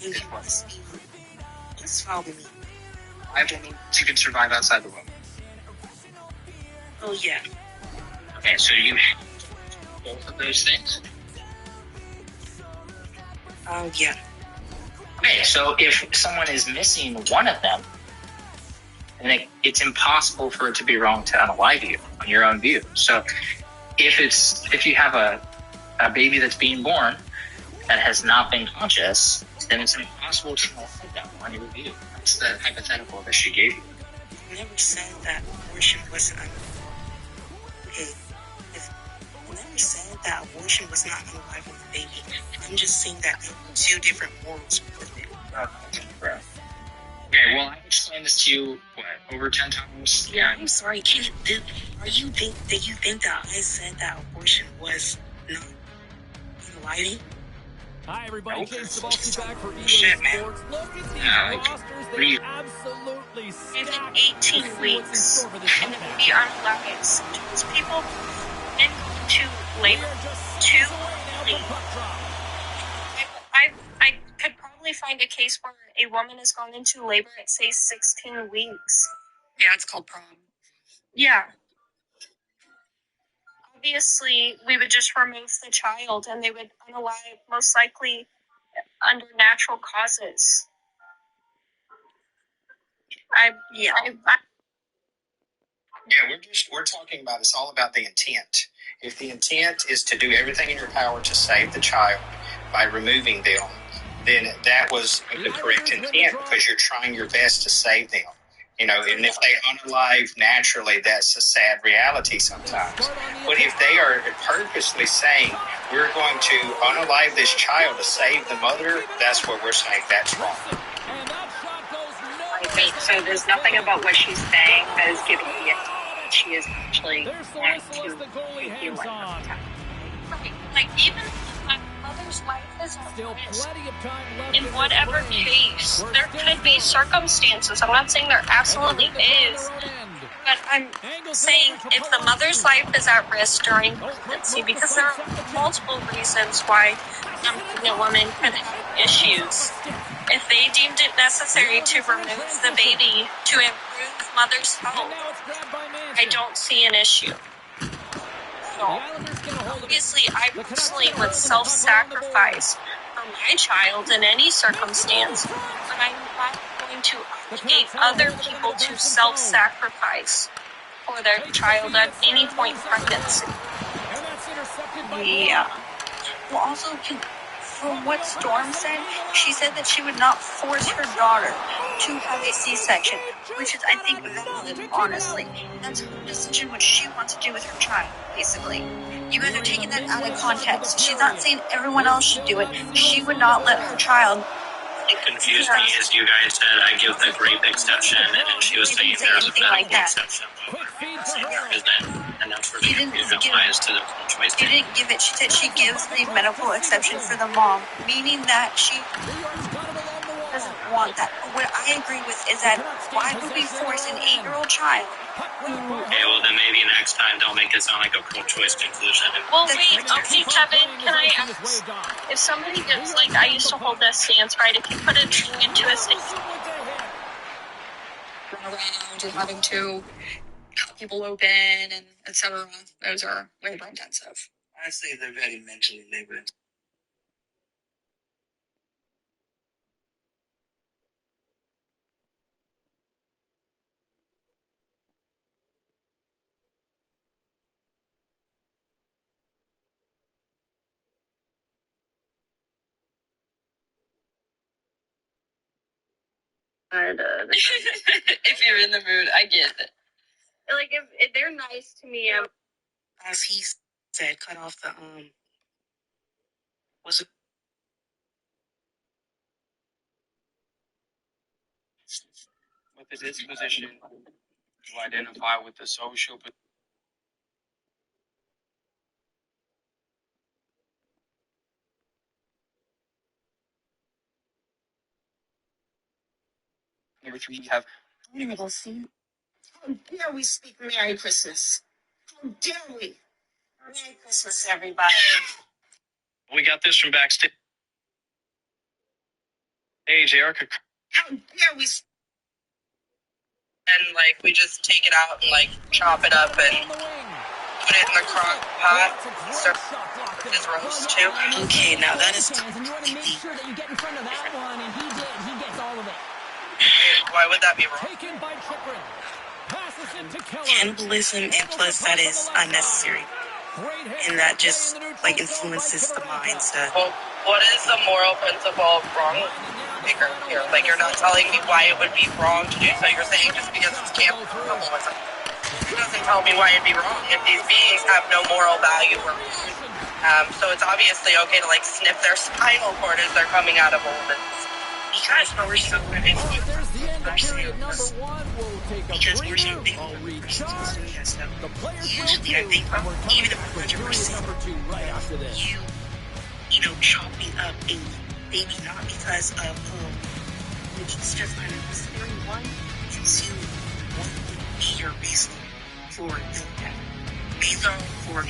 And he was less foul than me. I believe you can survive outside the womb. Oh, yeah. Okay, so you have both of those things? Oh, yeah. Okay, so if someone is missing one of them, then it's impossible for it to be wrong to unalive you on your own view. So if you have a baby that's being born that has not been conscious, then it's impossible to unalive them on your view. That's the hypothetical that she gave you. I never said that abortion was okay. I never said that abortion was not unaliving the baby. I'm just saying that there were two different worlds with it. Okay, well, I've explained this to you, over 10 times? Yeah, I'm sorry. Do you think that I said that abortion was not unaliving? Hi, everybody. James Cebulski back for EA Shit, man. Sports. Look at these rosters. They're absolutely stacked. 18 weeks, and then we are allowed those people into labor too early. I could probably find a case where a woman has gone into labor at, say, 16 weeks. Yeah, it's called prom. Yeah. Obviously, we would just remove the child, and they would unalive, most likely under natural causes. Yeah, we're talking about, it's all about the intent. If the intent is to do everything in your power to save the child by removing them, then that was the correct intent because you're trying your best to save them. You know, and if they unalive naturally, that's a sad reality sometimes. But if they are purposely saying, we're going to unalive this child to save the mother, that's what we're saying, that's wrong. Wait, so there's nothing about what she's saying that is giving me that she is actually wanting to take you like that. Right. Like, even if my mother's life is at risk, in whatever case, there could be circumstances. I'm not saying there absolutely is, but I'm saying if the mother's life is at risk during pregnancy, because there are multiple reasons why a pregnant woman could have issues. If they deemed it necessary to remove the baby to improve mother's health, I don't see an issue. So, obviously, I personally would self-sacrifice for my child in any circumstance, but I'm not going to obligate other people to self-sacrifice for their child at any point in pregnancy. Yeah. Well, also, from what Storm said, she said that she would not force her daughter to have a C-section, which is, I think, valid, honestly. That's her decision, what she wants to do with her child, basically. You guys are taking that out of context. She's not saying everyone else should do it. She would not let her child. It confused me as you guys said I give the grape exception, and then she was saying there's a medical exception. Isn't it? And that's where the confusion applies to the choice. She didn't give it. She said she gives the medical exception for the mom, meaning that she doesn't want that. But what I agree with is that why would we force an 8-year-old child? Okay, well then maybe next time don't make it sound like a pro-choice conclusion. Well, wait, okay, Kevin, can I ask, if somebody gets, like, I used to hold that stance, right, if you put a thing into a state, Run around and having to cut people open and etc. Those are labor intensive. Honestly, they're very mentally labor intensive. If you're in the mood, I get it. like, if they're nice to me, As he said, cut off the was it with the disposition to identify with the social. Number 3, we have. How dare we speak Merry Christmas? How dare we? Merry Christmas, everybody. We got this from backstage. Hey, JR could. How dare we? And like we just take it out and like chop it up and put it in the crock pot. Start his roast too. Okay, now that is completely. Why would that be wrong? Cannibalism, and plus that is unnecessary, and that just like influences the mindset. Well, what is the moral principle wrong here? Like you're not telling me why it would be wrong to do so. You're saying just because it's cannibalism. It doesn't tell me why it'd be wrong if these beings have no moral value or so it's obviously okay to like sniff their spinal cord as they're coming out of orbits. Because we're so good at because we're so big on usually I think even if 100% you know chopping up a baby not because of it's just unnecessary one and two what would be your reason for doing that? These are for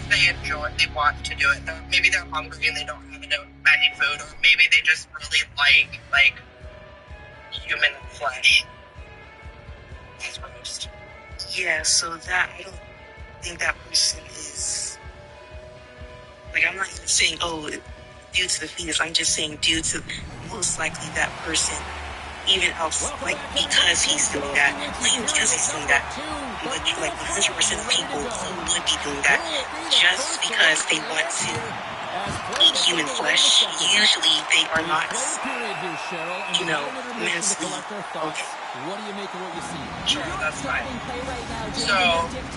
they enjoy, they want to do it. Maybe they're hungry and they don't have any food, or maybe they just really like human flesh. That's roast. Yeah, so that I don't think that person is like I'm not even saying due to the fetus. I'm just saying due to most likely that person. Even else, like, because he's doing that, because he's doing that, but like 100% of people who would be doing that just because they want to eat human flesh, usually they are not, you know, mentally okay. What do you make of what you see? Sure, that's fine. So,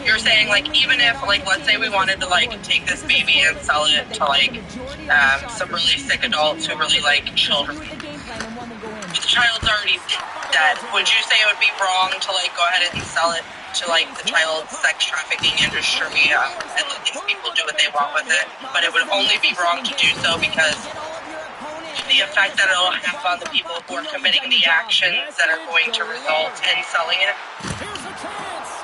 you're saying, like, even if, like, let's say we wanted to, like, take this baby and sell it to, like, some really sick adults who really like children. The child's already dead. Would you say it would be wrong to like go ahead and sell it to like the child sex trafficking industry and let these people do what they want with it? But it would only be wrong to do so because of the effect that it'll have on the people who are committing the actions that are going to result in selling it.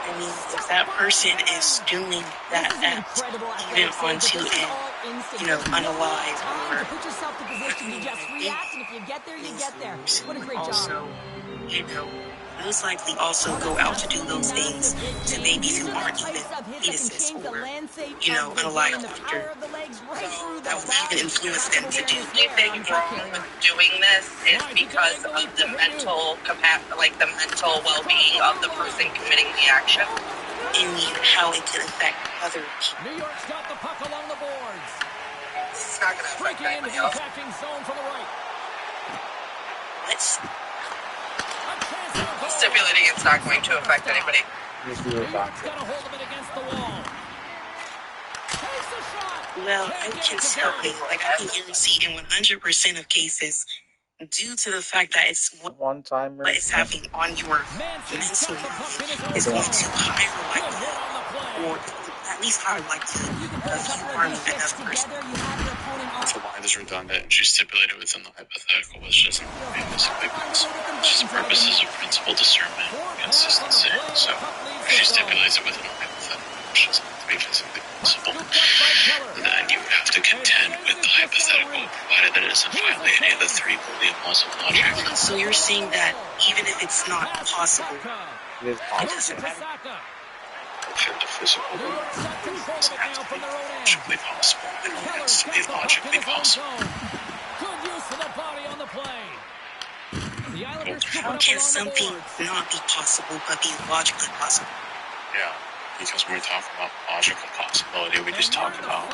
I mean, if that person is doing that act, even onto an, you know, unalive or also, you know, most likely also go out to do those things to babies who aren't even fetuses or, you know, unalive after. So that would even influence them to do anything wrong with doing this is because of the mental the mental well-being of the person committing the action. And how it could affect other people. New York's got the puck along the boards. It's not going to affect anybody else. What? Stipulating it's not going to affect anybody. Well, I can tell you, like I can guarantee in 100% of cases, due to the fact that it's what is happening on your mental mind is going to higher likelihood, or at least higher likelihood of you harming another person. The line is redundant and she stipulated within the hypothetical, which doesn't basically means she's purposes of principle discernment and consistency. So if she stipulates it within the hypothetical, which doesn't have to be physically possible, then you would have to contend with the hypothetical, provided that it doesn't violate any of the three Boolean laws of logic. So you're saying that even if it's not possible, it doesn't matter? If the physical world doesn't have to be logically possible, it only has to be logically possible. How can something not be possible but be logically possible? Yeah, because when we talk about logical possibility, we just talk about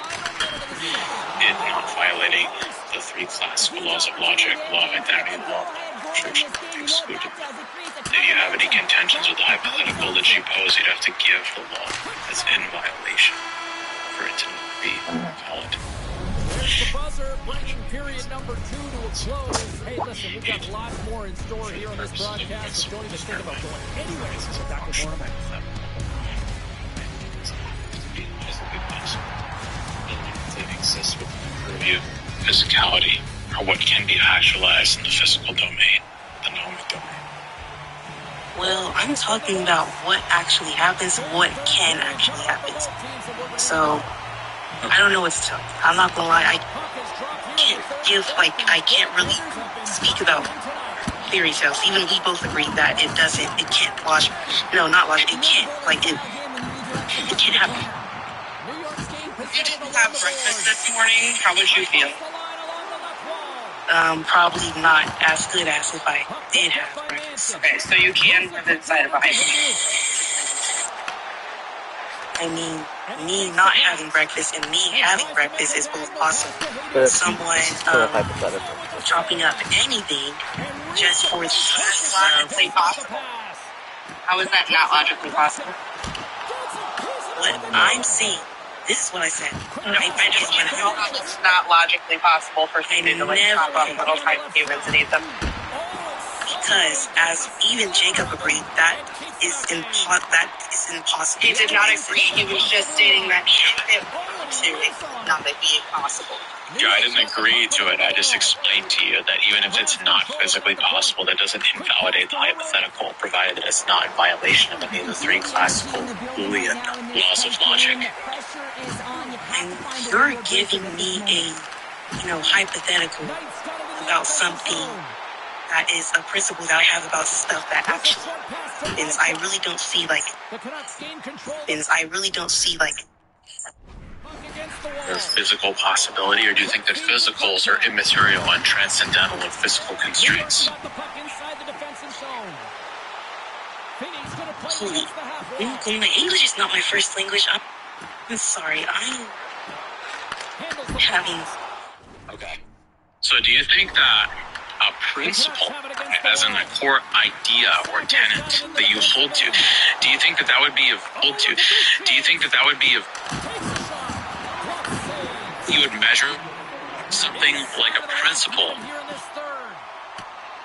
it not violating the three classical laws of logic, law of identity, and law of non-contradiction, excluded. If you have any contentions with the hypothetical that she posed, you'd have to give the law that's in violation for it to be valid. There's the buzzer, bringing period number 2 to a close. Hey, listen, we've got lots more in store here on this broadcast, so don't even think about going anywhere. So Dr. Borneman. It exists within the purview of physicality, or what can be actualized in the physical domain, the gnomic domain. Well, I'm talking about what actually happens, what can actually happen. So, I don't know what to tell you. I'm not gonna lie, I can't really speak about fairy tales. Even we both agree that it can't happen. If you didn't have breakfast this morning, how would you feel? Probably not as good as if I did have breakfast. Okay, so you can live inside of a hypothetical. I mean, me not having breakfast and me having breakfast is both possible. Someone chopping up anything just for the sake logically possible. How is that not logically possible? What I'm saying, this is what I said. I just want to know how it's not logically possible for somebody to chop up little tiny humans and eat them. Because, as even Jacob agreed, that is impossible. He did not agree. He was just stating that it would not be impossible. Yeah, I didn't agree to it. I just explained to you that even if it's not physically possible, that doesn't invalidate the hypothetical, provided that it's not in violation of any of the three classical Boolean laws of logic. And you're giving me a, hypothetical about something that is a principle that I have about stuff that actually happens. I really don't see There's physical possibility, or do you think that physicals are immaterial and transcendental of physical constraints? English is not my first language. I'm sorry. I'm having... Okay. So do you think that a principle, as in a core idea or tenet that you hold to, do you think that would be you would measure something like a principle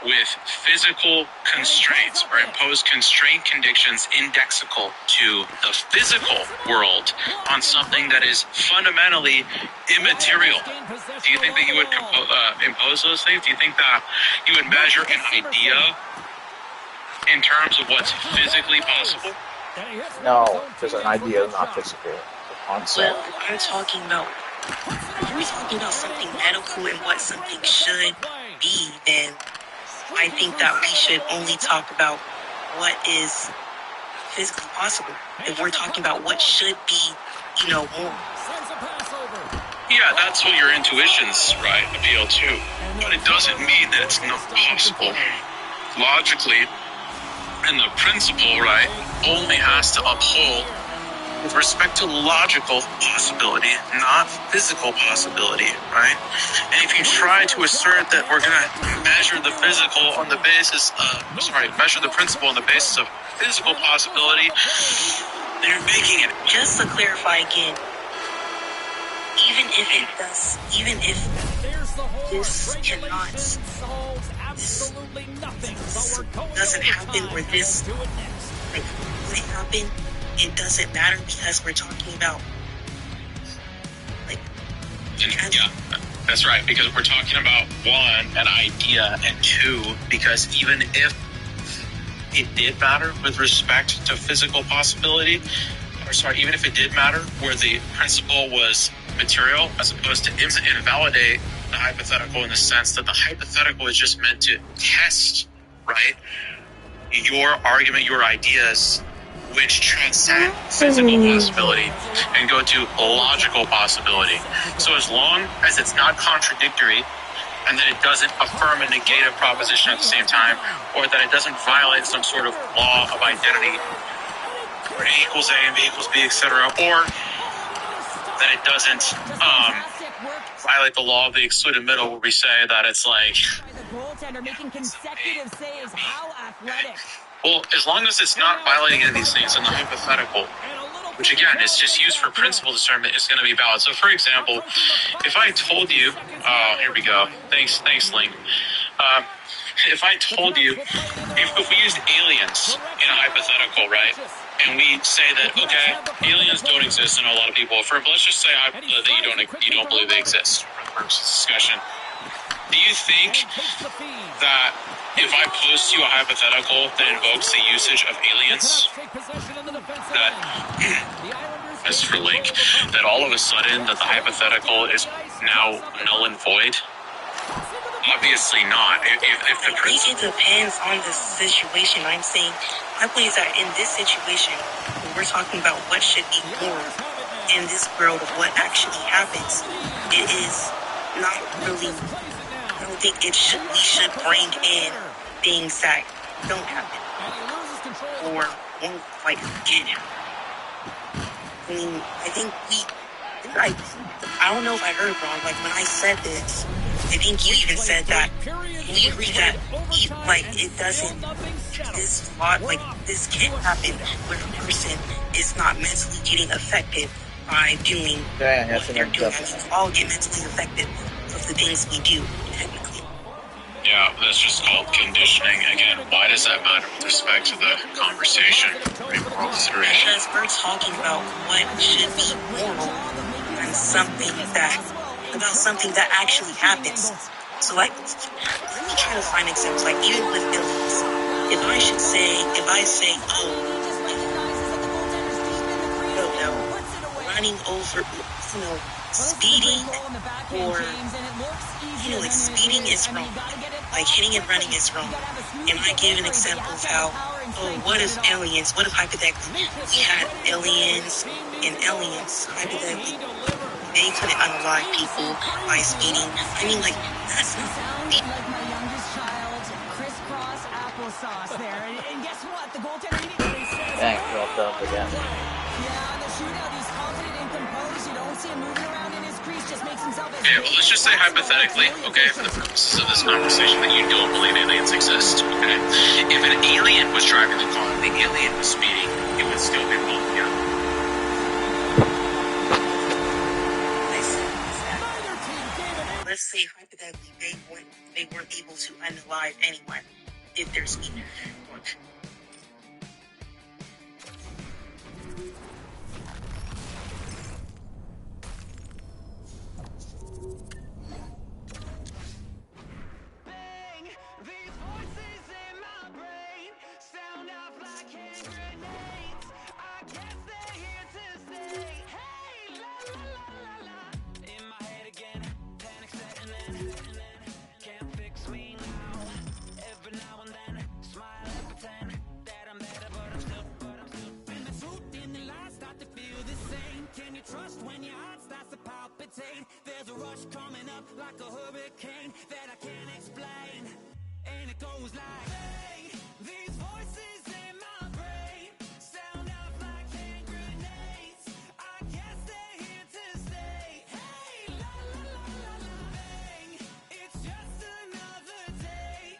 with physical constraints or impose constraint conditions indexical to the physical world on something that is fundamentally immaterial? Do you think that you would impose those things? Do you think that you would measure an idea in terms of what's physically possible? No, because an idea is not physical. Well, I'm talking about, if we're talking about something medical and what something should be, then I think that we should only talk about what is physically possible. If we're talking about what should be, more. Yeah, that's what your intuitions, right, appeal to. But it doesn't mean that it's not possible. Logically, and the principle, right, only has to uphold with respect to logical possibility, not physical possibility, right? And if you try to assert that we're going to measure the physical on the basis of, measure the principle on the basis of physical possibility, then you're making it. Just to clarify again, even if this doesn't happen, or this, would happen, it doesn't matter because we're talking about, yeah, that's right, because we're talking about one, an idea, and two, because even if it did matter with respect to physical possibility, even if it did matter where the principle was material as opposed to invalidate the hypothetical in the sense that the hypothetical is just meant to test, right, your argument, your ideas, which transcend physical possibility and go to logical possibility. So as long as it's not contradictory and that it doesn't affirm and negate a proposition at the same time, or that it doesn't violate some sort of law of identity, where A equals A and B equals B, etc., or that it doesn't violate the law of the excluded middle, where we say that it's like... Well, as long as it's not violating any of these things in the hypothetical, which again is just used for principle discernment, is going to be valid. So, for example, if I told you, here we go. Thanks, Link. If I told you, if we used aliens in a hypothetical, right, and we say that, okay, aliens don't exist, and a lot of people, let's just say that you don't believe they exist for the purpose of discussion. Do you think that if I pose to you a hypothetical that invokes the usage of aliens, that premise for Link, that all of a sudden that the hypothetical is now null and void? Obviously not. If the it depends on the situation. I'm saying, my point is that in this situation, when we're talking about what should be moral in this world of what actually happens, it is not really, I don't think we should bring in things that don't happen or won't like can happen. I mean, I think I don't know if I heard wrong. Like when I said this, I think you even said that we agree that it doesn't. This thought, this can't happen where a person is not mentally getting affected by doing what they're doing. I mean, we all get mentally affected of the things we do, technically. Yeah, that's just called conditioning. Again, why does that matter with respect to the conversation? Moral consideration. Because we're talking about what should be moral and something that actually happens. So, let me try to find examples. Like, even with illness, if I say, running over, speeding, or, speeding is wrong. Like, hitting and running is wrong. And I give an example of how, what if hypothetically, we had aliens, hypothetically, they couldn't unalive people by speeding. I mean, that's not deep. Like my youngest child, crisscross applesauce there. And guess what? The goaltender Dang, dropped up again. Yeah, on the shootout, he's confident and composed. You don't see him moving around in his crease, just makes himself as well, let's just say hypothetically, okay, for the purposes of this conversation, that you don't believe aliens exist, okay? If an alien was driving the car and the alien was speeding, it would still be wrong, yeah? Let's say hypothetically they weren't able to unalive anyone if they're speeding. Trust when your heart starts to palpitate. There's a rush coming up like a hurricane that I can't explain. And it goes like, hey, these voices in my brain sound off like hand grenades. I guess they're here to stay. Hey, la la la la la, bang, it's just another day.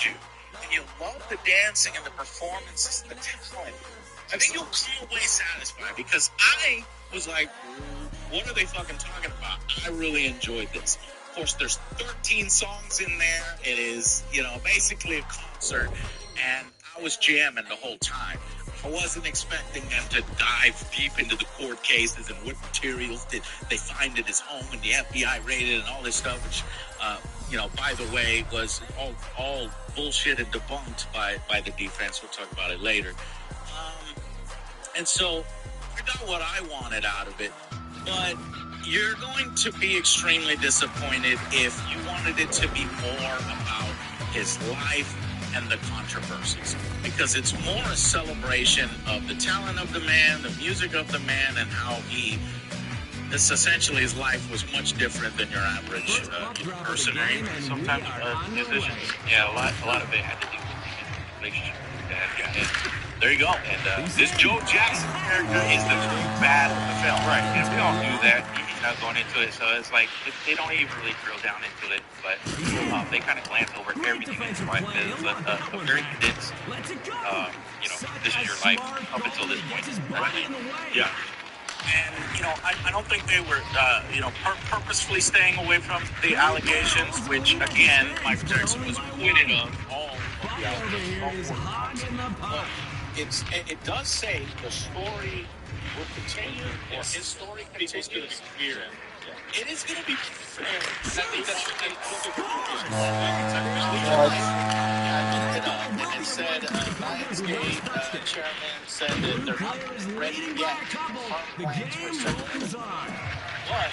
you, and you love the dancing and the performances and the talent, I think you'll come away satisfied, because I was like, what are they fucking talking about? I really enjoyed this. Of course, there's 13 songs in there. It is, basically a concert, and I was jamming the whole time. I wasn't expecting them to dive deep into the court cases and what materials did they find at his home and the FBI raided and all this stuff, which, by the way, was all bullshit and debunked by the defense. We'll talk about it later. And so I got what I wanted out of it, but you're going to be extremely disappointed if you wanted it to be more about his life and the controversies, because it's more a celebration of the talent of the man, the music of the man, and how this essentially his life was much different than your average person. Sometimes musicians, a lot of it had to do with the relationship with dad. And there you go. And this Joe Jackson character is the true bad of the film. Right. And we all knew that, going into it. So it's like, they don't even really drill down into it, but they kind of glance over everything in his life. It's a very condensed, this is your life up until this point. Right? Yeah. And, I don't think they were, purposefully staying away from the allegations, which, again, Michael Jackson was acquitted of all of the allegations. But it does say the story will continue, or his story continues. It is going to be fair. I think that's what I looked it up, and it said Lionsgate chairman said that they're not ready yet to confirm plans for a second season. But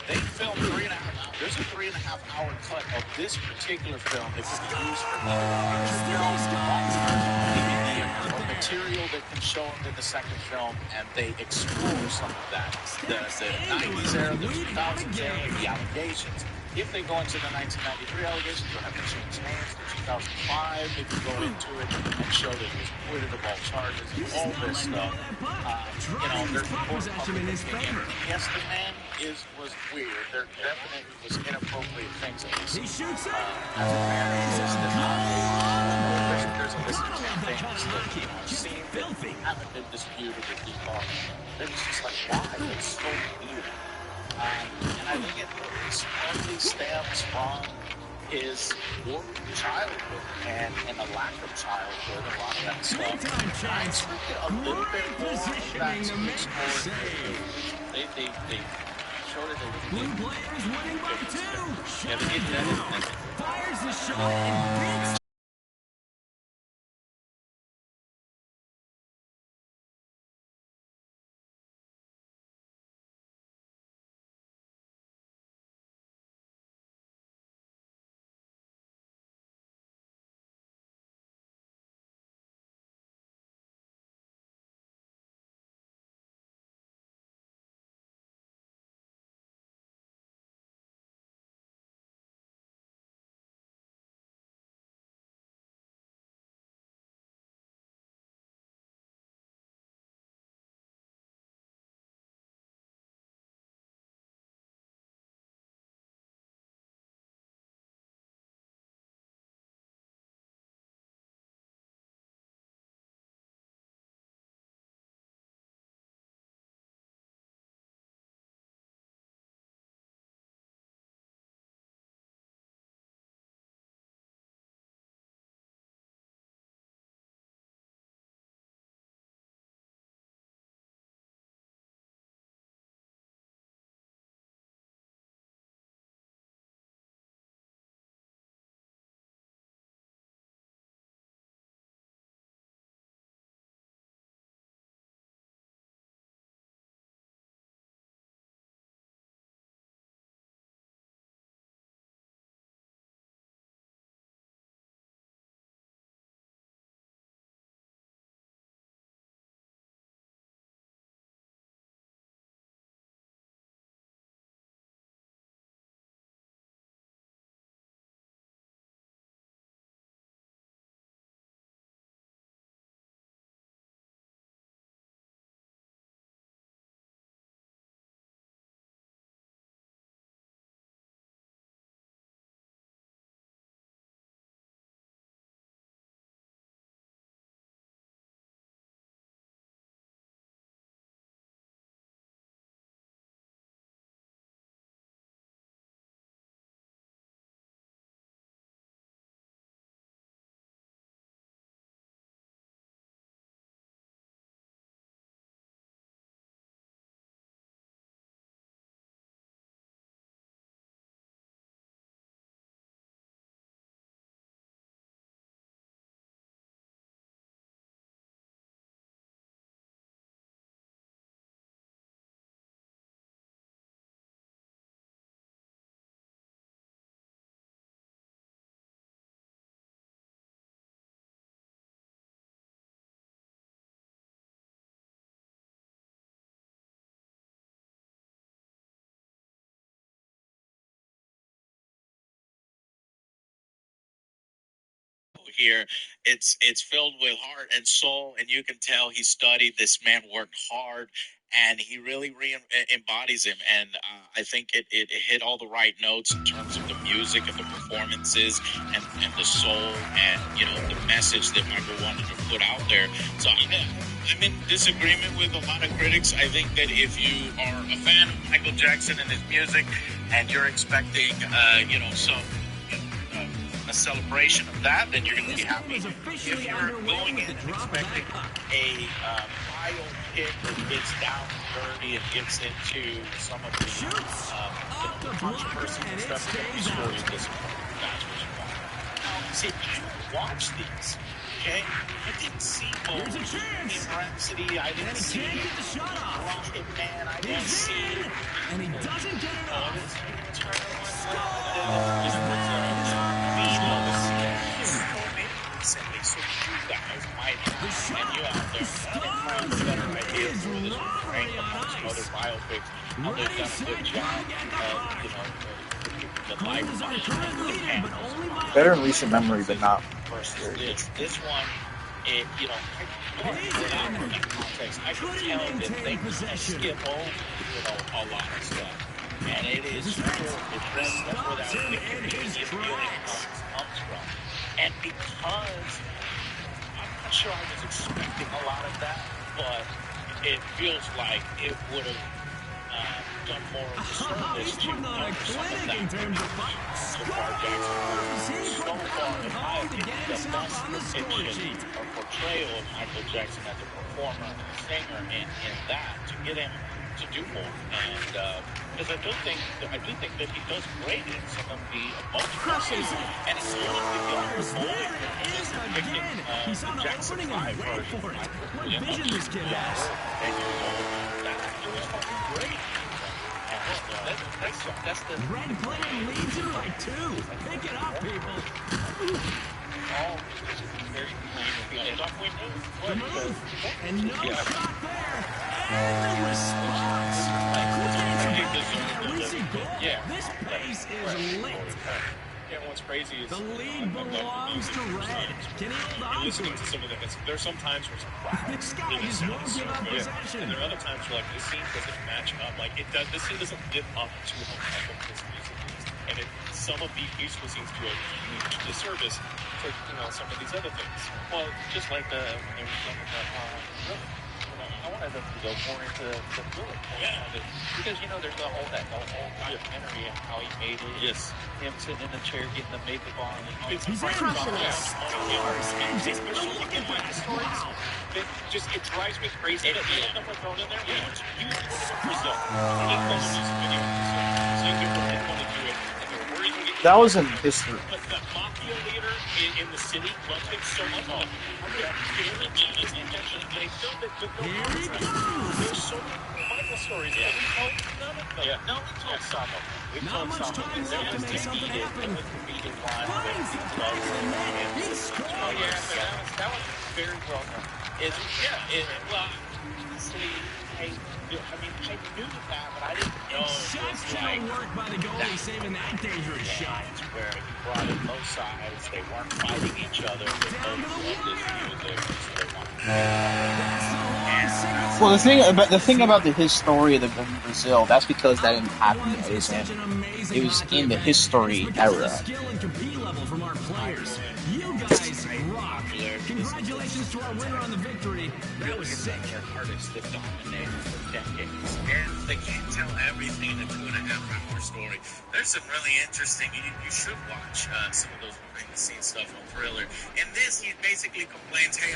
they filmed 3.5 hours. There's a 3.5 hour cut of this particular film that can be used for material that can show up in the second film, and they explore some of that. The 90s era, the 2000s era, the allegations. If they go into the 1993 allegations, they'll have to change names to 2005. They can go into it and show that he was acquitted of all charges and all this stuff. There's important public opinion. Yes, the man was weird. There definitely was inappropriate things that he shoots as a man. There's a list of 10 things that seem that haven't been disputed or debunked. They're just like, why? It's so weird. And I think it partly stems from his warped childhood and a lack of childhood, a lot of that stuff. I expected a little bit more of that to be explored. They showed it a little bit. Blue players winning by 2. Yeah, they did that. Fires the shot and beats here. It's filled with heart and soul, and you can tell he studied. This man worked hard, and he really embodies him. And I think it hit all the right notes in terms of the music and the performances and the soul and, you know, the message that Michael wanted to put out there. So I'm in disagreement with a lot of critics. I think that if you are a fan of Michael Jackson and his music and you're expecting, you know, a celebration of that, then you're going to be happy. If you're going in and expecting a biopic that gets down dirty and gets into some of the controversy and stuff, the story of this one, that's what you want. Now, see, I watch these, okay? I didn't see Bohemian Rhapsody. I didn't see Rocket Man. I didn't see... And he doesn't get it off. So you guys might have, and you out there, have better ideas for this rank amongst other biopics. How they've done a good job of, you know, the life better in recent memory, but not versus this one. It, you know, without that context, I can tell that they skip over, you know, a lot of stuff. And it is true. That's where that immediate feeling comes from. And because I'm not sure I was expecting a lot of that, but it feels like it would have done more of a service to some of that. So far, Jackson, so far, in my opinion, the best depiction or portrayal of Michael Jackson as a performer and a singer in that, to get him to do more. And because I do think that he does great in some of the emotional scenes, and it's one of the younger boys depicting the Jackson 5 version. What vision this kid has. And it was fucking great. That's the red plane leads him like two. Pick it up, people. Oh, very clean. The move, and no shot there. And the response. This pace is lit. Yeah, what's crazy is the lead belongs to Red. Can he hold on to it? Some of them, there are some times where it's like, wow, this guy just won't give up possession. And there are other times where, like, this scene doesn't match up. Like, it does. This scene doesn't live up to how this music is, and some of these musical scenes do a huge disservice to, you know, some of these other things. Well, just like when they were talking about I wanted them to go more into the Thriller. Yeah. Because, you know, there's the whole documentary and how he made it. Yes. Him sitting in the chair getting the makeup on. It's crushing it. It drives me crazy. And the end up thrown in there. You Brazil. That was in history. But the mafia leader in the city loves him so much. They filmed it, but there's so many Michael stories. Yeah. We told none of them. Yeah. No, we told some of them. We told some of them. There was the comedic one with the gloves. Oh, yeah, but that was very well done. Well, honestly, I knew that, but I didn't know exceptional work by the goalie saving that dangerous shot. Where he brought in both sides, they weren't fighting each other. They both loved this music. Well, the thing about his story of Brazil, that's because that didn't happen. It was in the history era. Skill and compete level from our players. You guys rock. Congratulations to our winner on the victory. That was sick. Artists that dominated for decades. And they can't tell everything in a 2.5 hour story. There's some really interesting, you should watch some of those behind the scenes stuff on Thriller. In this, he basically complains, hey,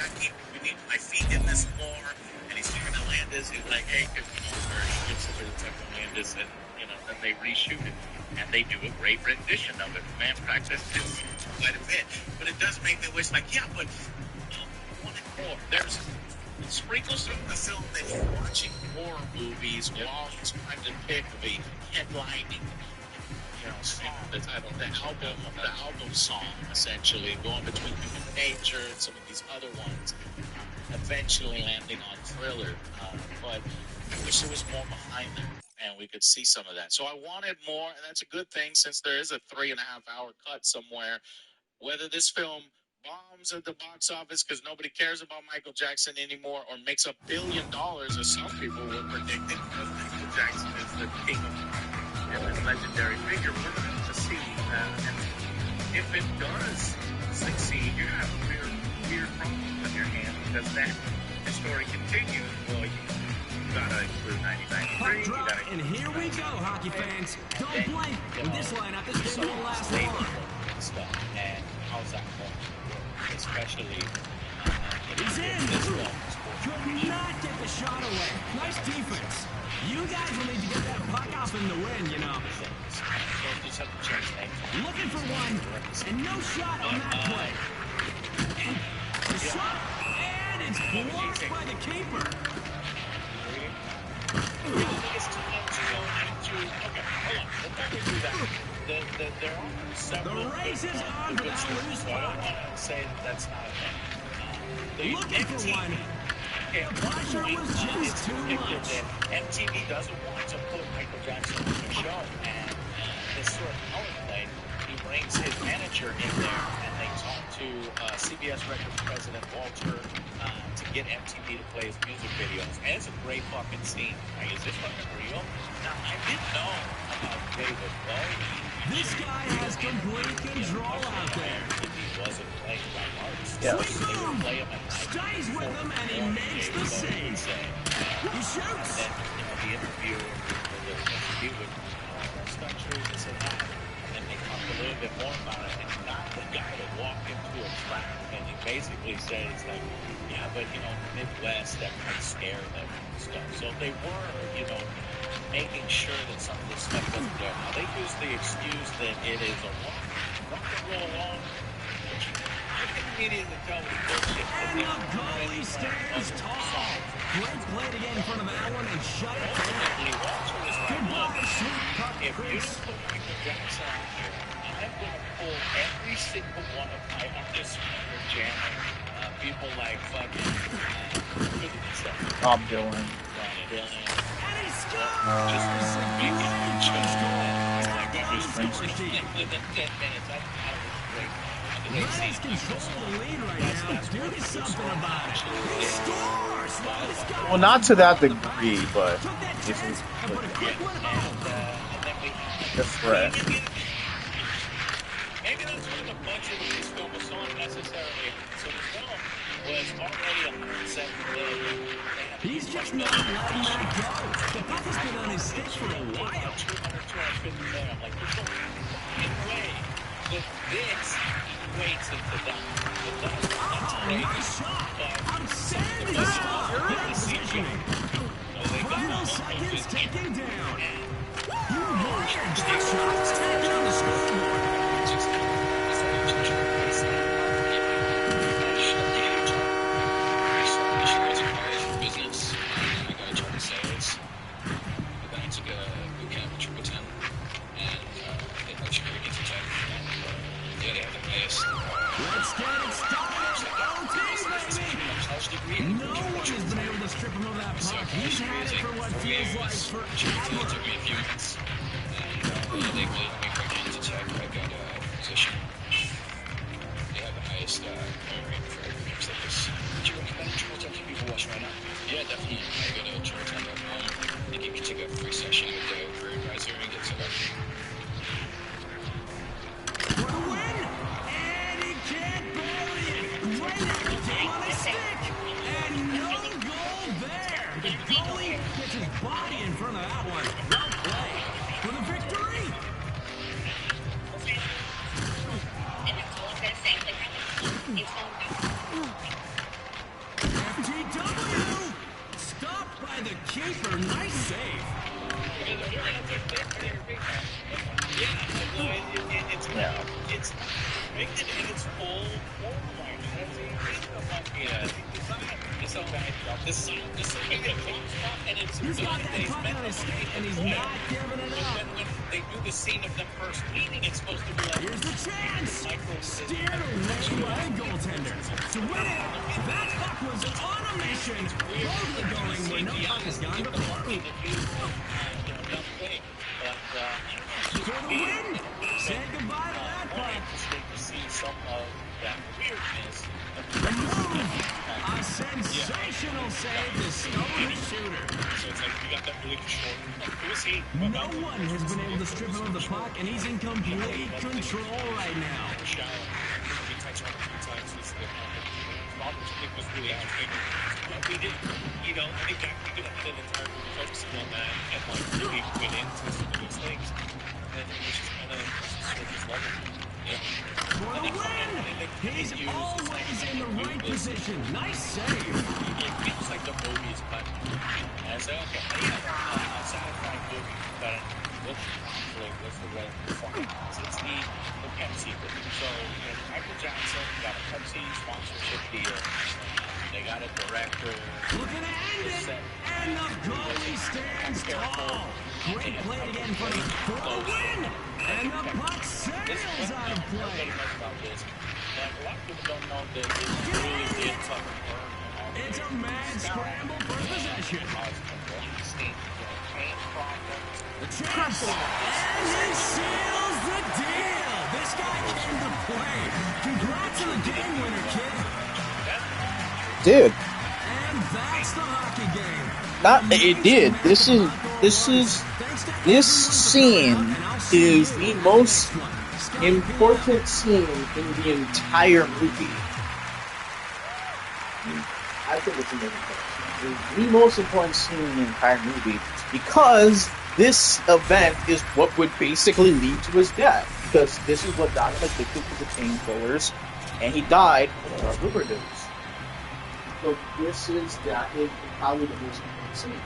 we need my feet in this floor. And he's talking to Landis, who's like, hey, he gets over to Landis, and, you know, then they reshoot it. And they do a great rendition of it. Man practiced this quite a bit. But it does make me wish, like, yeah, but I wanted more. There's sprinkles through the film that you're watching horror movies while he's trying to pick the headlining, you know, song, the title, the album song, essentially, going between Human Nature and some of these other ones, eventually landing on Thriller. But I wish there was more behind there, and we could see some of that. So I wanted more, and that's a good thing since there is a 3.5 hour cut somewhere. Whether this film bombs at the box office because nobody cares about Michael Jackson anymore, or makes $1 billion, as some people were predicting, because Michael Jackson is the king of pop and a legendary figure. We're going to see. And if it does succeed, you're going to have a weird problem on your hands, because that story continues. Well, you gotta include 1993. And here we go, hockey fans. Don't blink. With this lineup, this game won't last long. And how's that going to work? Especially he's in. Could not get the shot away. Nice defense. You guys will need to get that puck off in the wind, you know. Looking for one, and no shot on that play. And the shot, and it's blocked by the keeper. Okay, hold on. Before we do that, there are several. The race is on for that loose puck. I don't want to say that's not a thing. Looking for one. The pressure was just too much. MTV doesn't want to put Michael Jackson on the show, and this sort of power play, he brings his manager in there, and they talk to CBS Records president Walter to get MTV to play his music videos. And it's a great fucking scene. Like, is this fucking real? Now, I didn't know about David Bowie. This guy has complete control out there. If he wasn't playing by artists, yes. They would play him at night. Stays with him, and he makes the save. He shoots. And then, the interview with West Country, this and that. And then they talk a little bit more about it. And not the guy that walked into a trap. And he basically says, like, yeah, but, in the Midwest, that might scare them and stuff. So they were, making sure that some of this stuff wasn't there. Now, they use the excuse that it is a rock and roll long. I can immediately tell what bullshit. And the goalie stands tall. Great play to get in front of that one and shut it down. Goodbye, sweet puck. If you don't put Michael Jackson on here, I'm going to pull every single one of my artists under jamming. People like fucking Bob Dylan. And he scores! Nice control of the lead right now. Do something about it. He scores! Well, not to that degree, but this is the threat. Maybe that's why the budget of this film was so unnecessary. So the film was already $107 million. He's just not letting that go. The puck has been on his stick for a while. $250 million. I'm like, there's no fucking way that this equates into that. Nice shot. Outstanding shot. Great positioning. Final seconds ticking down. You wired that shot. Taking on the scoreboard. Let's get it started. OT, baby. No one has been able to strip him of that puck. He's had it for what feels like forever. It took me a few minutes. And they let me quick hands attack. I got a position. They have the highest rate for games like this. Do you recommend Triple to people watching right now? Yeah, definitely. I go to triple10.com. I think you can take a free session with the career advisor and get set up. For the win! And he can't bury it! Right at the game on his stick! And no goal there! The goalie gets his body in front of that one. Well played. For the victory! FTW! Stopped by the keeper. Nice save. It's rated in its full form. This and it's he's got that puck on his stick and he's not giving it up. When they do the scene of them first meeting, it's supposed to be like, here's the chance! Steered away by the goaltender. To win it, that puck was on a mission. Boldly going where no puck has gone before. For the win! Say goodbye to that puck. To see some of that weirdness of A sensational save to stone the shooter. So it's like you got that really short. Who is he? No one has been able to strip him of the puck, and he's in complete control right now. He touched on a few times. Robert's pick was really outstanding. But we didn't, you know, I think we could have had an entire movie focusing on that and like really went into some of those things. And it was just kind of surface level. For the win! He's always in the right position. Nice save. It feels like the movie is cut. And I said, okay, yeah, a sci-fi movie, but what's the right performance? It's the Pepsi movie. So, you know, Michael Jackson got a Pepsi sponsorship deal. They got a director. Looking to end it, and the goalie stands tall. Great play again for the win, and the puck sails out of play. But a lot of people don't know that it really did fucking burn. It's a mad scramble for possession. The chance, and he seals the deal. This guy came to play. Congrats on the game winner, kid. Dude. And that's the hockey game. It did. This scene is the most important scene in the entire movie. I think it's the most important scene in the entire movie because this event is what would basically lead to his death. Because this is what got him addicted to the painkillers, and he died from drug overdose. So this is probably the most important scene.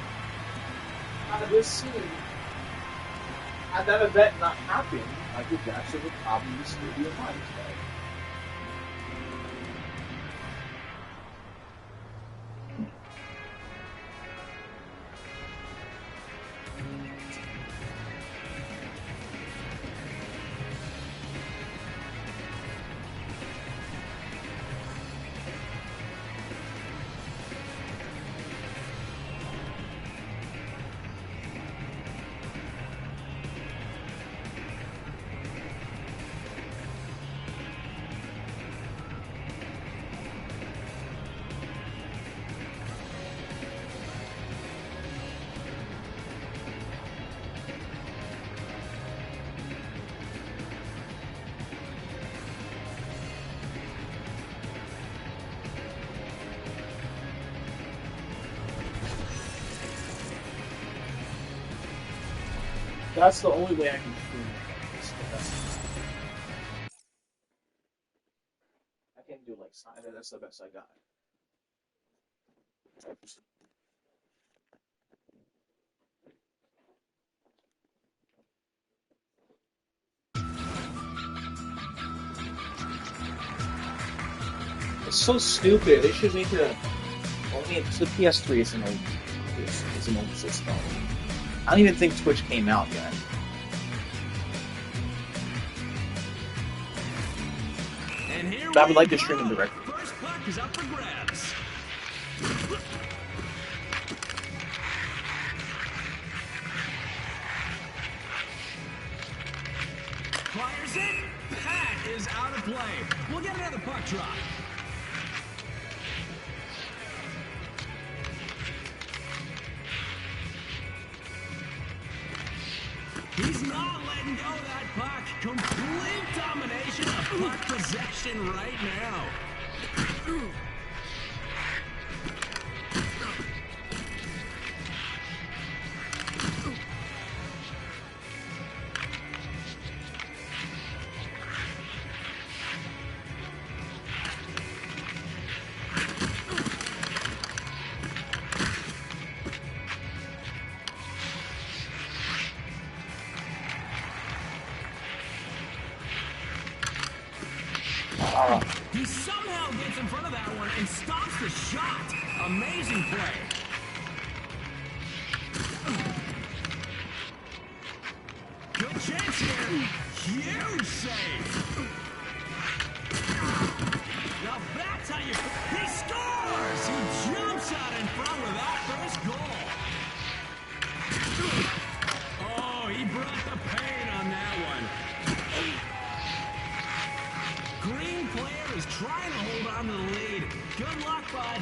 Out of this scene, had that event not happened, Michael Jackson would probably still be alive today. That's the only way I can prove this. I can't do like side. That's the best I got. It's so stupid. They should make it only the PS3 is an old system. I don't even think Twitch came out yet. But I would like to stream them directly. First puck is up for grabs. Fires it. That is out of play. We'll get another puck drop. He's not letting go of that puck. Complete domination of puck possession right now. He somehow gets in front of that one and stops the shot. Amazing play. Good chance here. Huge save. Now that's how you... He scores! He jumps out in front with that first goal. Oh, he brought the pain on that one. Green player is trying to hold on to the lead. Good luck, bud.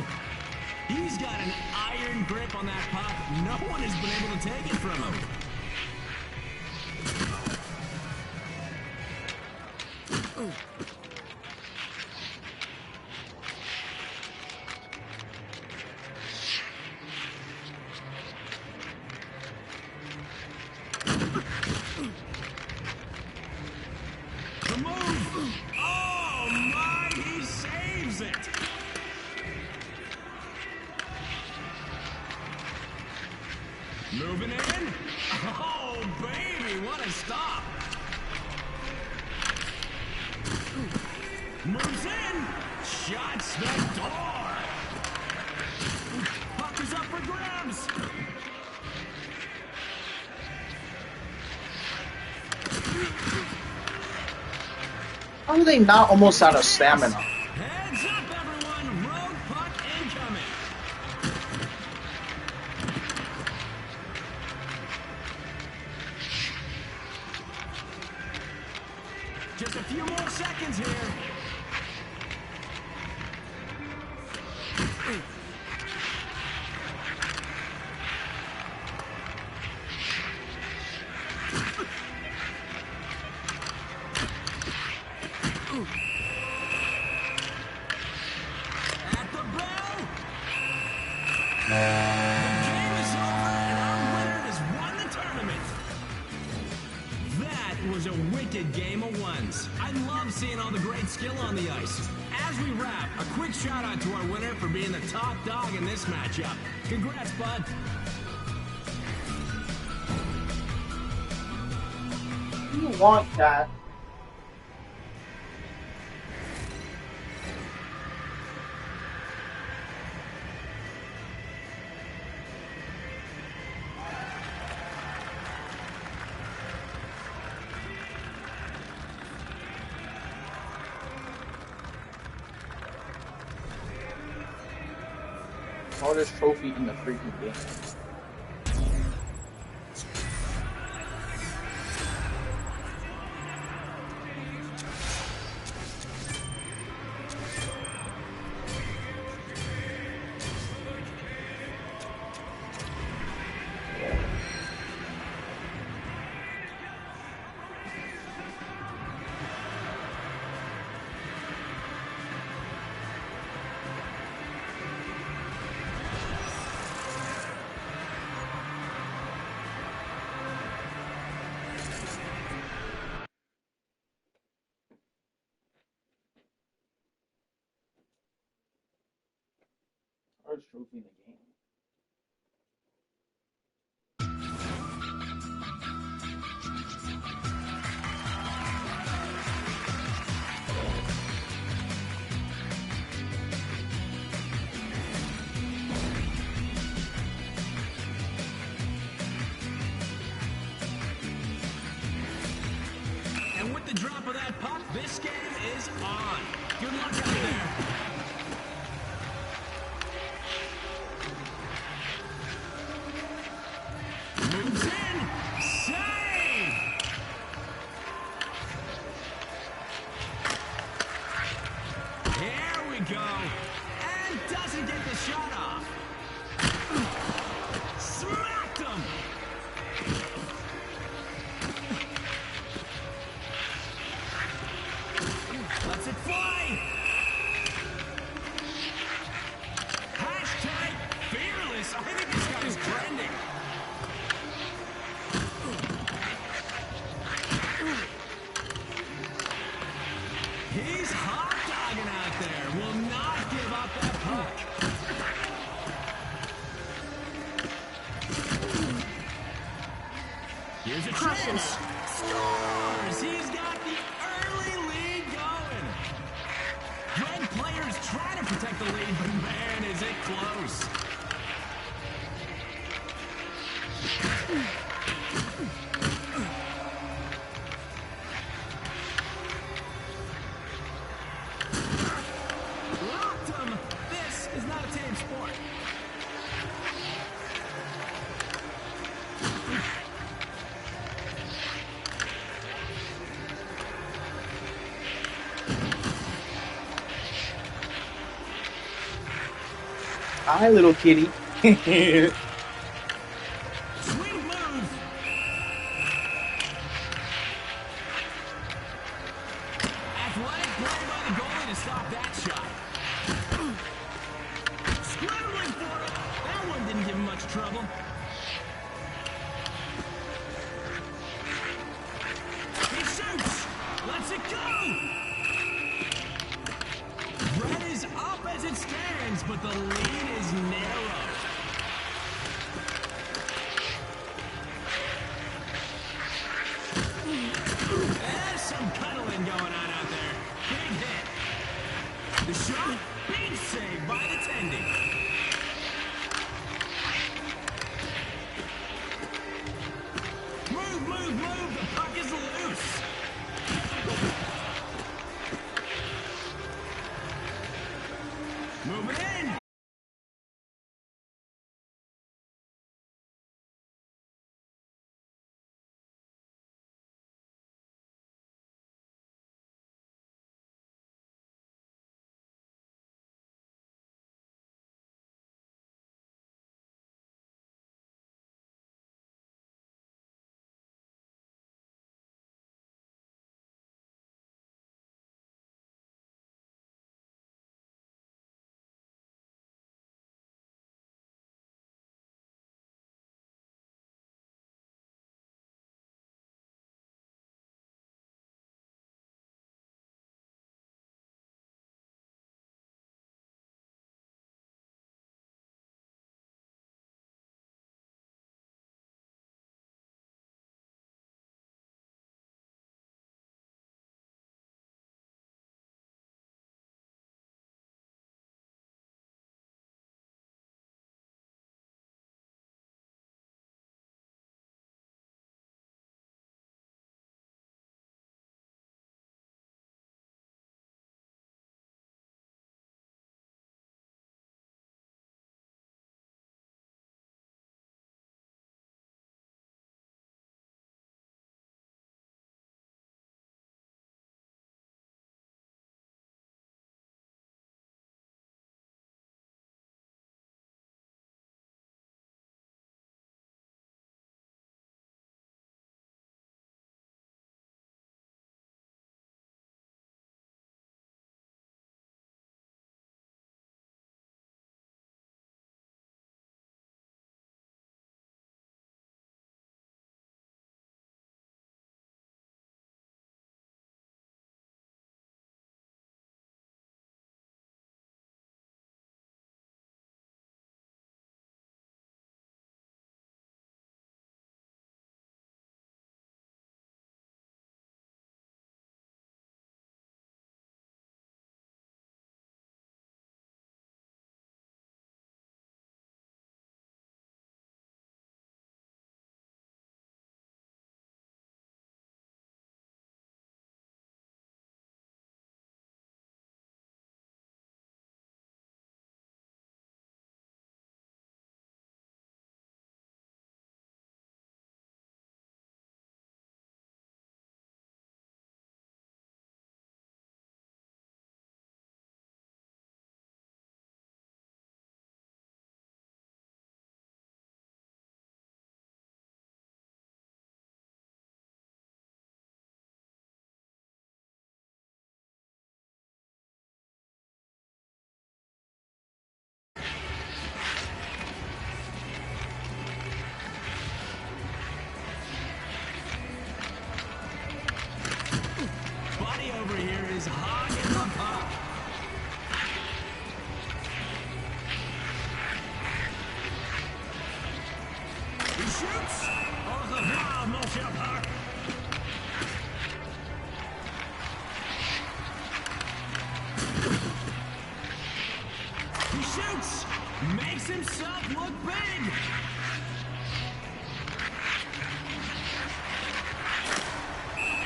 He's got an iron grip on that puck. No one has been able to take it from him. The move! Oh my, he saves it! Moving in. Oh, baby, what a stop. Moves in. Shuts the door. Puck is up for grabs. How are they not almost out of stamina? Heads up, everyone. Road puck incoming. Just a few more seconds here. At the bell. The game is over, and our winner has won the tournament. That was a wicked game of ones. I love seeing all the great skill on the ice. As we wrap, a quick shout out to our winner for being the top dog in this matchup. Congrats, bud. You want that? Hardest trophy in the freaking game. Hardest trophy in the game. And with the drop of that puck, this game is on. Good luck out there. Moves in. Save! Here we go. And doesn't get the shot off. Smacked him! Lets it fly! Hashtag fearless. I think this guy is trending. He's hot dogging out there. Will not give up that puck. Here's a chance. Scores! He's got the early lead going. Red players trying to protect the lead, but man, is it close. Locked him. This is not a team sport. Hi, little kitty. Sweet move. Athletic play by the goalie to stop that shot. Scrambling for it. That one didn't give him much trouble. He shoots. Lets it go. Red is up as it stands, but the lead is narrow. There's some cuddling going on out there. Big hit. The shot, big save by the Tendy. Move, move, move. The puck is loose. Moving in. Buddy over here is hogging the puck. He shoots. Au revoir, mon cher puck. He shoots. Makes himself look big.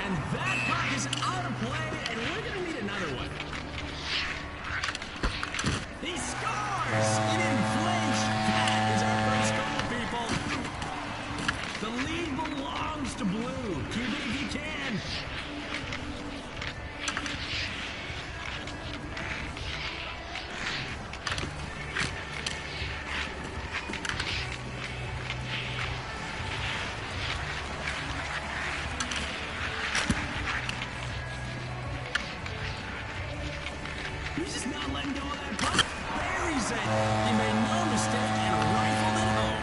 And that puck is out of play, and we're going to need another one. He scores! He didn't flinch. That is our first goal, people. The lead belongs to Blue. Keep it if you can. He's just not letting go of that puck. Buries it. He made no mistake and rifled it home.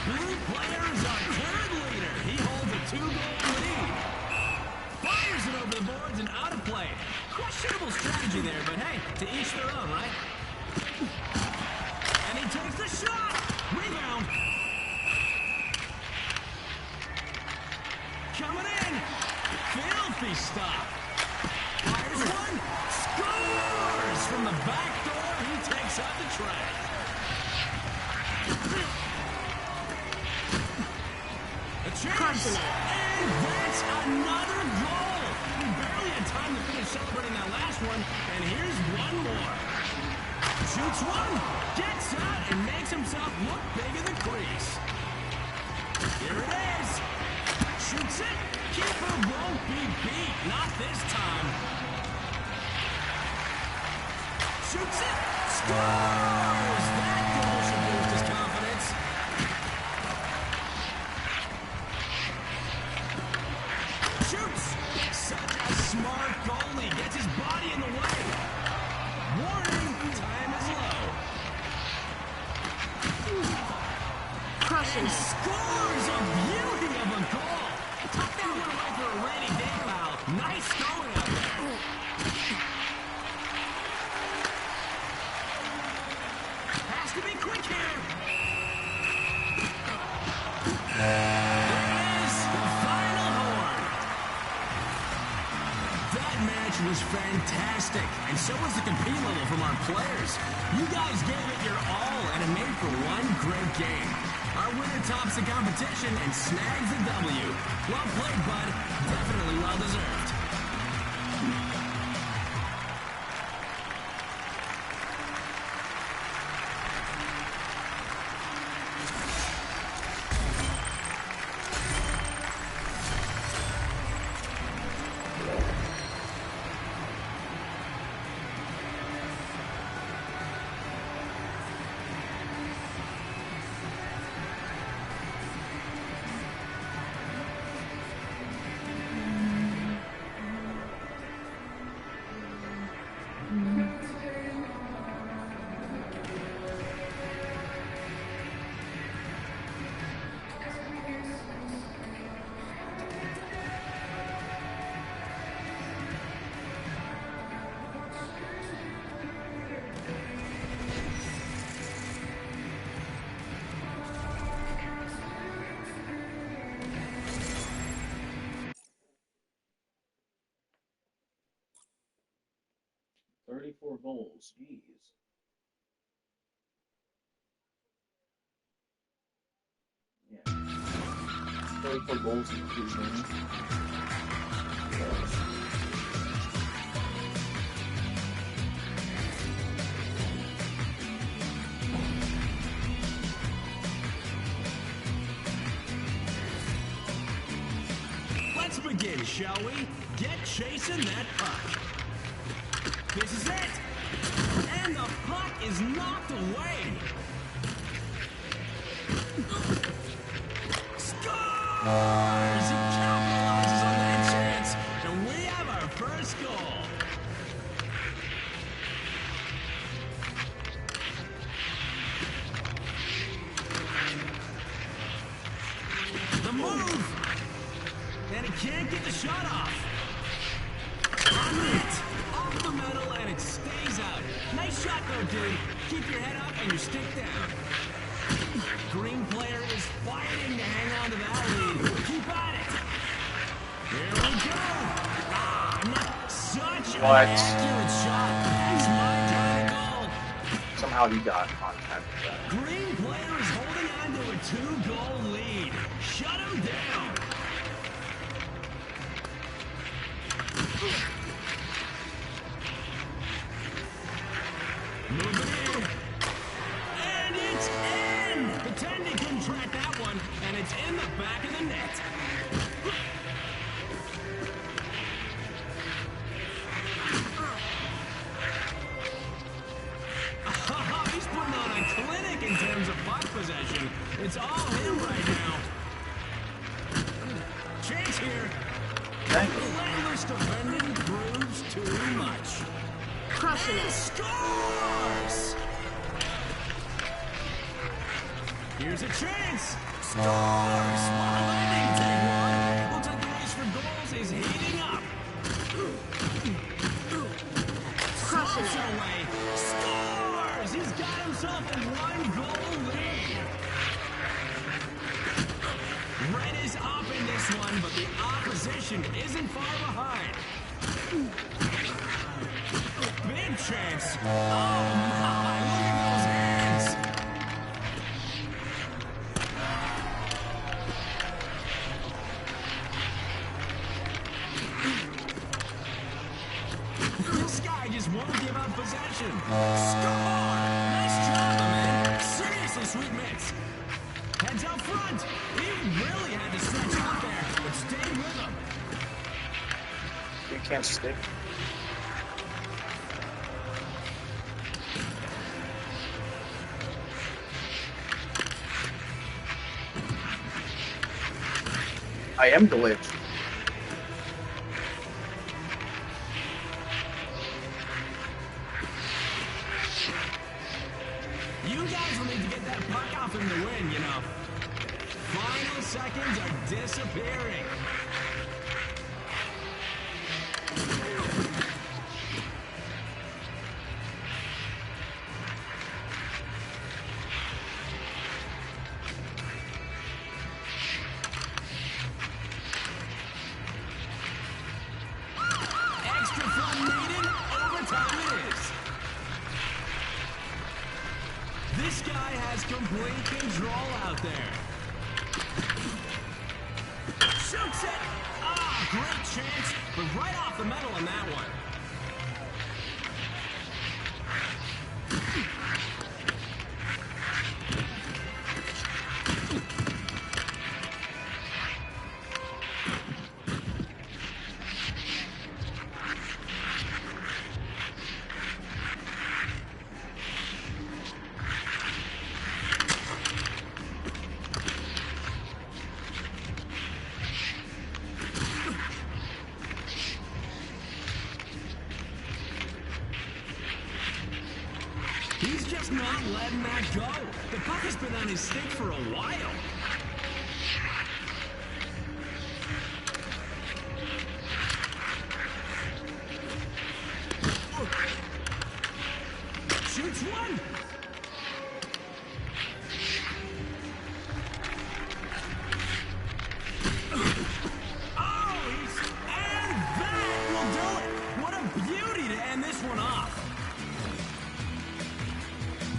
Blue player is our third leader. He holds a 2-goal lead. Fires it over the boards and out of play. Questionable strategy there, but hey, to each their own, right? And he takes the shot. Rebound. Coming in. Filthy stop. Fires one. Scores from the back door. He takes out the track. A chance. And that's another goal. We barely had time to finish celebrating that last one. And here's one more. Shoots one. Gets out and makes himself look big in the crease. Here it is. Shoots it. Keeper won't be beat. Not this time. Shoots it. Scores! That goal should boost his confidence. Shoots! Such a smart goalie. Gets his body in the way. Warning, time is low. Crushing. Scores! A beauty of a goal. Tuck that one away for a rainy day, pal. Nice going out there. Has to be quick here. There it is, the final horn. That match was fantastic, and so was the compete level from our players. You guys gave it your all, and it made for one great game. Our winner tops the competition and snags the W. Well played, bud. Definitely well deserved. Goals, jeez. Yeah. 34 goals in 3 games. Let's begin, shall we? Get chasing that puck. This is it! And the puck is knocked away! Scores! He capitalizes on that chance, and we have our first goal. The move! And he can't get the shot off. On net! Off the metal, and it stays out. Nice shot, though, dude. Keep your head up and your stick down. Green player is fighting to hang on to that lead. Keep at it. Here we go. Such an accurate shot. That's my kind of goal. Somehow he got contact with that. Green player is holding on to a 2-goal lead. Shut him down. Moving in. And it's in! Pretend he couldn't track that one, and it's in the back of the net. He's putting on a clinic in terms of puck possession. It's all him right now. Chance here. Relentless defending proves too much. Crushing it. Scores! Here's a chance. Scores! Smart landing, take one. Looks like the race for goals is heating up. Crushing it. Away. Scores! He's got himself a 1-goal lead. Red is up in this one, but the opposition isn't far behind. Big chance. Oh my, look at those hands. This guy just won't give up possession. Score! Nice job, my man. Seriously sweet mix. Heads up front. He really had to stretch out there, but stayed with him. You can't stick. I am glitched. You guys will need to get that puck off him to win, you know. Final seconds are disappearing. Extra fun needed. Overtime it is. This guy has complete control out there. Shoots it. Ah, great chance, but right off the metal on that one. He's just not letting that go. The puck has been on his stick for a while. Shoots one. Oh, and that will do it. What a beauty to end this one off.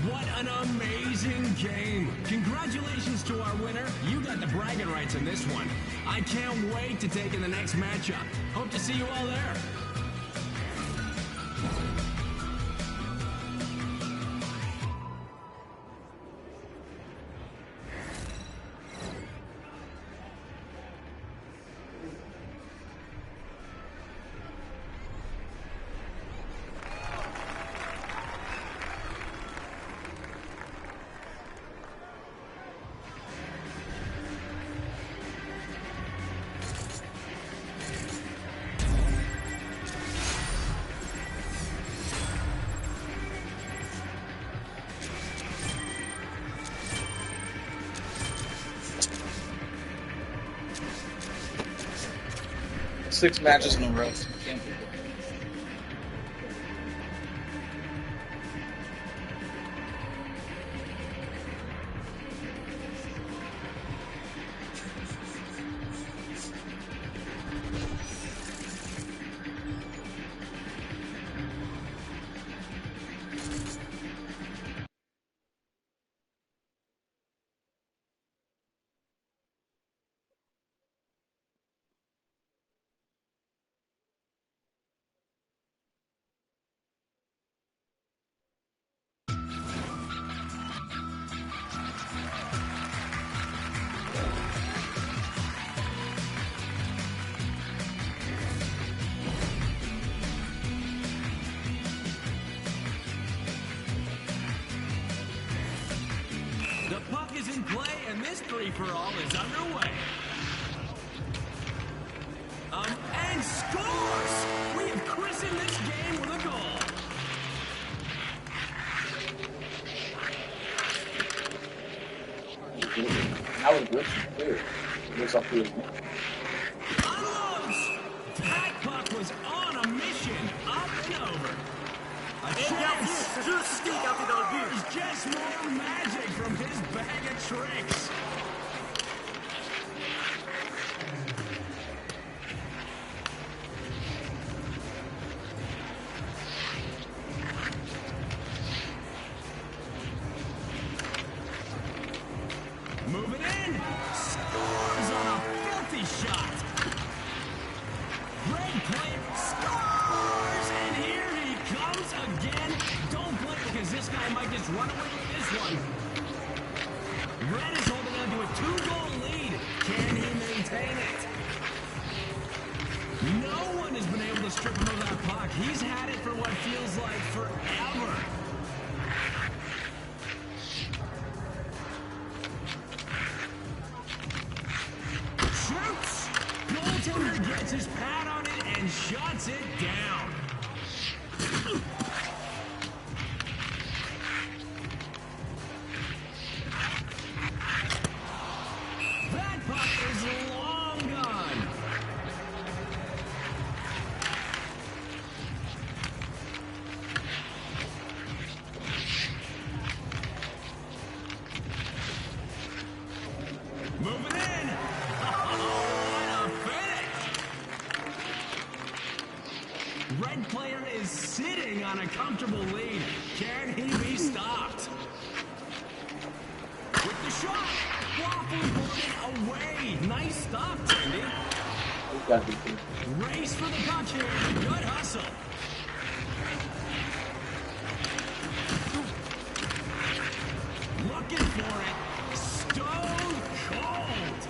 What an amazing game. Congratulations to our winner. You got the bragging rights in this one. I can't wait to take in the next matchup. Hope to see you all there. Six matches in a row. Can't be good. The puck is in play, and this free-for-all is underway. And scores! We have christened this game with a goal. probably glitching too. It looks up to his neck. That puck was on a mission, up and over. A chance. There's just more magic from his bag of tricks. Moving in. Scores on a filthy shot. Red plate scores! And here he comes again. Don't blink because this guy might just run away with this one. Red is holding on to a 2-goal lead. Can he maintain it? No one has been able to strip him of that puck. He's had it for what feels like forever. Shoots! Goaltender gets his pad on it and shuts it down. That puck is long gone. Moving in. Oh, what a finish. Red player is sitting on a comfortable lead. Can he be stopped? With the shot. Waffle boarded away. Nice stop, Tandy. Race for the puck here. Good hustle. Looking for it. Stone cold.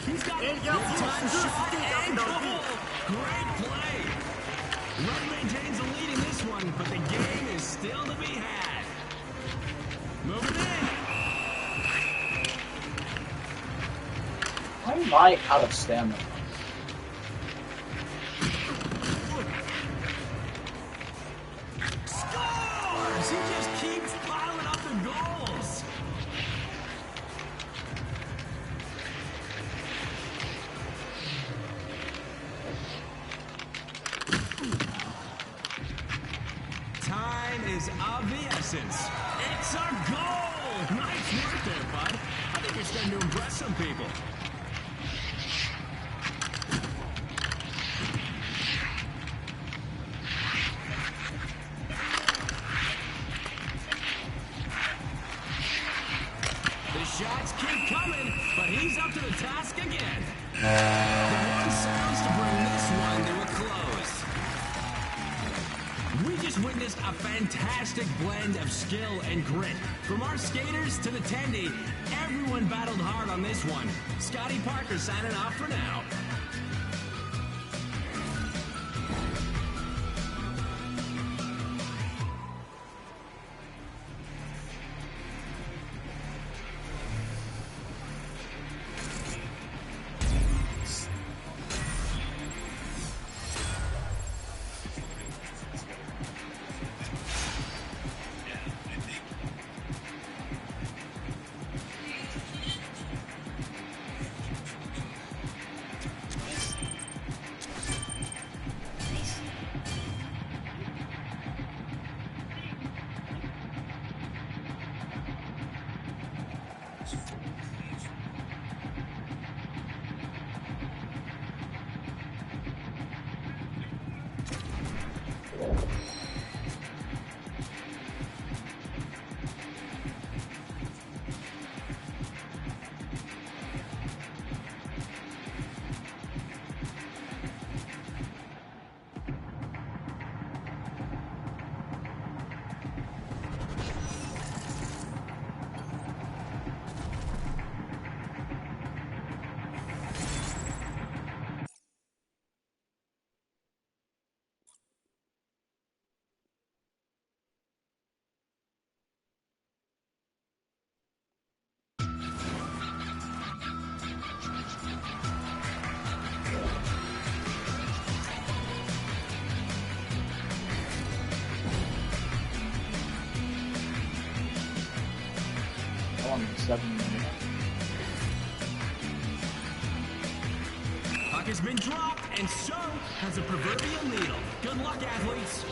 He's got a good-time shot and goal. Great play. Red maintains the lead in this one, but the game is still to be had. Moving in. Why am I out of stamina? Scores! He just keeps piling up the goals. Time is of the essence. It's a goal! Nice work there, bud. I think you're starting to impress some people. The shots keep coming, but he's up to the task again. The one sounds to bring this one to a close. We just witnessed a fantastic blend of skill and grit. From our skaters to the tendy, everyone battled hard on this one. Scotty Parker signing off for now. on 7 minutes. has been dropped, and so has a proverbial needle. Good luck, athletes.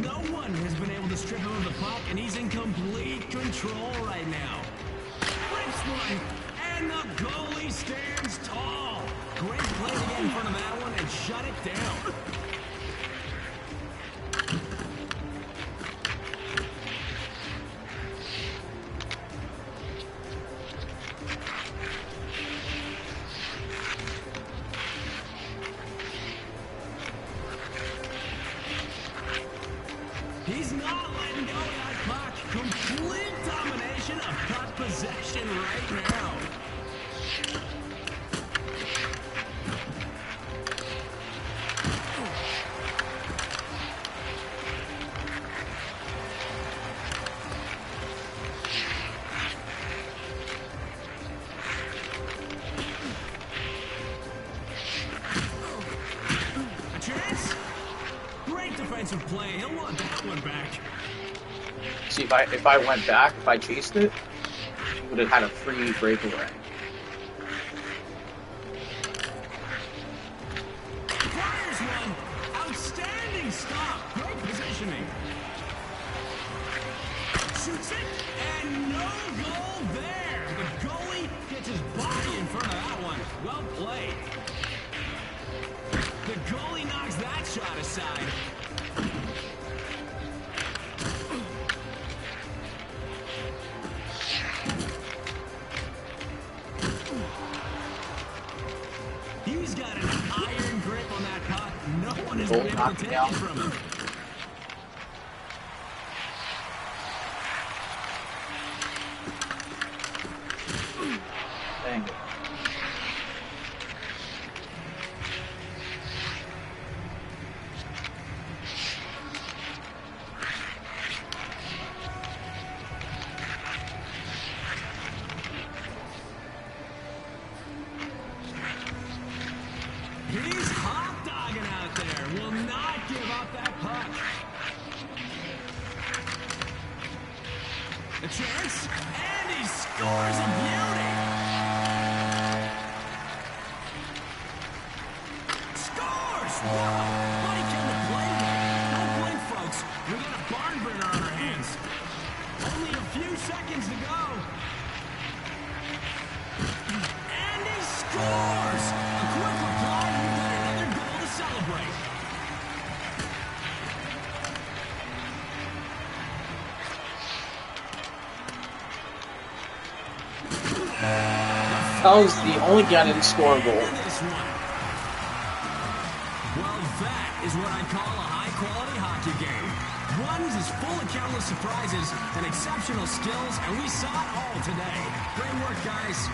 No one has been able to strip him of the puck, and he's in complete control right now. Rips one, and the goalie stands tall. Great play to get in front of that one and shut it down. He's not letting go of that puck. Complete domination of puck possession right now. A chance? Great defensive play. He'll want that one back. See, if I went back, if I chased it, he would have had a free breakaway. Fires one. Outstanding stop. Great positioning. Shoots it, and no goal there. The goalie gets his body in front of that one. Well played. The goalie knocks that shot aside. He's got an iron grip on that puck. No one has been able to take it from him. Dang it. He's hot dogging out there. Will not give up that puck. A chance, and he scores a beauty. Scores! Wow, Mike in the play there. Don't blink, folks. We got a barn burner on our hands. Only a few seconds to go. And he scores! A quick reply, and we've got another goal to celebrate. That was the only guy that didn't score a goal. This one. Well, that is what I call a high-quality hockey game. One is full of countless surprises and exceptional skills, and we saw it all today. Great work, guys.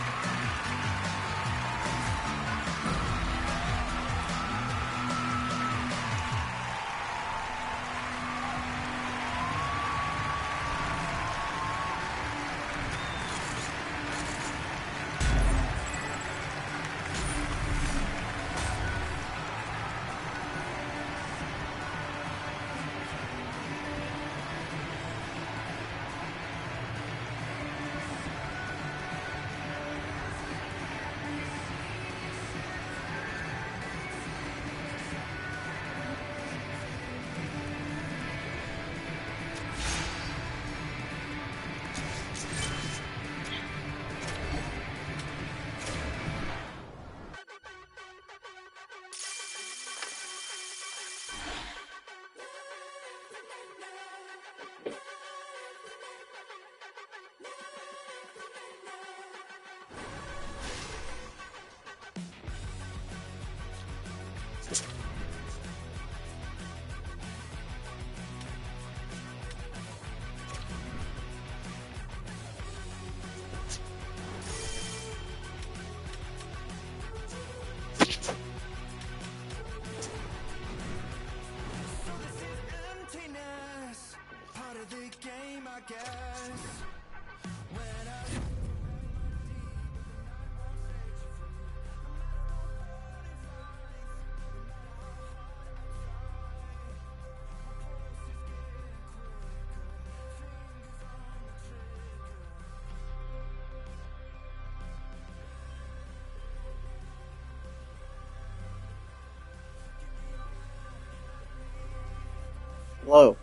Hello.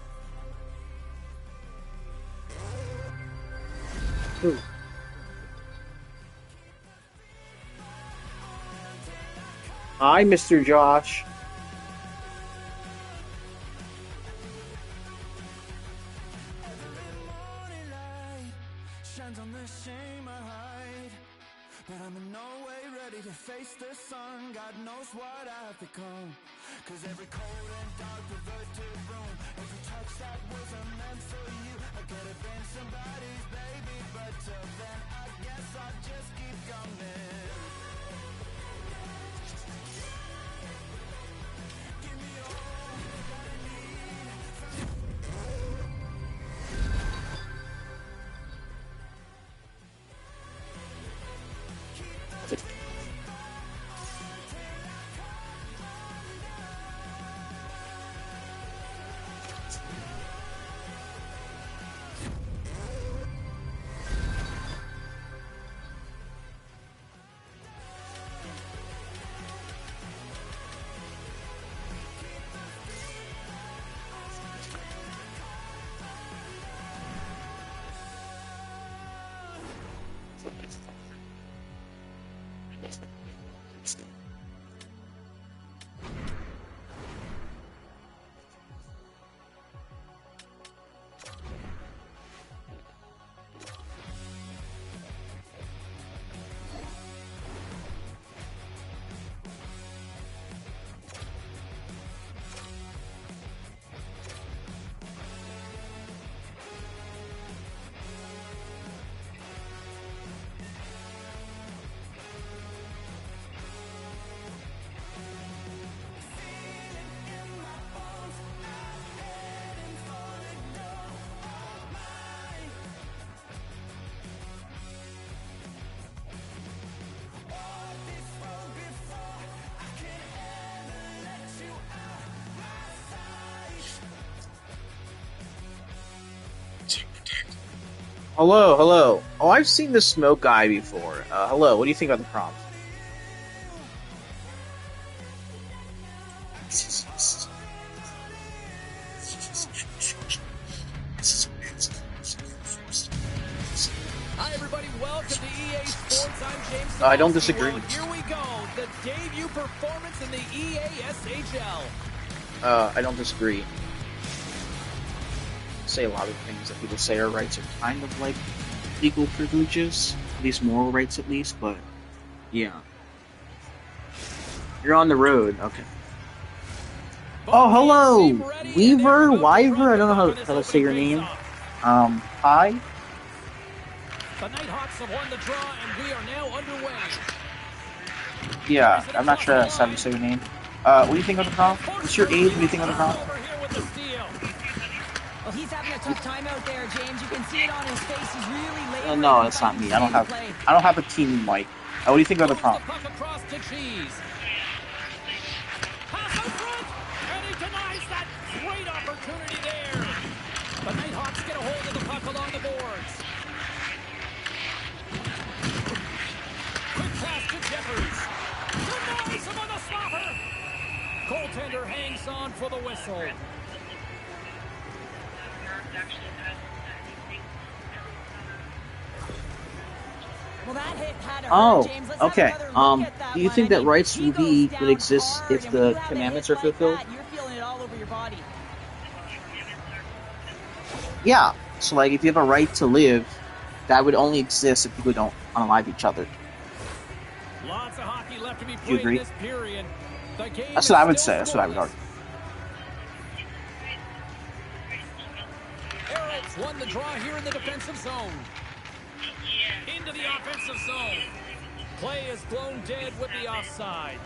Ooh. Hi, Mr. Josh. Shines on the shame I hide, but I'm in no way ready to face the sun. God knows what I've become, 'cause every cold and dark perverted room, every touch that wasn't meant for you, I could have been somebody's baby, but till then I guess I'll just keep coming. Give me all that I need. Hello, hello. Oh, I've seen the smoke guy before. Hello, what do you think about the prompt? Hi, everybody. Welcome to EA Sports. I'm James. I don't disagree. Well, here we go. The debut performance in the EASHL. I don't disagree. Say a lot of things that people say our rights are kind of like legal privileges, at least moral rights at least, but yeah. You're on the road, okay. Oh, hello! Weaver? Wyver? I don't know how to say your name. Hi? The Nighthawks have won the draw, and we are now underway. Yeah, I'm not sure that's how to say your name. What do you think of the prompt? What's your age? What do you think of the prompt? Well, he's having a tough time out there, James. You can see it on his face. He's really late. No, that's not me. I don't have a team mic. What do you think of the prompt? Pass out front, and he denies that great opportunity there. The Nighthawks get a hold of the puck along the boards. Quick pass to Jeffers. Denies him on the stopper. Goaltender hangs on for the whistle. Well, that hit had Oh, James. Let's okay. have another look at that Do you one. think I that mean, rights he would goes exist down if hard, the and when you have a commandments hit are fulfilled? like that, you're feeling it all over your body. Yeah. So, like, if you have a right to live, that would only exist if people don't unalive each other. Lots of hockey left to be Do you played agree? in this period. The game That's is what I would still say. That's what I would argue. Arrows won the draw here in the defensive zone. Into the offensive zone. Play is blown dead with the offside.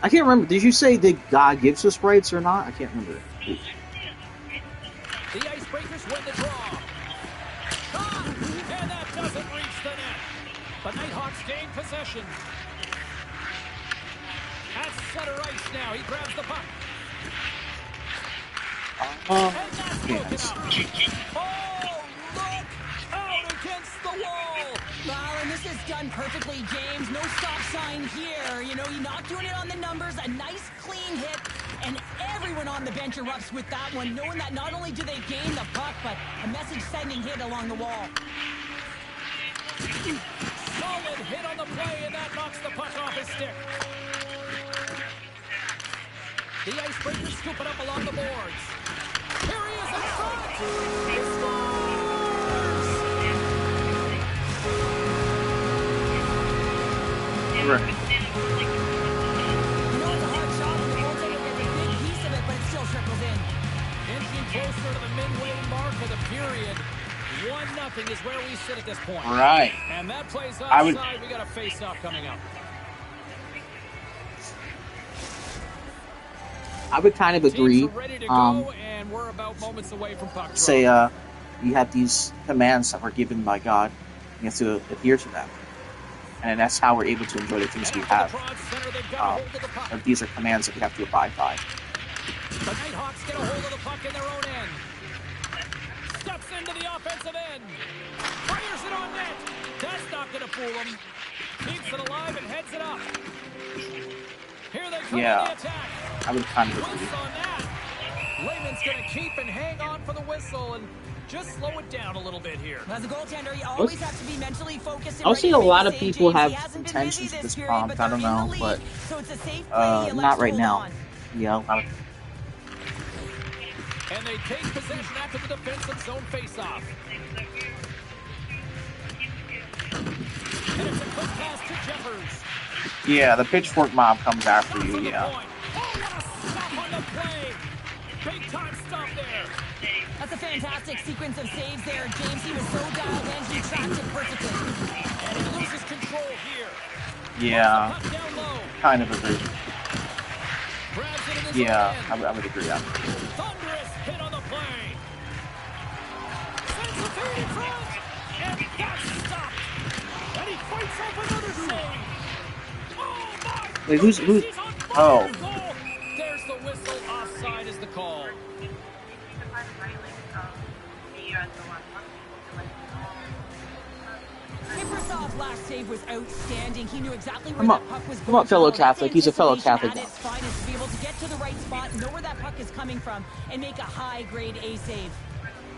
I can't remember. Did you say that God gives us rights or not? I can't remember. The Icebreakers win the draw. Shot! And that doesn't reach the net. The Nighthawks gain possession. At center ice now. He grabs the puck. And that's broken up. Oh, look! Out against the wall! Well, and this this done perfectly, James. No stop sign here. You know, you're not doing it on the numbers. A nice, clean hit. And everyone on the bench erupts with that one, knowing that not only do they gain the puck, but a message-sending hit along the wall. Solid hit on the play, and that knocks the puck off his stick. The Icebreakers scoop it up along the boards. Here he is in front. He scores! Right. You know it's a hard shot, and the goaltender gets a big piece of it, but it still trickles in. Inching closer to the midway mark of the period. 1-0 is where we sit at this point. Right. And that plays I would- outside. We got a face-off coming up. I would kind of agree. Teams are ready to go, and we're about moments away from puck drop. Say, you have these commands that were given by God. You have to adhere to them. And that's how we're able to enjoy the things we have. And these are commands that we have to abide by. The Nighthawks get a hold of the puck in their own end. Steps into the offensive end. Fires it on net. That's not going to fool him. Keeps it alive and heads it up. Here they come on the attack. I would kind of agree. Whistle on that. Layman's going to keep and hang on for the whistle and just slow it down a little bit here. As a goaltender, you always have to be mentally focused. I've seen a lot of people have intentions with this prompt. I don't know, but not right now. Yeah, a lot of. And they take possession after the defensive zone face-off. And it's a quick pass to Jeffers. Yeah, the pitchfork mob comes after you. Yeah. Oh, what a stop on the play! Big time stop there. That's a fantastic sequence of saves there, James. He was so dialed in, he tracked it perfectly. And he loses control here. Yeah. Kind of agree. Grabs it in his Yeah, own end. I would agree on that. Thunderous hit on the play. Sends the feed in front. And that's stopped. And he fights off another save. Oh, my Wait, who's? He's on fire. Oh. Goal. There's the whistle. Offside is the call. Kiprusoff's last save was outstanding. He knew exactly where Come on. that puck was Come going. on, fellow from. Catholic. He's a fellow Catholic At now. its finest, to be able to get to the right spot, know where that puck is coming from, and make a high-grade A save.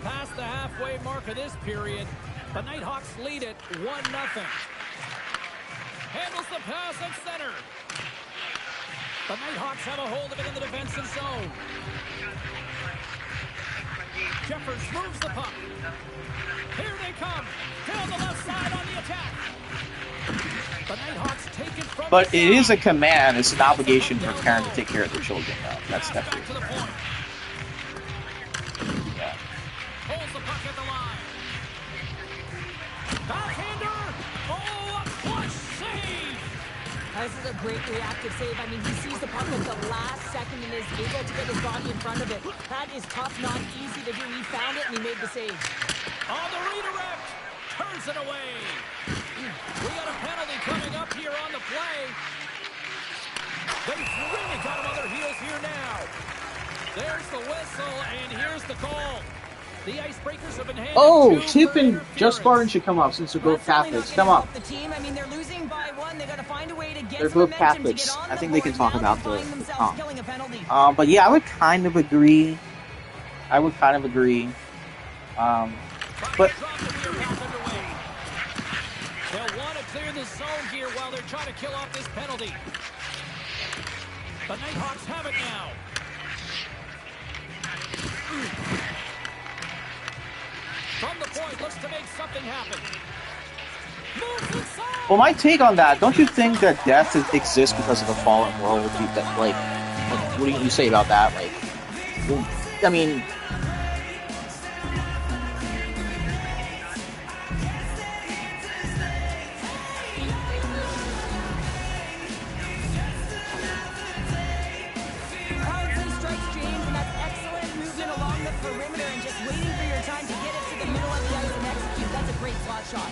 Past the halfway mark of this period, the Nighthawks lead it 1-0. Handles the pass at center. The Nighthawks have a hold of it in the defensive zone. Jeffers moves the puck. Here they come. Down the left side on the attack. The Nighthawks take it from But the it is a side. command. It's an obligation for a parent to take care of their children. Though. That's Back definitely. to the point. Yeah. Holds the puck at the line. Backhander. Oh, a clutch save. This is a great reactive save. I mean, he sees the puck at the last second and is able to get his body in front of it. That is tough, not easy to do. He found it and he made the save. On the redirect. Turns it away. We got a penalty coming up here on the play. They've really got him on their heels here now. There's the whistle, and here's the call. The Icebreakers have been handed Oh, two Tip and player Just periods. Barton should come up since they're both That's really not Catholics. gonna Come help up. the team. I mean, they're losing by one. They got to find a way to get They're some both momentum to Catholics. get on I the think they can board. talk Now about they the find themselves comp. killing a penalty. But yeah, I would kind of agree. I would kind of agree. But They'll want to clear the zone here while they're trying to kill off this penalty. The Nighthawks have it now. From the point, looks to make something happen. Moves inside. well, my take on that, don't you think that death exists because of the fallen world? That, like, what do you say about that? Like, well, I mean, Powerfully strikes James, and that's excellent movement along the perimeter and just waiting for your time to get it to the middle of the ice and execute. That's a great slot shot.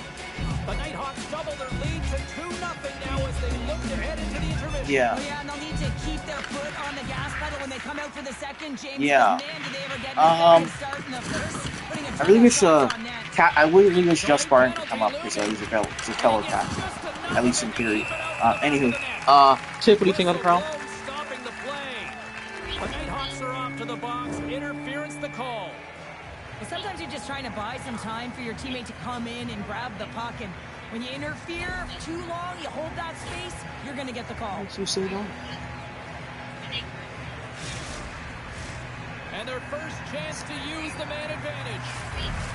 The Nighthawks double their lead to 2-0 now as they look to head into the intermission. yeah. Oh, yeah, and they'll need to keep their foot on the gas pedal when they come out for the second. James, Yeah. man, did they ever get an start in the first. But I really wish I really wish Just Barton could come up because he's a fellow captain, at least in theory. Anywho, Tiff, what do you think of the call? Stopping the play. The Nighthawks are off to the box. Interference the call. Well, sometimes you're just trying to buy some time for your teammate to come in and grab the puck, and when you interfere too long, you hold that space, you're going to get the call. Makes you say that. And their first chance to use the man advantage.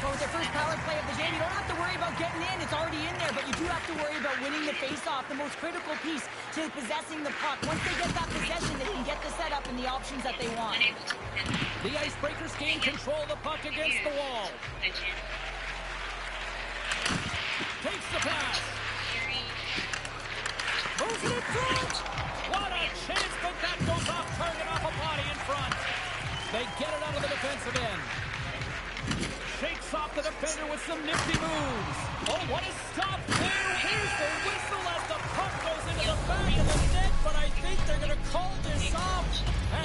So with their first power play of the game, you don't have to worry about getting in. It's already in there, but you do have to worry about winning the face-off, the most critical piece to possessing the puck. Once they get that possession, they can get the setup and the options that they want. The Icebreakers gain control of the puck against the wall. Takes the pass. Moves it in front. What a chance, but that goes off target off a body in front. They get it out of the defensive end. Shakes off the defender with some nifty moves. Oh, what a stop there. Here's the whistle as the puck goes into the back of the net, but I think they're going to call this off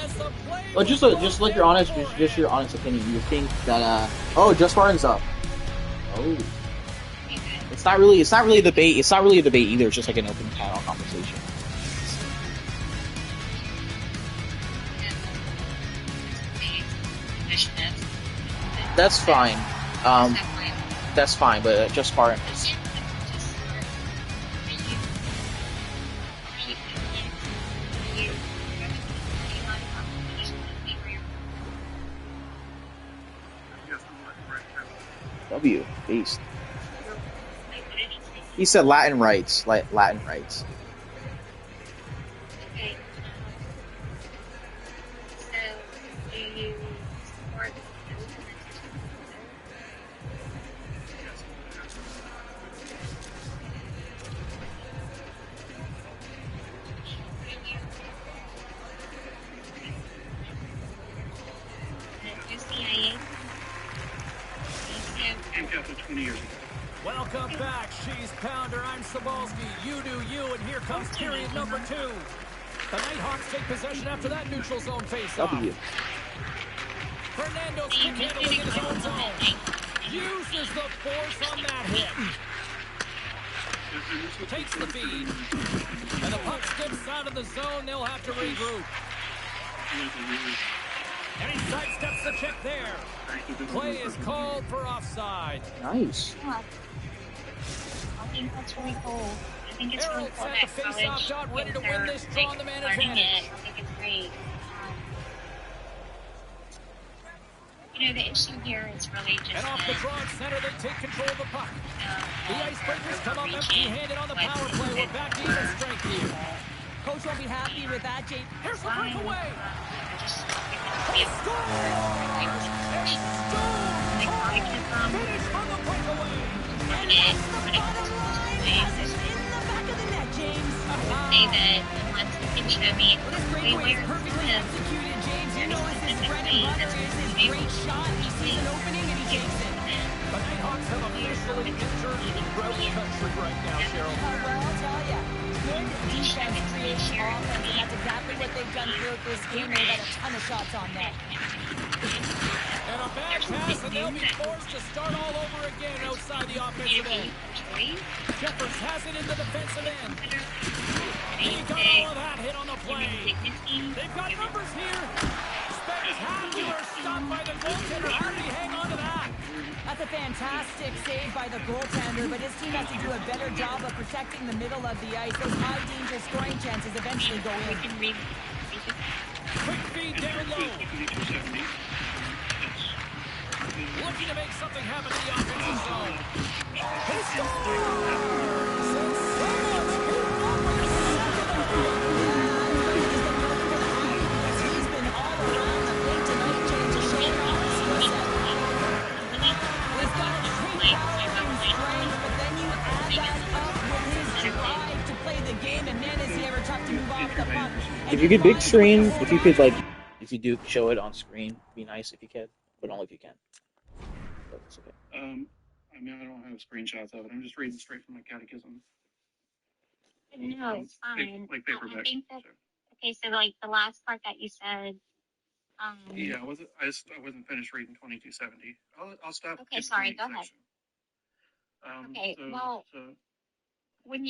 as the play... Well, just like your honest opinion. You think that, Just Barton's up. Oh. It's not really a debate. It's not really a debate either. It's just like an open panel conversation. That's fine. That's fine, but Just Barton is. W beast. He said Latin rights, like Latin rights. Okay. So, do you support the CIA? Came out 20 years ago. Welcome back, She's Pounder. I'm Sobalski. You do you, and here comes period number 2. The Nighthawks take possession after that neutral zone face-off. Fernando's quick handling in his own zone. Uses the force on that hit. Takes the feed. And the puck skips out of the zone. They'll have to regroup. And he sidesteps the check there. Play is called for offside. Nice. I think that's really cool. I think it's really cool that college ready to win this draw on the man advantage. I think it's great. You know, the issue here is really just... And off the draw at center, they take control of the puck. The Icebreakers come up empty-handed on the power play. We're back to even strength here. Coach won't be happy with that, Jake. Here's the breakaway. Say that unless you can show me perfectly executed, James. You know it's his bread and butter, is his great shot. He sees an opening and he takes it. The Nighthawks have officially entered road country right now, Cheryl. Well, I'll tell you. Good defense creates offense, and that's exactly what they've done throughout this game. They've got a ton of shots on net. And a bad pass, and they'll be forced to start all over again outside the offensive end. Jeffers has it in the defensive end. He got all of that hit on the play. They've got numbers here. Spectacular stop by the goaltender. How did he hang on to that? That's a fantastic save by the goaltender, but his team has to do a better job of protecting the middle of the ice. Those high-danger scoring chances eventually go in. Quick feed down low. Looking to make something happen in the offensive zone. He scores! He's been all around the plate tonight, James, to show off his skill set. He's got a great power and strength, but then you add that up with his drive to play the game, and man, is he ever tough to move off the puck. If you could big screen, if you do show it on screen, it'd be nice if you can, but only if you can. But it's okay. I mean, I don't have screenshots of it. I'm just reading straight from my catechism. No, it's fine. Like paperback. I think that, okay, so like the last part that you said, Yeah, I wasn't finished reading 2270. I'll stop. Okay, sorry. Go ahead. Okay. Well, when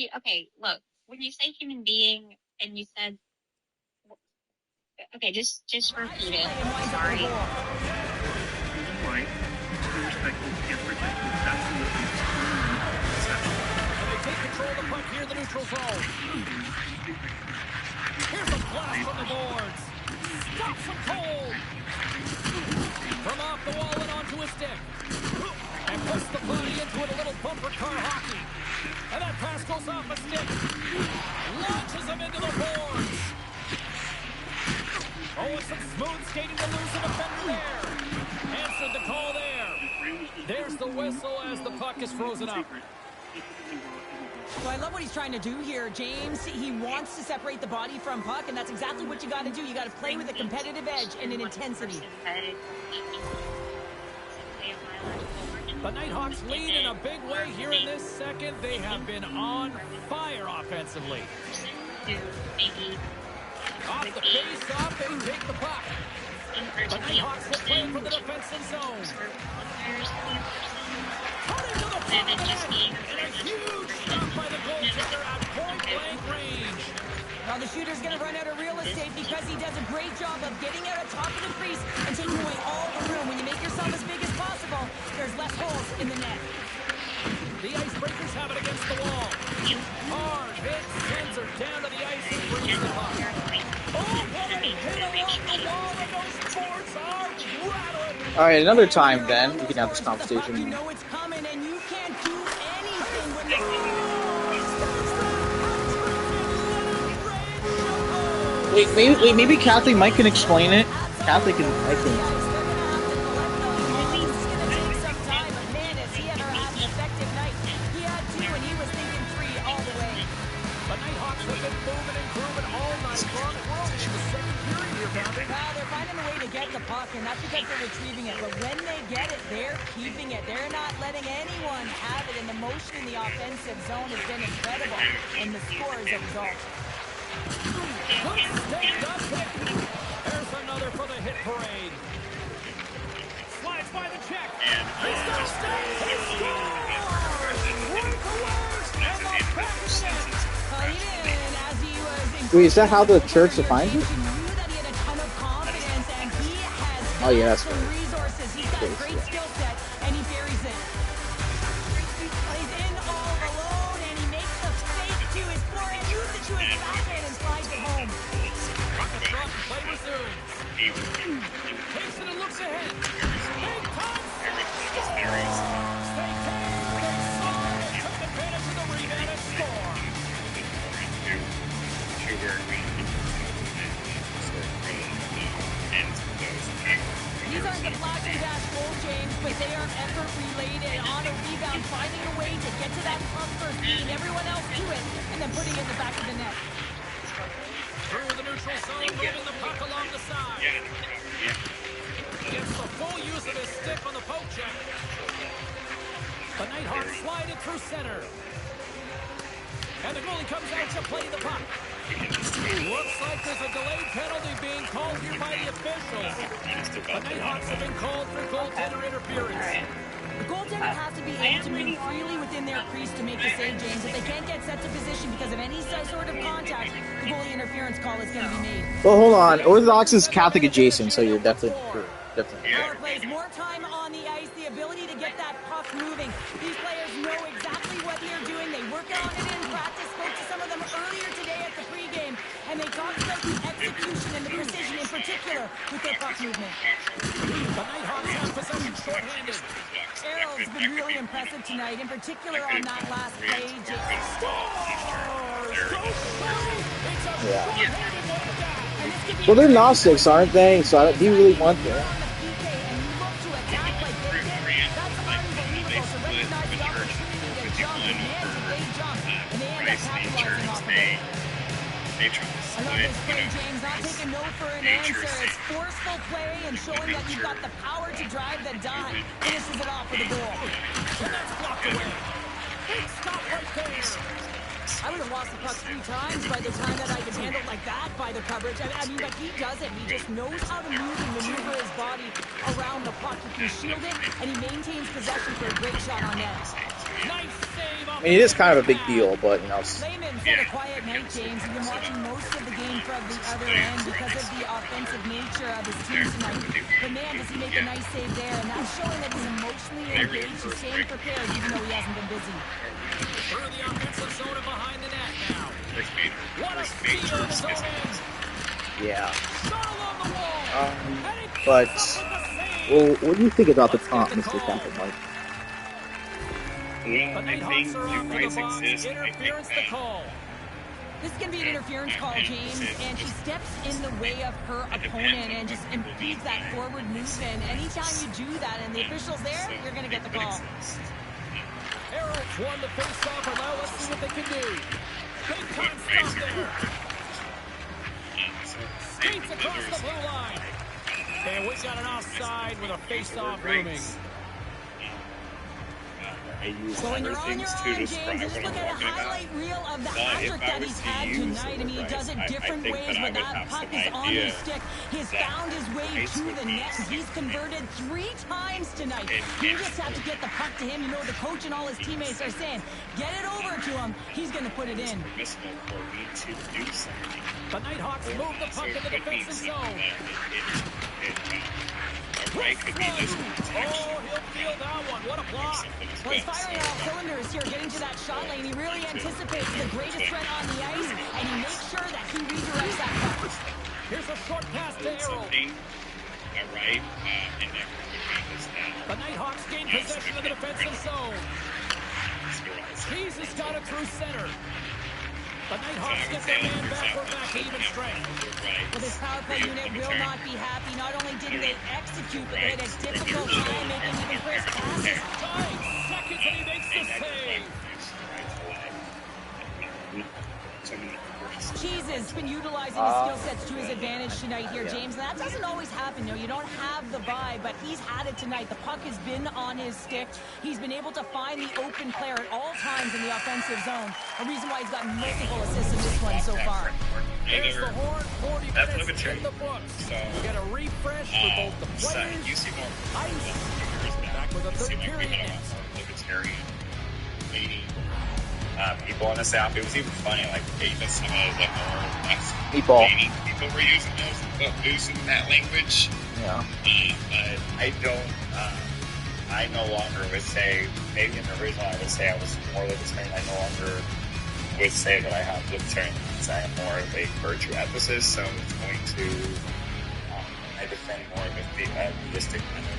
you say human being and you said, okay, just repeat it. Sorry. Right. Respectful, can't protect you. Absolutely. And they take control of the puck here in the neutral zone. Here's a blast from the boards. Stops him cold. From off the wall and onto his stick. And puts the body into it, a little bumper car hockey. And that pass goes off a stick. Launches him into the boards. Oh, and some smooth skating to lose a defender there. Answered the call there. There's the whistle as the puck is frozen up. So I love what he's trying to do here, James. He wants to separate the body from puck, and that's exactly what you got to do. You got to play with a competitive edge and an intensity. The Nighthawks lead in a big way here in this second. They have been on fire offensively. Off the face-off, they take the puck. The Nighthawks will play from the defensive zone. Cut into the front of the net. And a huge shot by the goaltender at point-blank range. Now the shooter's going to run out of real estate because he does a great job of getting out on top of the crease and taking away all the room. When you make yourself as big as possible, there's less holes in the net. The Icebreakers have it against the wall. Hard hit sends her down to the ice and brings the puck. Oh, what a hit along the wall, and those boards are rattling. All right, another time then we can have this conversation. You know it's coming, and you can't do anything when Wait, maybe Kathy Mike can explain it. Kathy can, I think. And that's because they're retrieving it. But when they get it, they're keeping it. They're not letting anyone have it. And the motion in the offensive zone has been incredible. And the score is a result. There's another for the hit parade. Slides by the check. He's got a stay. He scores! Word for word. And the back of the net. Wait, is that how the church defines it? Oh yeah, that's some resources. He's got a great skill set, and he buries it. He's in all alone, and he makes the fake to his forehand, uses it to his backhand, and slides it home. Rocket drop, play resumes. Takes it and looks ahead. Big time. They came, they saw it, took advantage of the rebound and score. These aren't the flash and dash goal, James, but they are effort related on a rebound, finding a way to get to that puck first, beating everyone else to it, and then putting it in the back of the net. Through the neutral zone, moving the puck along the side. Gets the full use of his stick on the poke check. The Nighthawks slide it through center. And the goalie comes out to play the puck. Looks like there's a delayed penalty being called here by the officials. The Nighthawks have been called for goaltender interference. The goaltender has to be able to move freely within their crease to make the save, James. If they can't get set to position because of any sort of contact, the goalie interference call is going to be made. Well, hold on. Orthodox is Catholic adjacent, so you're definitely true. Power plays more time on the ice, the ability to get that puck moving. These players know exactly what they're doing. They work on it in practice. Spoke to some of them earlier today at the pregame, and they talked about the execution and the precision in particular with their puck movement. The Nighthawks have possession short-handed. Errol's been really impressive tonight, in particular on that last play. Well, they're Gnostics, aren't they? So do you really want that? I love this play, James. Not taking no for an answer. It's forceful play and showing that you've got the power to drive the dot. Finishes it off with a goal. And that's blocked away. Big stop right there. I would have lost the puck 3 times by the time that I can handle like that by the coverage. I mean, but he doesn't. He just knows how to move and maneuver his body around the puck. He can shield it, and he maintains possession for a great shot on net. Nice save. I mean, it is kind of a big deal, but, you know. Layman's had a quiet night, James. He's been watching most of the game from the other end because of the offensive nature of his team tonight. But man, does he make a nice save there, and that's showing that he's emotionally engaged. He's staying prepared, even though he hasn't been busy. Through the offensive zone and behind the net now. What a steal in his own end. Yeah. Shot along the wall. But, well, what do you think about the taunt, Mr. Captain Mike? Well, I think the rights exist. I think that this is going to be an interference call, James, and she steps in the way of her opponent and just impedes that forward movement. Anytime you do that and the official's there, you're going to get the call. Arrows won the face-off, and now let's see what they can do. Big time stop there. Skates across the blue line. And we got an offside with a face-off looming. I use So when other you're on things your to own, describe James, just what look I'm at a talking about. highlight reel of the But hat-trick if I that was he's to had use tonight. I mean, he the does it rights, different I think ways that I where would that have puck some is on idea his stick. He's that found his way ice to would the be net. He's converted 3 times tonight. And You just have to get the puck to him. You know, the coach and all his teammates are saying, get it over to him. He's going to put it in. permissible for me to do something. The Nighthawks move the puck in the defensive zone. Right could be this Oh, he'll feel that one. What a block. Well, he's firing all cylinders here, getting to that shot lane. He really anticipates the greatest threat on the ice, and he makes sure that he redirects that puck. Here's a short pass to Arrow. something right and that could be this now. The Nighthawks gain possession of the defensive zone. Keys has got it through center. The Nighthawks get their man back. We're back to even strength. Well, this power play unit will not be happy. Not only didn't they execute, but they had a difficult time making even crisp passes. 5 seconds and he makes the save. Keys has been utilizing his skill sets to his advantage tonight here, James. And that doesn't always happen. You don't have the vibe, but he's had it tonight. The puck has been on his stick. He's been able to find the open player at all times in the offensive zone. A reason why he's got multiple assists in this one so far. There's the horn. 40 minutes in the books. So, we get a refresh for both the players. You see more Back with a third period. Libertarian leading people in the South. It was even funny, like even some of the more left leaning people were using that language. Yeah. But I don't. I no longer would say. Maybe in the original, I would say I was more libertarian. I no longer would say that I have libertarian because I am more of a virtue ethicist. So it's going to. I defend more of the theistic kind of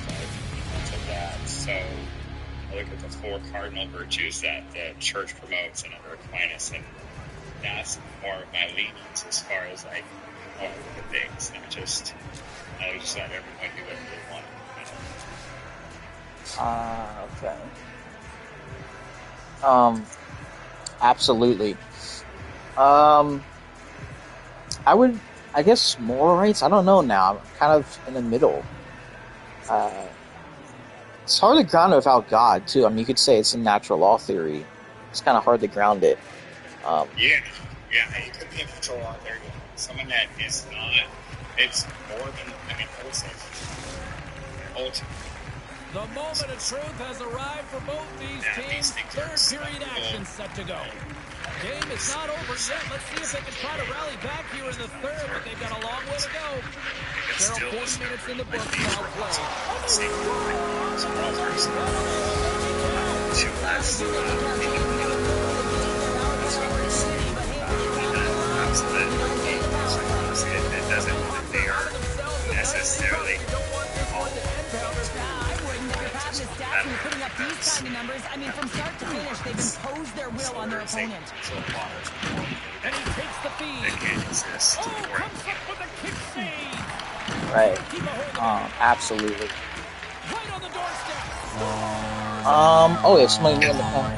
that. So I look at the 4 cardinal virtues that the church promotes and under Aquinas, and that's more of my leanings as far as like I look at things, not just let everyone do whatever they want. Okay. Absolutely. I guess moral rights. I don't know now. I'm kind of in the middle. It's hard to ground it without God, too. I mean, you could say it's a natural law theory. It's kind of hard to ground it. Yeah, it could be a natural law theory. Someone that is not, it's more than, I mean, ultimately. The moment of truth has arrived for both these teams. Third period action set to go. Game is not over yet. Let's see if they can try to rally back here in the third, but they've got a long way to go. There are 40 minutes in the book now played. It doesn't, they are necessarily putting up these kind of numbers. I mean, from start to finish, they've imposed their will on their opponent. And he takes the feed. Comes up with a kick save. Right. Absolutely. Right on the doorstep. There's somebody new in the pen.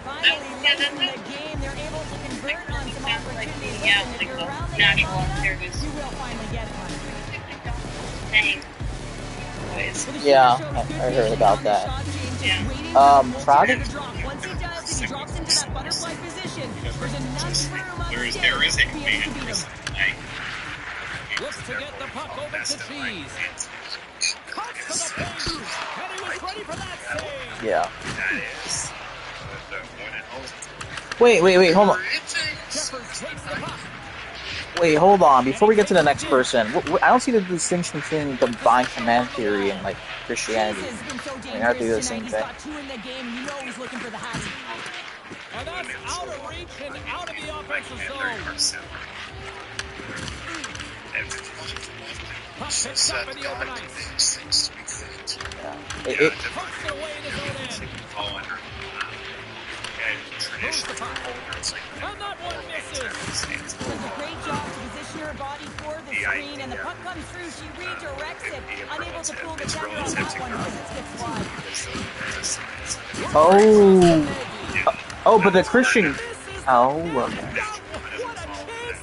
Finally, late in the game, they're able to convert on some opportunities. Yeah, Listen, if you're like around the natural corner, service. you will finally get one. Dang. Yeah, I heard about that. Friday? Once he does, and he drops into that butterfly position, there's enough room underneath there is a to be able to beat him. Looks to get the puck over to Cheese. Puck to the paint, and he was ready for that save. Yeah. That is Wait, hold on. Jeffers takes the puck. Wait, hold on. Before we get to the next person, I don't see the distinction between divine command theory and like Christianity. I mean, aren't they the same thing? And that's out of reach and out of the offensive zone. Puck picked up in the open ice. It Pucks it away in his own end. Moves the puck. And that one misses. Does a great job to position her body for the screen, and the puck comes through. She redirects it, unable to pull the tender on that one because it gets wide. Oh, but the Christian. Oh, What a chase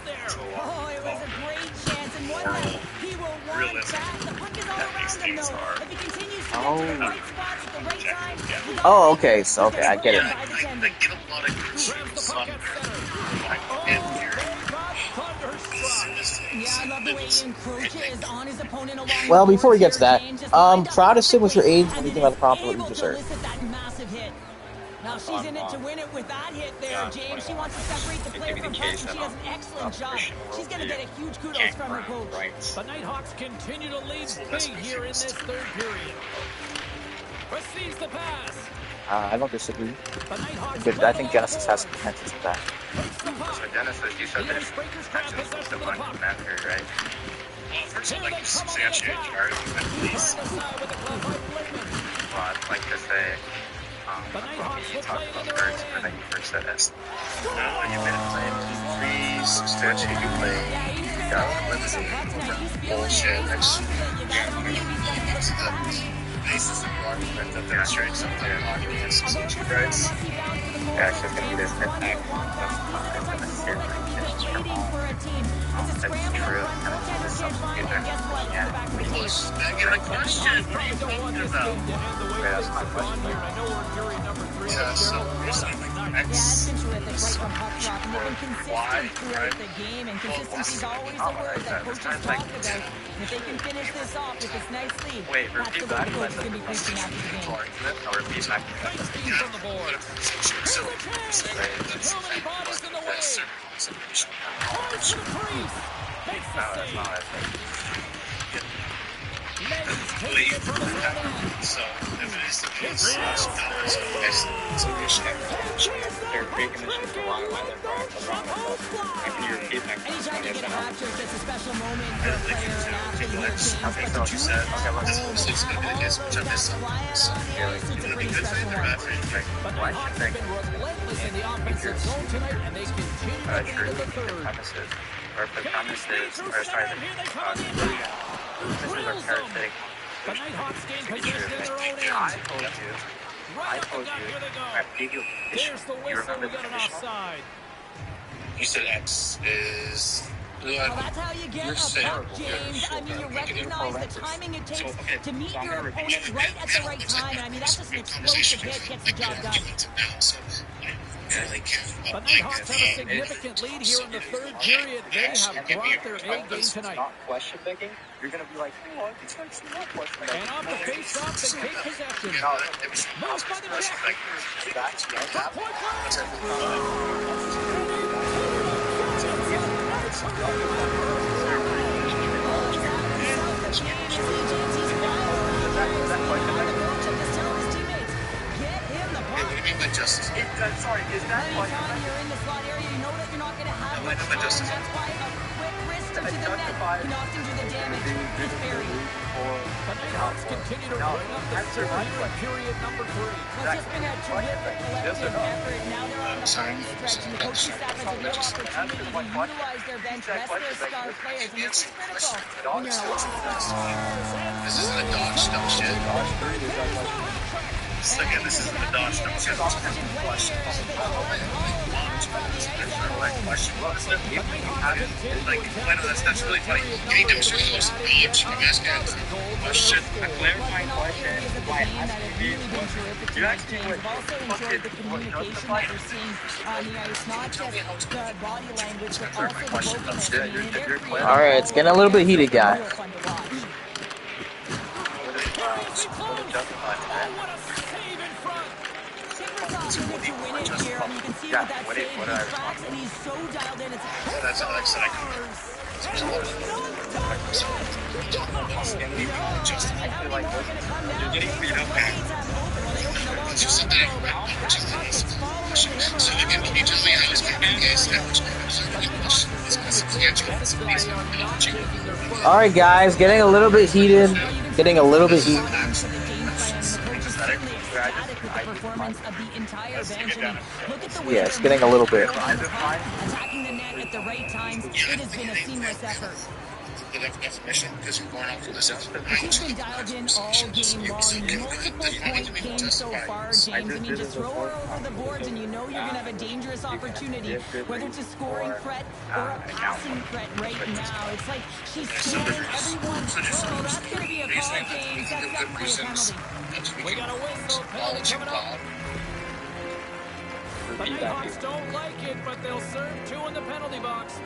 there. Oh, it was a great chance, and one that he will want back. The puck is all around him, though. If he continues to get to the right spots at the right time. Oh, okay. So okay, I get it. I get a lot of criticism on Yeah, I love the way he encroaches on his opponent along Well, the before we get to that, boards here, James. Protestant, what's your age? What do you think about the prop that you just heard? That massive hit. Now she's in it to win it with that hit there, James. She wants to separate the player from puck, and she does an excellent job. She's going to get a huge kudos from her coach. The Nighthawks continue to lead big here in this third period. Receives the pass. I don't disagree. But I think Genesis has some potential for that. So Genesis, you said there's potential for divine command theory, right? Well, first I'd like to substantiate your argument, please. Well, I'd like to say, you talked about birds, and then you first said S. You made a claim to please substantiate your claim. Let's see. Bullshit. I just use the basis of your argument that demonstrates something on your substantial rights. Yeah, it's just going to be this impact. That's going to steer my intentions from all. That's true. And it's something good there. Yeah. I get a question. What are you talking about? Okay, that's my question. Yeah, so you're saying like X is Y, right? The game, and consistency is always a word that coaches talk about. And if they can finish this off with this nice lead, wait, that's the repeat way back. the coach is going to be preaching after the game. I'll repeat back. From the board. So that's Too many bodies in the way. Points to the crease. Makes the No, that's save. not what I think. Legs taking it from the other end. So if it is the case, it's a issue. They're preconditions to why they're wrong. If you repeat that, Anytime you get a hat trick, it's a special moment I for a don't think player, it's an athlete here, James. okay, so what you said. Okay, well, this is going to be the case, which I missed some. So, It's a it'll be pretty good for you special or bad one. for you. But the Hawks have been relentless in the offensive zone tonight, and they continue to True. lead in the The third. premises, or if the premises, or sorry, this is a parasitic. The Nighthawks gain possession in their own end. I told you. Right up the gut, here they go. I gave you a condition. There's the You whistle, remember we the got an condition? offside. You said X is. Well, that's how you get You're a saying- puck, James. I mean, you recognize the timing it takes to meet your opponent right at the right time. And I mean, that's just an explosive hit, gets the job done. The Nighthawks have a significant lead here in the third period. They have brought their A game tonight. Not question picking. You're gonna be like, oh, it's not question picking. And off the face-off, they take possession. No, it was Moved by the Czech. that's that. Point What do you mean by justice? Sorry, is that like Anytime you're in the slot area, you know that you're not going to have much time. That's why a quick wrister to the net can often do the damage. It's buried. The Nighthawks continue to bring up the score here in period number 3. It's just been a terrific collective effort. Now they're on the home stretch, and the coaching staff has a real opportunity to utilize their bench, rest their star players, and this is critical when you're in a loss. This isn't a dodge stuff shit. So again, this is the Dodge number. Question. Like, I know that's really funny. Can you demonstrate those Dodge? I'm asking a question. A clarifying question. Why I asked you, do you actually what's the communication that we're seeing on the ice? Not just the body language, but also the vocals. All right, it's getting a little bit heated, guys. That's all I said. You're getting beat up, man. It's just a day, right? So again, can you tell me how it's going to be All right, guys, getting a little bit heated. Getting a little bit heated. Yeah, it's getting a little bit. Attacking the net at the right times. It has been a seamless effort. The definition, because you're going off of this. He's been dialed in all game long. Multiple point games so far, James. I mean, just throw her over the boards and you know you're going to have a dangerous opportunity, whether it's a scoring threat or a passing threat right now. It's like she's scoring everyone. Oh, that's going to be a call, James. That's definitely a penalty. We got a whistle penalty coming up. The Nighthawks don't like it, but they'll serve 2 in the penalty box.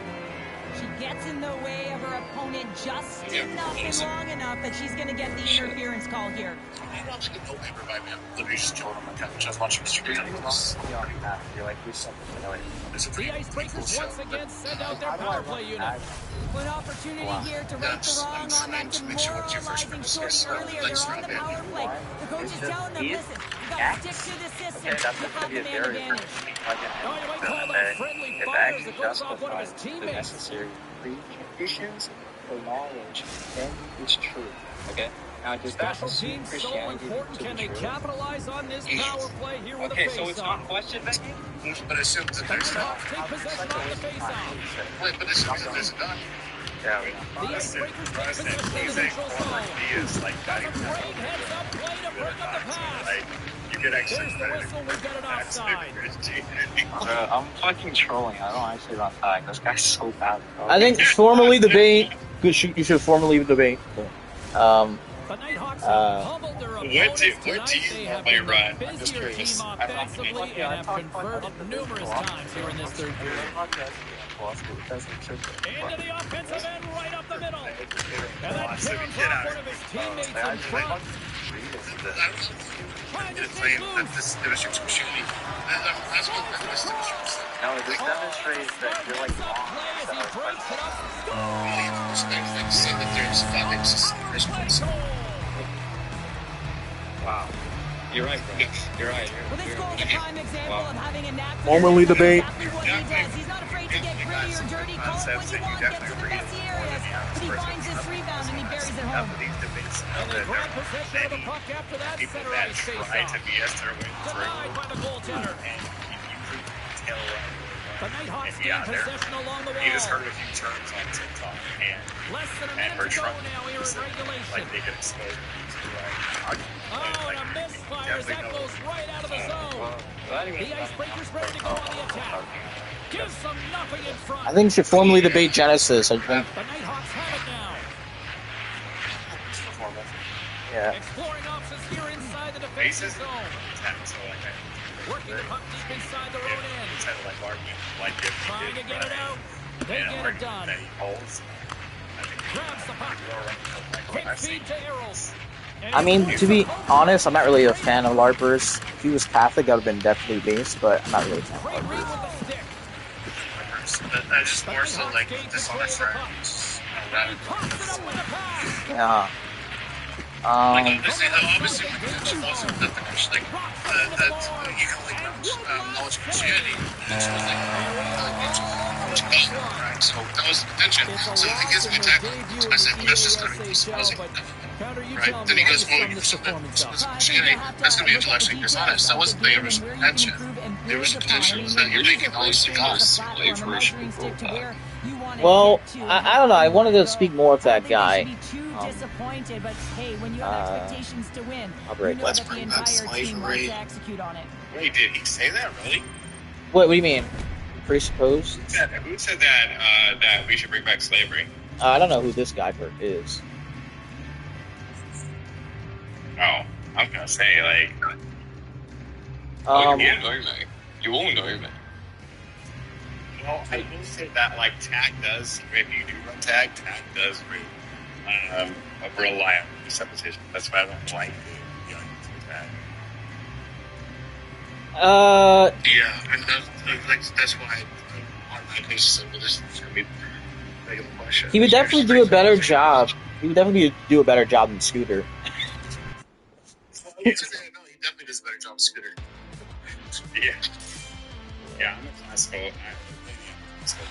She gets in the way of her opponent just enough and long enough that she's going to get the interference call here. I don't think no paper by me. I'm literally just chilling on my couch. Just watching Mr. Green. You're like, we something to know. The Icebreakers once again send out their power play unit. An opportunity here to right the wrong on that demoralizing shorty earlier. They're on the power play. The coach is telling them, listen, you got to stick to the system. You have the man advantage. Oh, you might call that friendly fire as it goes off one of his teammates. Necessary preconditions for knowledge, then it's true. Okay? Now, does Special teams so important. Can they capitalize on this power play here with a face-off? Okay, so it's not a question, Becky? But as soon as the face Nighthawks take possession on the face-off. Wait, but as soon as it's done. Yeah, the Icebreakers take possession of the neutral zone. That's a great heads-up play to break up the pass. You get extra There's the whistle. We've got an offside. I'm fucking trolling. I don't actually run tag. This guy's so bad. I think formally debate. You should formally debate. The Nighthawks have pummeled their opponents tonight. They have been the busier team offensively and have converted numerous times here in this third period. Into the offensive end, right up the middle. And that turns off one of his teammates in front. Trying to stay loose. No, this demonstrates that you're like long. Wow. You're right, bro. You're right. Well, this goal is a prime example of having a knack for Formally debate. exactly what he does. He's not afraid to get gritty or dirty, call it what you want, get to the messy areas, but he finds this rebound and he buries it home. And they grab possession of the puck after that center ice face-off. Denied by the goaltender. The Nighthawks gain possession along the wall. He just heard a few terms on TikTok Less than a minute to go now here in regulation. like they get exposed. Oh, and a misfire as that goes right out of the zone. The Icebreakers ready to go on the attack. Gives them nothing in front. I think you should formally debate Genesis. I think. The Nighthawks have it now. Yeah. Exploring options here inside the defensive zone. Working the puck deep inside their own end. Trying to get it out. They get it done. Grabs the puck. Quick feed to Errol. I mean, to be honest, I'm not really a fan of LARPers. If he was Catholic, I would have been definitely based, but I'm not really a fan of LARPers. That's just more so like dishonest, right? Yeah. Obviously, the connection wasn't the connection, like, that you can only knowledge of Christianity. Right, so that was the contention. So he gives me a tackle. So I said, well, that's just going to be supposing. Right? Then he goes, well, you're something Christianity. That's going to be intellectually dishonest. That wasn't the original contention. The original contention was that you're taking knowledge to God. Well, I don't know. I wanted to speak more of that guy. disappointed, but hey, when you have expectations to win, I'll you break know that. that the entire team wants to execute on it. Wait, did he say that really? What do you mean? Presupposed? Who said that that we should bring back slavery? I don't know who this guy is. Oh, I'm gonna say like. You know me. You won't know me. Well, I will say that like tag does. If you do run tag does bring a real lion supposition. That's why I don't like the tag. Yeah, and that's why on my basis of this is going to be making the question. He would definitely do a better job. He would definitely do a better job than Scooter. No, he definitely does a better job than Scooter. Yeah, I'm a classical.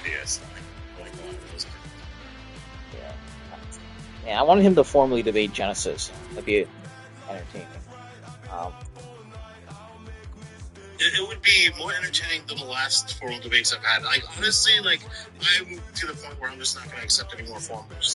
DS. I like a lot of those. Yeah, I wanted him to formally debate Genesis. That'd be entertaining. It would be more entertaining than the last formal debates I've had. Like honestly, like I'm to the point where I'm just not going to accept any more formals.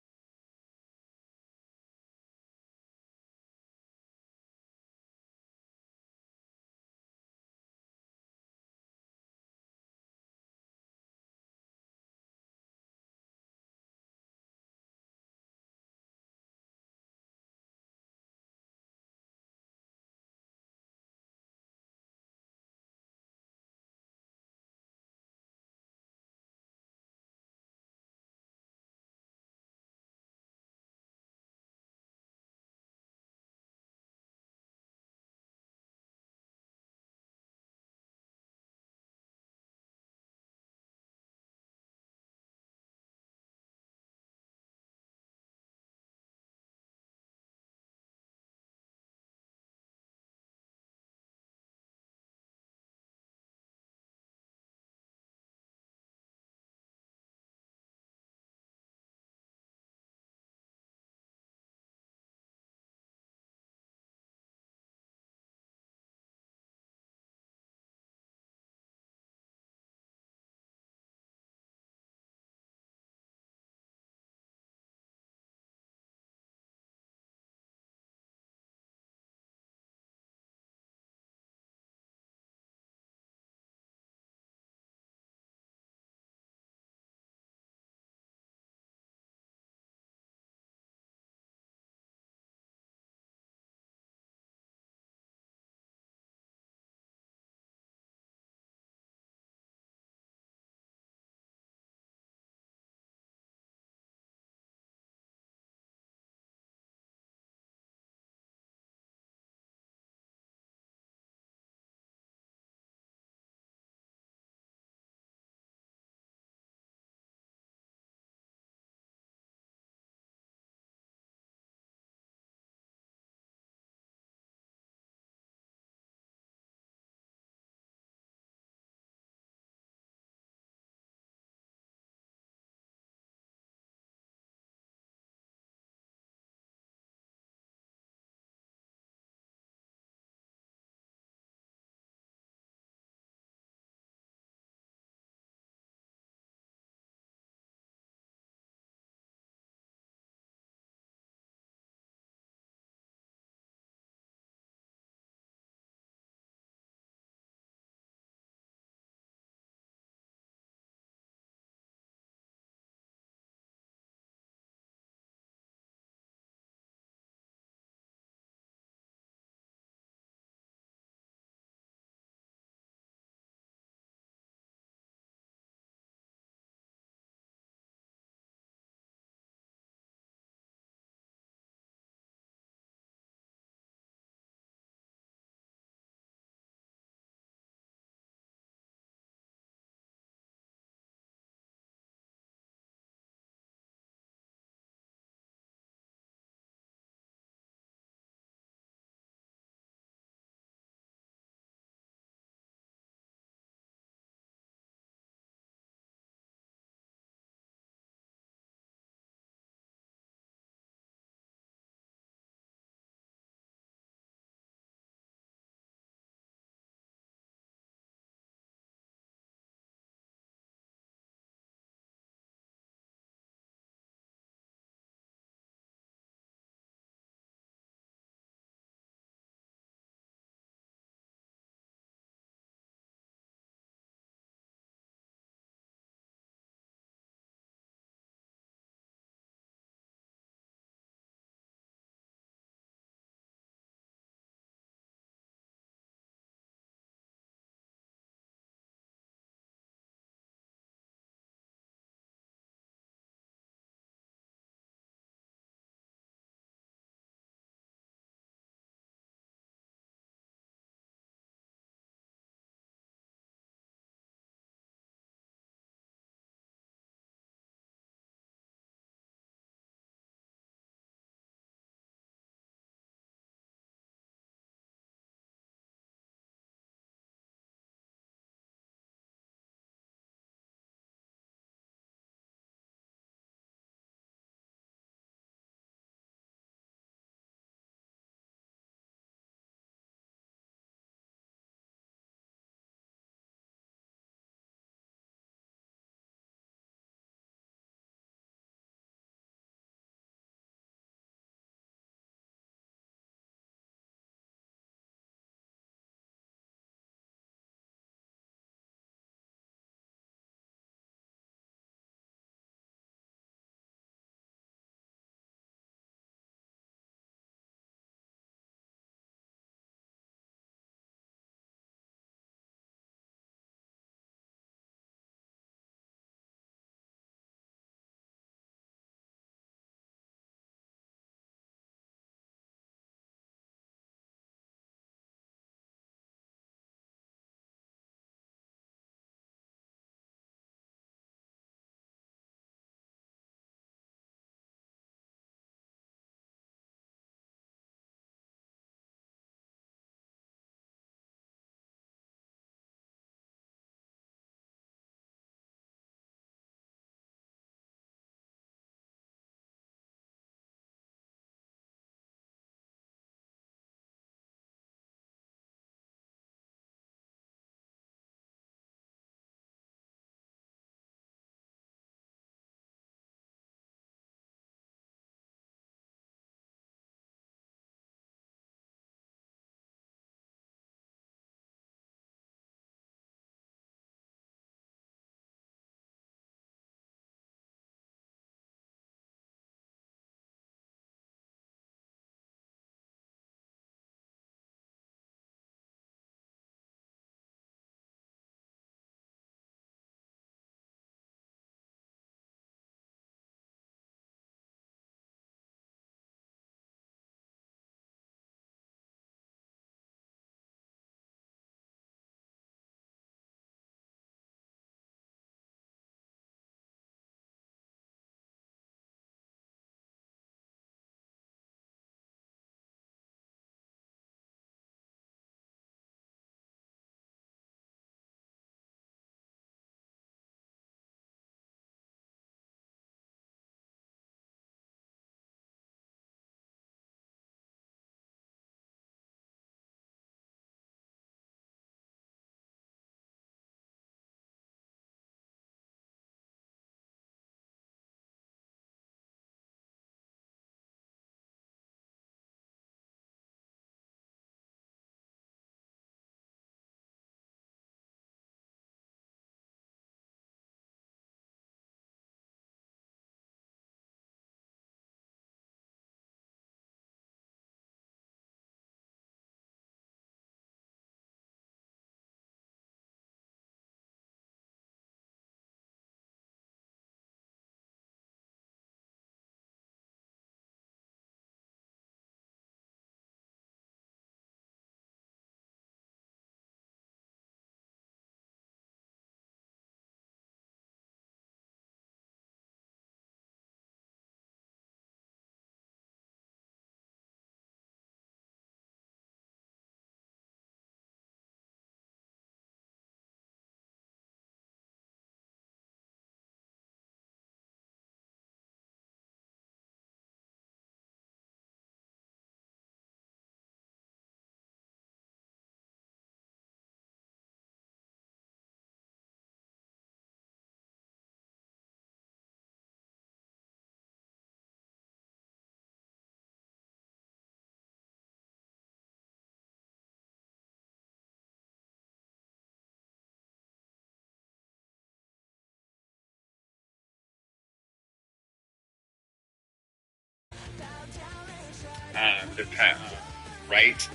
right?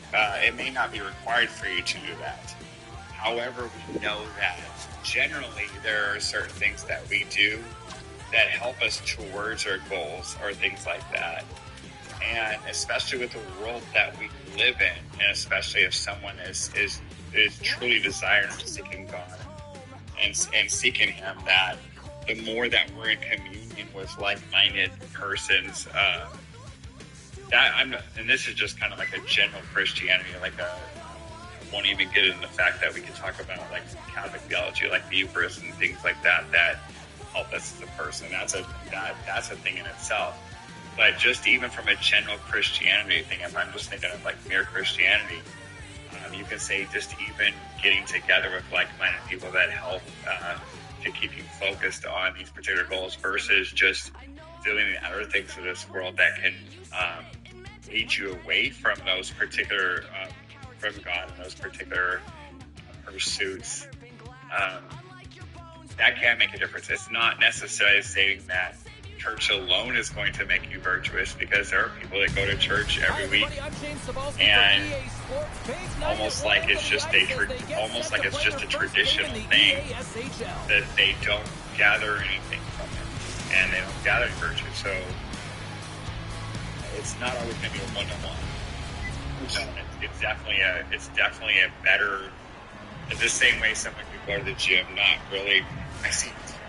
It may not be required for you to do that. However, we know that generally there are certain things that we do that help us towards our goals or things like that. And especially with the world that we live in, and especially if someone is truly desiring and seeking God and seeking Him, that the more that we're in communion with like-minded persons, and this is just kind of like a general Christianity, like I won't even get into the fact that we can talk about like Catholic theology, like the Eucharist and things like that help us as a person. That's a thing in itself. But just even from a general Christianity thing, if I'm just thinking of like mere Christianity, you can say just even getting together with like-minded people that help to keep you focused on these particular goals versus just doing the other things of this world that can lead you away from those particular, from God and those particular pursuits. That can make a difference. It's not necessarily saying that church alone is going to make you virtuous, because there are people that go to church every week and almost like it's just a traditional thing that they don't gather anything from it, and they don't gather any virtue. So it's not always going to be a one-on-one. It's definitely a better. The same way someone could go to the gym, not really.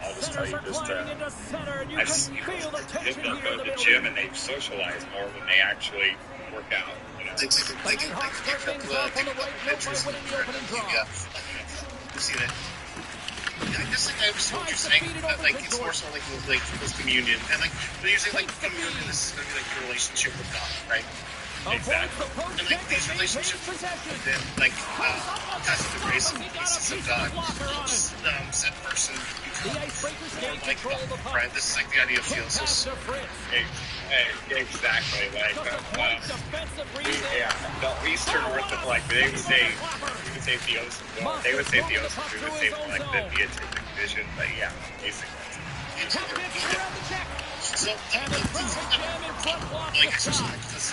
I'll just tell you, I've seen people that go to the gym and they socialize more than they actually work out. You know? You see that? I guess I understand what you're saying. Like it's more so like with communion, and like but usually like communion is going to be like your relationship with God, right? Exactly. And like these relationships with them, like because of the grace and the pieces of God, said person become more like God, right? This is like the idea of theosis. Exactly. Like the Eastern Orthodox, like they would say theosis. Well, they would say theosis. We would say like the beatific vision. But yeah, basically. So, like, especially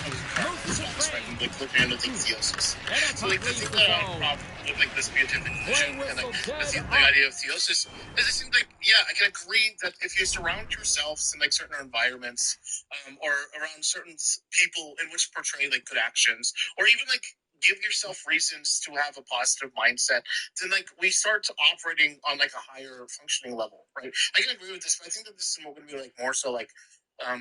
like looking into like theosis. So, like, the thing that I have a problem with, like, this beatific vision and, like, the idea of theosis is it seems like, yeah, I can agree that if you surround yourselves in, like, certain environments, or around certain people in which portray, like, good actions, or even, like, give yourself reasons to have a positive mindset, then like we start operating on like a higher functioning level, right? I can agree with this, but I think that this is going to be like more so like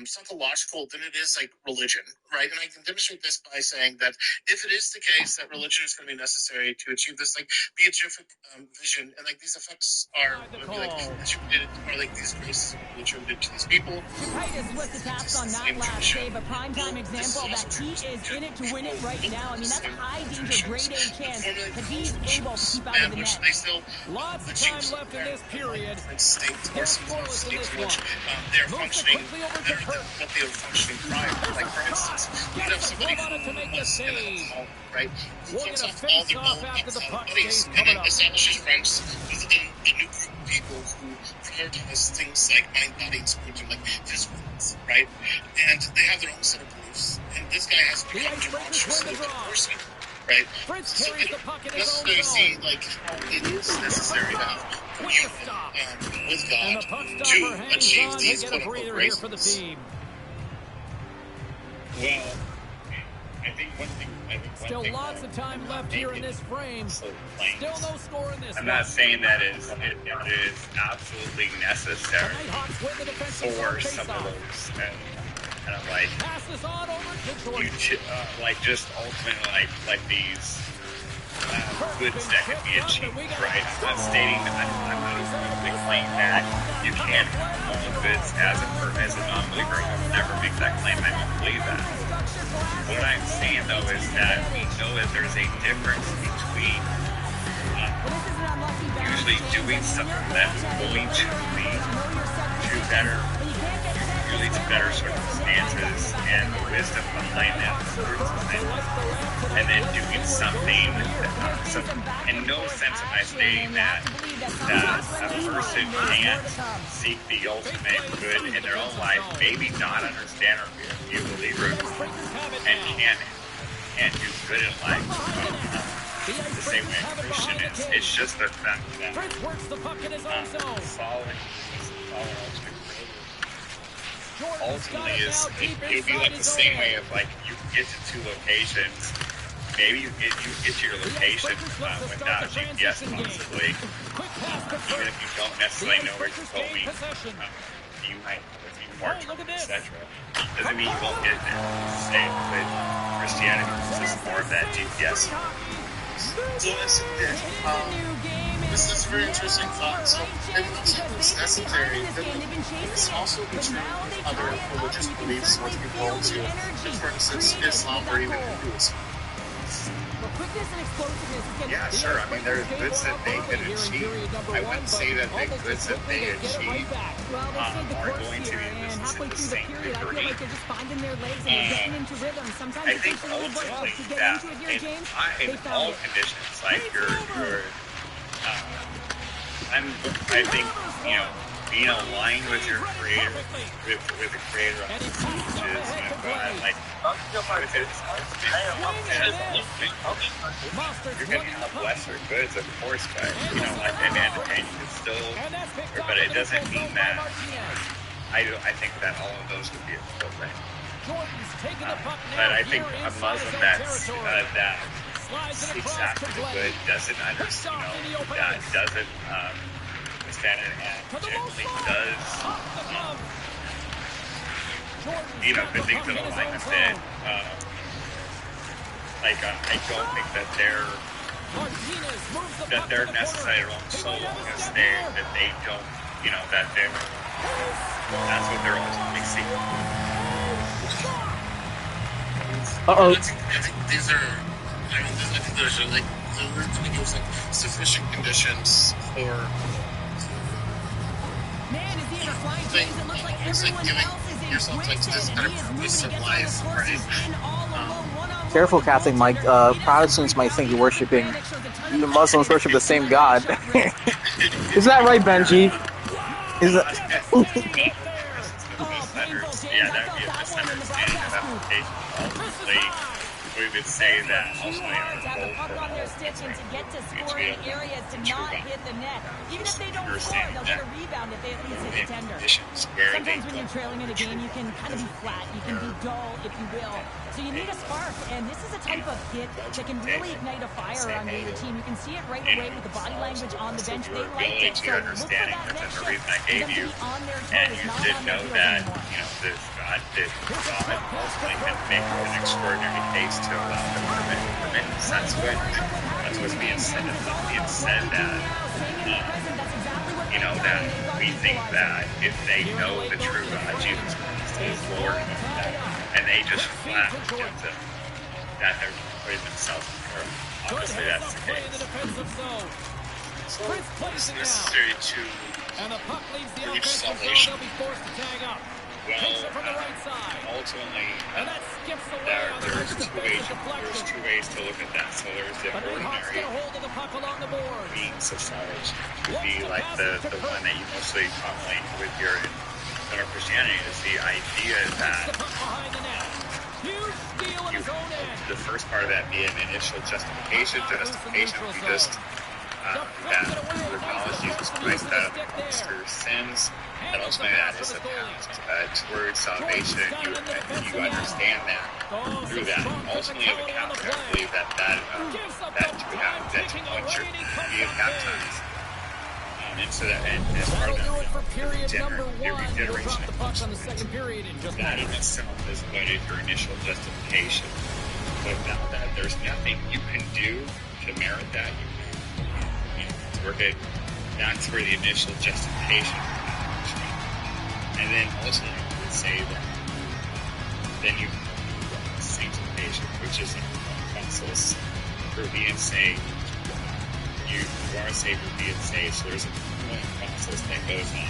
psychological than it is like religion, right? And I can demonstrate this by saying that if it is the case that religion is going to be necessary to achieve this like beatific vision, and like these effects are going to be like attributed, or like these graces are going to be attributed to these people. Titus was the taps on that last save, a primetime example that he is in it to win it right now. I mean, that's a high danger, grade A chance that he's able to keep out of the net. Lots of time left in this period. States or states in which they're functioning what they were functioning prior. Like, for instance, you could have somebody who was in alcohol, right? Who puts off all their old buddies and establishes friends with the new group of people who prioritize things like mind, body, and spiritual, like physical things, right? And they have their own set of beliefs. And this guy has become demonstrably a good person, right? So I don't necessarily see like how it is necessary to have communion with God to achieve these quote-unquote graces. Well, I think one thing. Still lots of time left here in this frame. Still no score in this. I'm not saying that it is absolutely necessary for some of those kind of like like just ultimately like these goods that can be achieved, right? I'm not stating that I'm not going to claim that you can't have all goods as a non-believer. I will never make that claim. I don't believe that. What I'm saying though is that we know that there's a difference between usually doing something that's going to lead to better really to better circumstances and the wisdom behind that and then doing something in no sense am I stating that a person can't seek the ultimate good in their own life, maybe not understand or be a believer and can't do good in life the same way a Christian is. It's just the fact that following ultimately is it'd be like the same way of like you get to two locations. Maybe you get to your location without GPS possibly. Even if you don't necessarily know where you're going, you might have a few marks, etc. Doesn't mean you won't get there. Same with Christianity. It's just more of that GPS. So this is a very interesting thought. So if it's esoteric, then it's also be true with other religious beliefs which we hold to, for instance, Islam or even Hinduism. Yeah, sure. I mean, there's goods that they can achieve. I wouldn't say that the goods that they achieve are going to be the same degree. I think ultimately that in all conditions, like I think, you know, being aligned with your creator, with the creator of the which is, you know, God, like, you're going to have lesser goods, of course, but, you know, like, and you can still, but it doesn't mean that, I think that all of those would be equivalent. But I think a Muslim that seeks after the good doesn't understand, you know, that doesn't, understand it and generally does, you know, the things that align with it. Like, I don't think that they're necessary so long as they don't, you know, that's what they're ultimately seeking. I think these are, I think there's like, there's like sufficient conditions for it's like giving yourself like this kind of purpose of life, right? Careful, Catholic Mike. Protestants might think you're worshiping. Even Muslims worship the same God. Isn't that right, Benji? Is that? Yeah, that would be a misunderstanding of application. Ultimately, we would say that ultimately our goal for all is to get to scoring areas to not hit the net. Even if they don't score, they'll get a rebound if they at least hit the tender. Sometimes when you're trailing in a game, you can kind of be flat. You can be dull, if you will. So you need a spark, and this is a type of hit that can really ignite a fire on your team. You can see it right away with the body language on the bench. They liked it. So look for that next shift. And you did know that, you know, God ultimately can make an extraordinary case to allow them remittance. That's what's being said. It's being said that, you know, that we think that if they know the true God, Jesus Christ is Lord, and they just flat reject him, that they're putting themselves in peril. Obviously, that's the case. So it's necessary to reach salvation. Well, ultimately, there's two ways to look at that. So there's the ordinary means of salvation. It would be like the one that you mostly commonly with your Christianity is the idea that the first part of that being initial justification. Justification would be just that you acknowledge Jesus Christ, that amongst your sins, that ultimately that is a path towards salvation. You understand that through that. Ultimately, as a Catholic, I believe that you have that once you're being baptized. And so that, and as part of that, your regeneration that in itself is what is your initial justification. But without that, there's nothing you can do to merit that. That's where the initial justification comes from. And then ultimately you would say that then you have sanctification, which is a process for being saved. You are saved for being saved, so there's a process that goes on.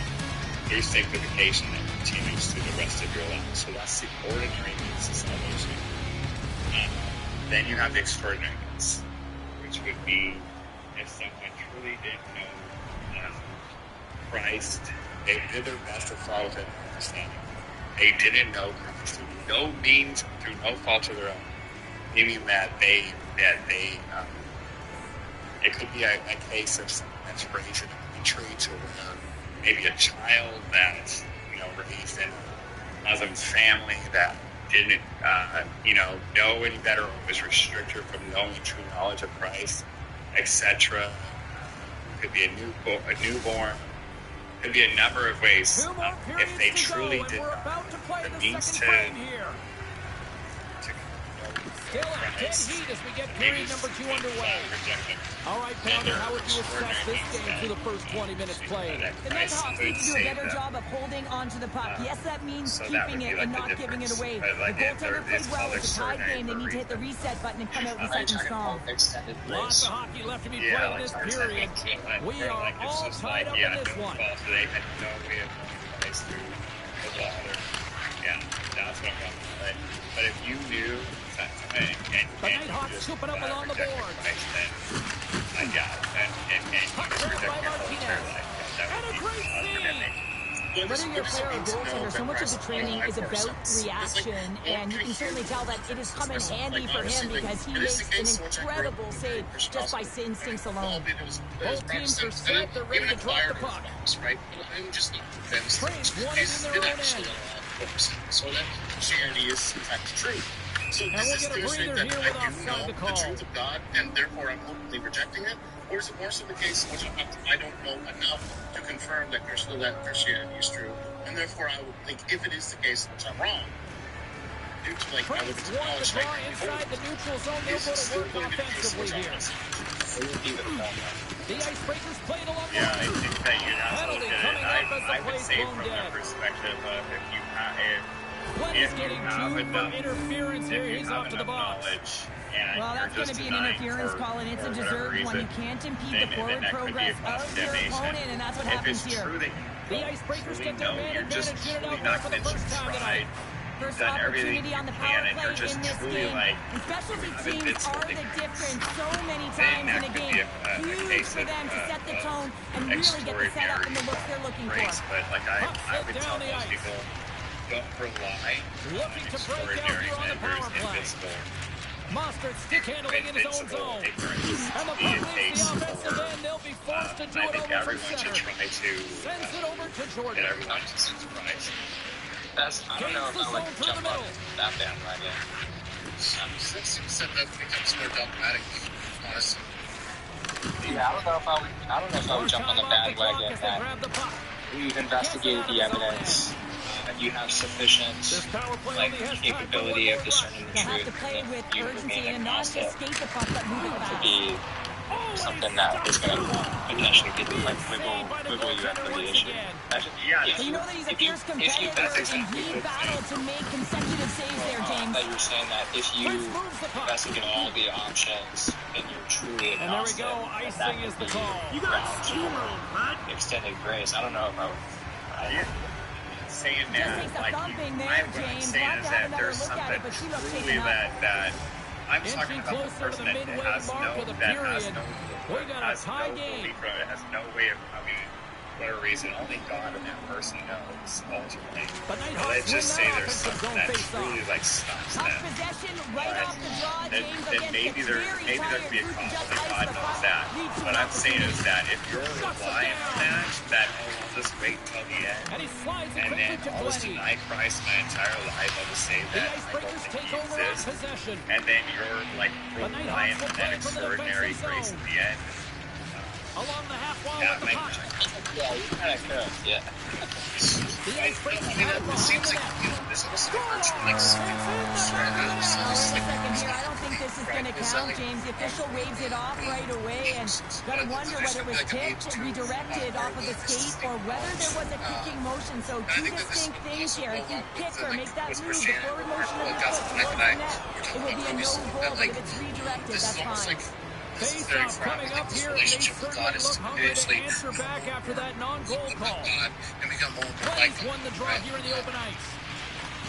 There's sanctification that continues through the rest of your life. So that's the ordinary means of salvation. Then you have the extraordinary means, which would be if someone truly didn't know Christ, they did their best to follow him understanding. They didn't know Christ through no means, through no fault of their own. Meaning that it could be a case of someone that's raised in a country to where maybe a child that's, raised in a Muslim family that didn't, know any better or was restricted from knowing true knowledge of Christ, etc. Could be a newborn. Could be a number of ways if they truly did the means to Still at dead heat as we get period number 2 underway. All right, Pounder, how would you assess this game through the first 20 minutes played? The Nighthawks need to do a better job of holding onto the puck. Yes, that means keeping it and not giving it away. The goaltender played well. It's a tied game. They need to hit the reset button and come out in the second strong. Lots of hockey left to be played in this period. We are all tied up in this one. They had no way of going through the water. Yeah, that's what I'm going to play. But if you knew the Nighthawks scooping up along the board. And a great scene. Whether you're a player or goaltender, so much of the training is about reaction, and you can certainly tell that it has come in handy for him because he makes an incredible save just by instincts alone. Both teams are set, they're ready to drop the puck. Trains wanted in their own end. So that Christianity is in fact true. So and we'll get a breather here with offside to call. The truth of God, and therefore I'm openly rejecting it? Or is it more so the case in which I don't know enough to confirm that Christianity is true, and therefore I would think if it is the case in which I'm wrong, due to like I would acknowledge draw inside the neutral zone, they'll go to work offensively here. The Icebreakers played along the I think that you'd have to look at it. I would say from the perspective of if you have enough interference here, he's off to the box. Well, that's going to be an interference call, and it's a deserved one. You can't impede the forward progress of your opponent, and that's what happens here. The Icebreakers get their man advantage, get it out there for the first time tonight. First opportunity on the power play in this game. And specialty teams are the difference so many times in a game. Huge for them to set the tone and really get the setup and the looks they're looking for. But like I would tell most people, don't rely on extraordinary members invisible. Mostert stick handling in his own zone. And the puck leaves the offensive end. They'll be forced to do it over from center. Sends it over to Jordan. Get everyone to surprise. I don't know if I would jump on that bandwagon. Since you said that becomes more dogmatic, honestly. Yeah, I don't know if I would jump on the bandwagon that we've investigated the evidence. You have sufficient capability of discerning the truth, and you remain agnostic to be something that is going to potentially get wiggle you after the issue. You know that he's a fierce competitor, and he battled to make consecutive saves there, James. That you're saying that if you investigate all the options and you're truly agnostic, and there we go, icing is the call. You got extended grace. I don't know if I would. Saying that, like, what I'm saying is that there's something truly that I'm talking about the person that has no belief, it has no way of coming for whatever reason. Only God and that person knows ultimately. But let's just say there's something that truly like stops them. Then maybe there could be a cause, and God knows that. What I'm saying is that if you're relying on that I'll just wait until the end, and then I'll just deny Christ my entire life, I'll just say that I don't think he exists, and then you're like relying on that extraordinary grace at the end. Along the half wall with the puck. Yeah, you kind of could, yeah. It seems like there's almost a virtue like I don't think this is going to count, James. The official waves it off right away, and got to wonder whether it was tipped, redirected off of the skate, or whether there was a kicking motion. So two distinct things here. If you kick or make that move, the forward motion of the foot towards the net, it would be a no goal, but if it's redirected, that's fine. this is very proud. I think this relationship with God is to eventually back after that non-goal call. God and become more like won the draw here in the open ice.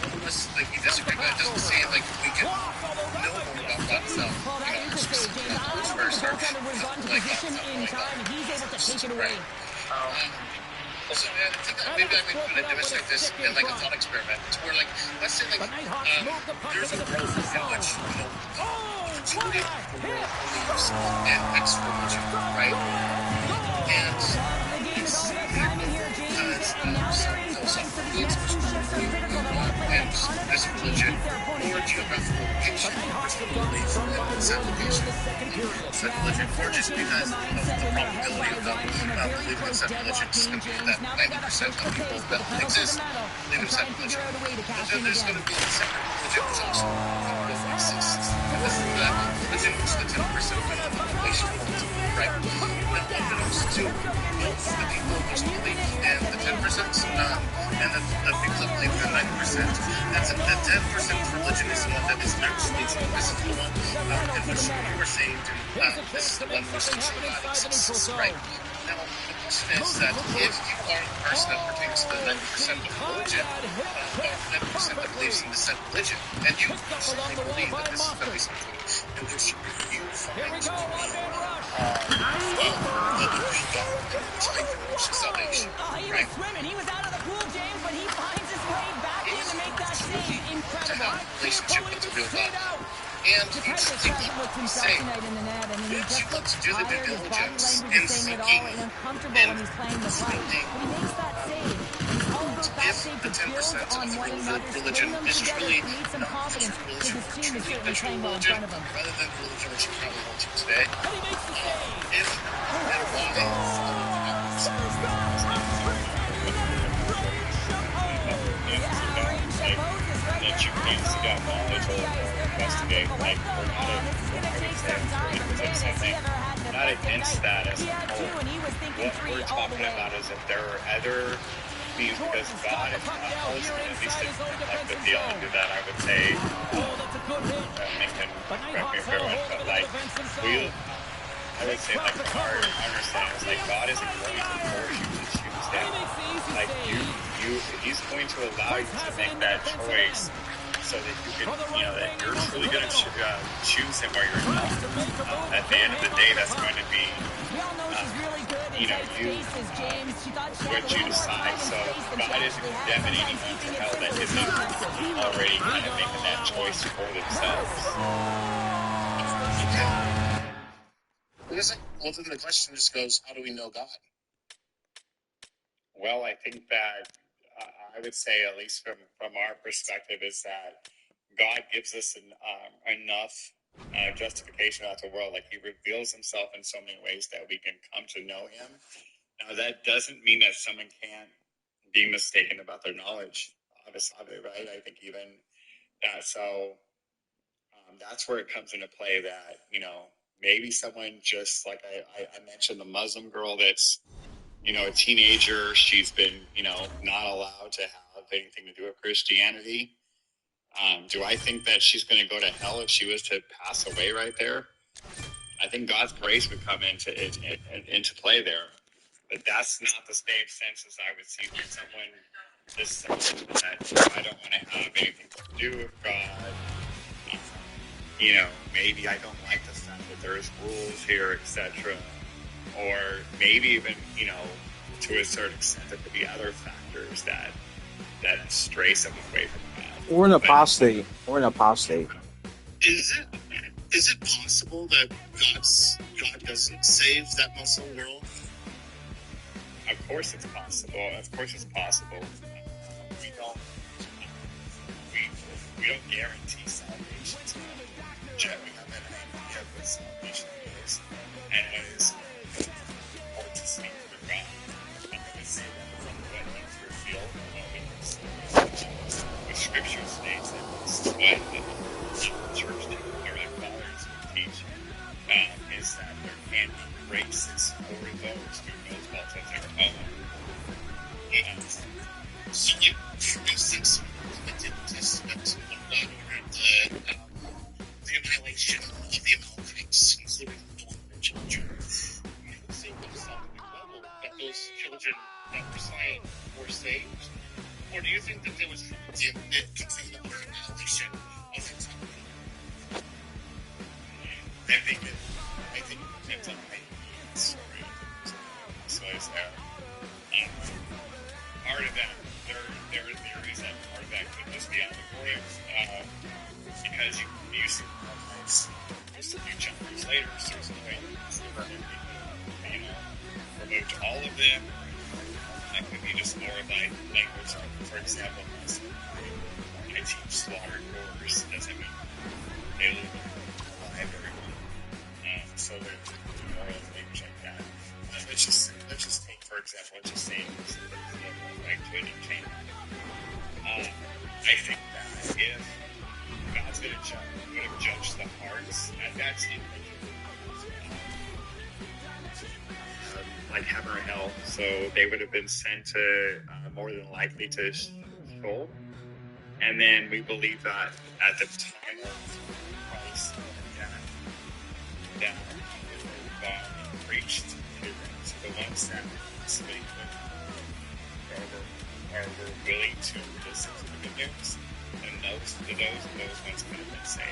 Unless, like, you disagree, but it doesn't seem like we can know more about God itself. James, I don't think the goaltender would have gotten to position in time, and he's able to take it away. So I think that maybe I would demonstrate this in like a thought experiment. It's where, like, let's say, like, there's a world in which, opportunity for world beliefs and extra religion, right? And it's because some philosophical needs and this religion or geographical location, beliefs and its application of that religion, or just because of the probability of believing in said religion, just going to be that 90% of people that exist believe in said religion. But then there's going to be a separate religion which also probably exists. And this is that religion which the 10% of the population holds, right? Now, unbeknownst to both the people who believe in the 10% and the people that believe in the 90%, that's the 10% religion is the one that is actually, this is the one in which you were saying, this is the one which the true God exists, right? Now, the question is that if you are a person that pertains to the 90% of the religion, 90% that believes in the said religion, and you truly believe that this is going to be something in which you find to be salvation, right? He was out of the pool, James, but he finds his way back in to make that save. Incredible. Relationship with the real God. And you truly say, if you look to do the due diligence in seeking and finding if the 10% of the religion is truly not the true religion, truly the true religion, rather than the religion which you probably hold to today, if and why that you can't seek out knowledge or investigate, like, we're not against that as a whole. What we're talking about is that there are other means, because God is not ultimate, at least like the deal into that, I would say, Lincoln, correct me if I'm wrong, but like, I would say, like, our understanding is like God isn't going to force you to choose Him. Like, He's going to allow you to make that choice so that you can, that you're truly going to choose Him or you're not. At the end of the day, that's going to be, what you decide. So God isn't condemning anyone to hell that isn't already kind of making that choice for themselves. Because ultimately the question just goes, how do we know God? Well, I think that I would say, at least from our perspective, is that God gives us enough justification out the world. Like, He reveals Himself in so many ways that we can come to know Him. Now, that doesn't mean that someone can't be mistaken about their knowledge, obviously, right? I think even that. So that's where it comes into play that, maybe someone just, like I mentioned, the Muslim girl that's, a teenager, she's been, not allowed to have anything to do with Christianity. Do I think that she's going to go to hell if she was to pass away right there? I think God's grace would come into play there. But that's not the same sense as I would see when someone just says that I don't want to have anything to do with God. Maybe I don't like the fact that there's rules here, etc. Or maybe even, to a certain extent, there could be other factors that stray someone away from God. Or an apostate. Is it possible that God doesn't save that Muslim girl? Of course it's possible. We don't guarantee salvation. We have an idea of what salvation is and what is important to speak for God. I'm going to say that from what He's revealed and what we can see. What Scripture states, and this is what the church did, their fathers would teach, is that there can be graces for those who know fault of their own. And so, for instance, the Testament of God, the annihilation of the Amalekites, including the those children that were slain were saved? Or do you think that there was complete annihilation of humanity? I think it depends on the story. So is part of that, there are theories that part of that could just be allegories, because you see just a few chapters later, Cersei removed all of them. That could be just glorified language. For example, I teach slaughtered warriors doesn't mean they live alive everyone. So there's more language like that. Let's just take, for example, let's just say like Twin and Cain. I think that if God's would have judged the hearts at that stage, like heaven or hell, so they would have been sent to more than likely to Sheol. And then we believe that at the time of Christ, that God preached to the ones that were willing to listen to the good news, and those ones could have been saved.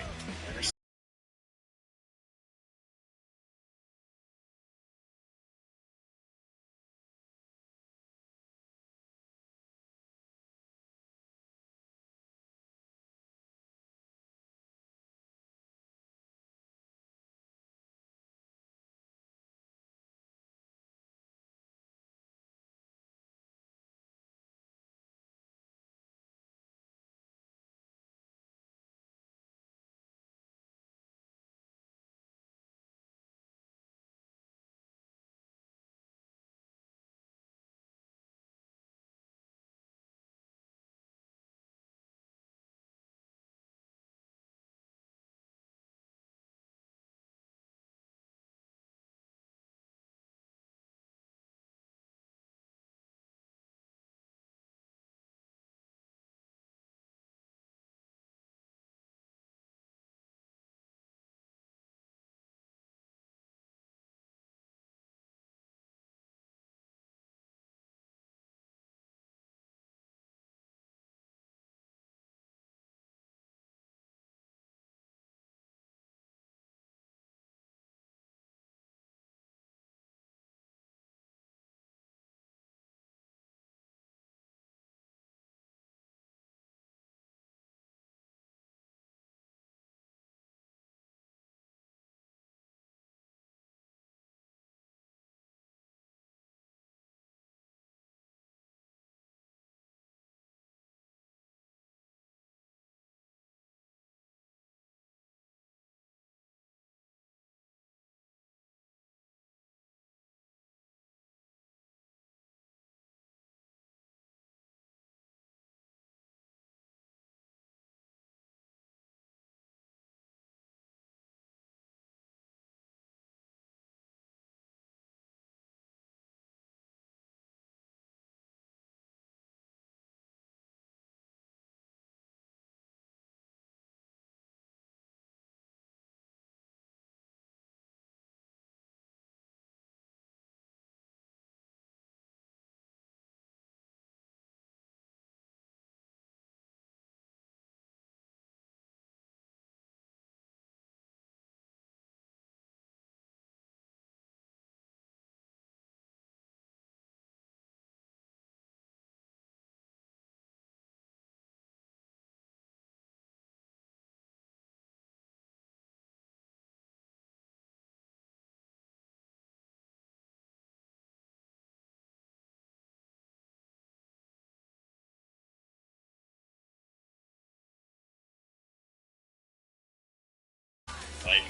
Like,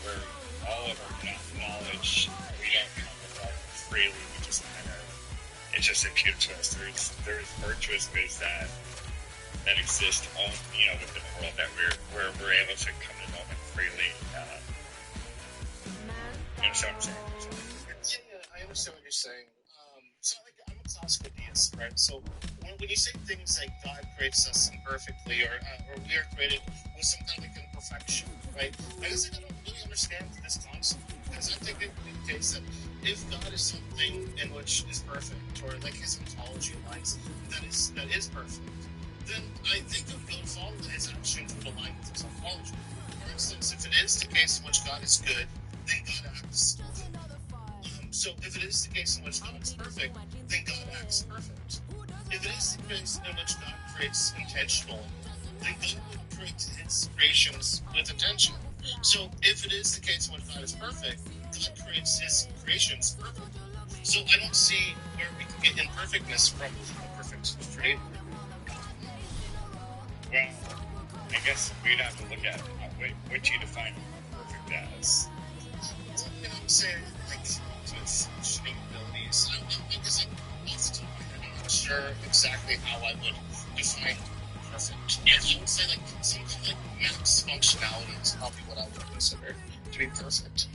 where all of our knowledge, we don't come with that freely, we just kind of, it's just imputed to us. There's virtuous ways that exist on, within the world that we're able to come to know Him freely. You understand what I'm saying? Yeah, I understand what you're saying. So, like, I'm classical deists, right? So when you say things like God creates us imperfectly, or we are created with some kind of imperfection, right? I guess I don't really understand this concept, because I think it indicates that if God is something in which is perfect, or like his ontology aligns that is perfect, then I think it would follow that his actions would align with his ontology. For instance, if it is the case in which God is good, then God acts good. So if it is the case in which God is perfect, then God acts perfect. If it is the case in which God creates intentionally, then God will create his creations with intention. So if it is the case in which God is perfect, God creates his creations perfect. So I don't see where we can get imperfectness from a perfect creator. Well, I guess we'd have to look at what you define perfect as. You know, say like to its functioning abilities. I guess I'm not sure exactly how I would define perfect. Yeah, I would say like something like max functionality is probably what I would consider to be perfect.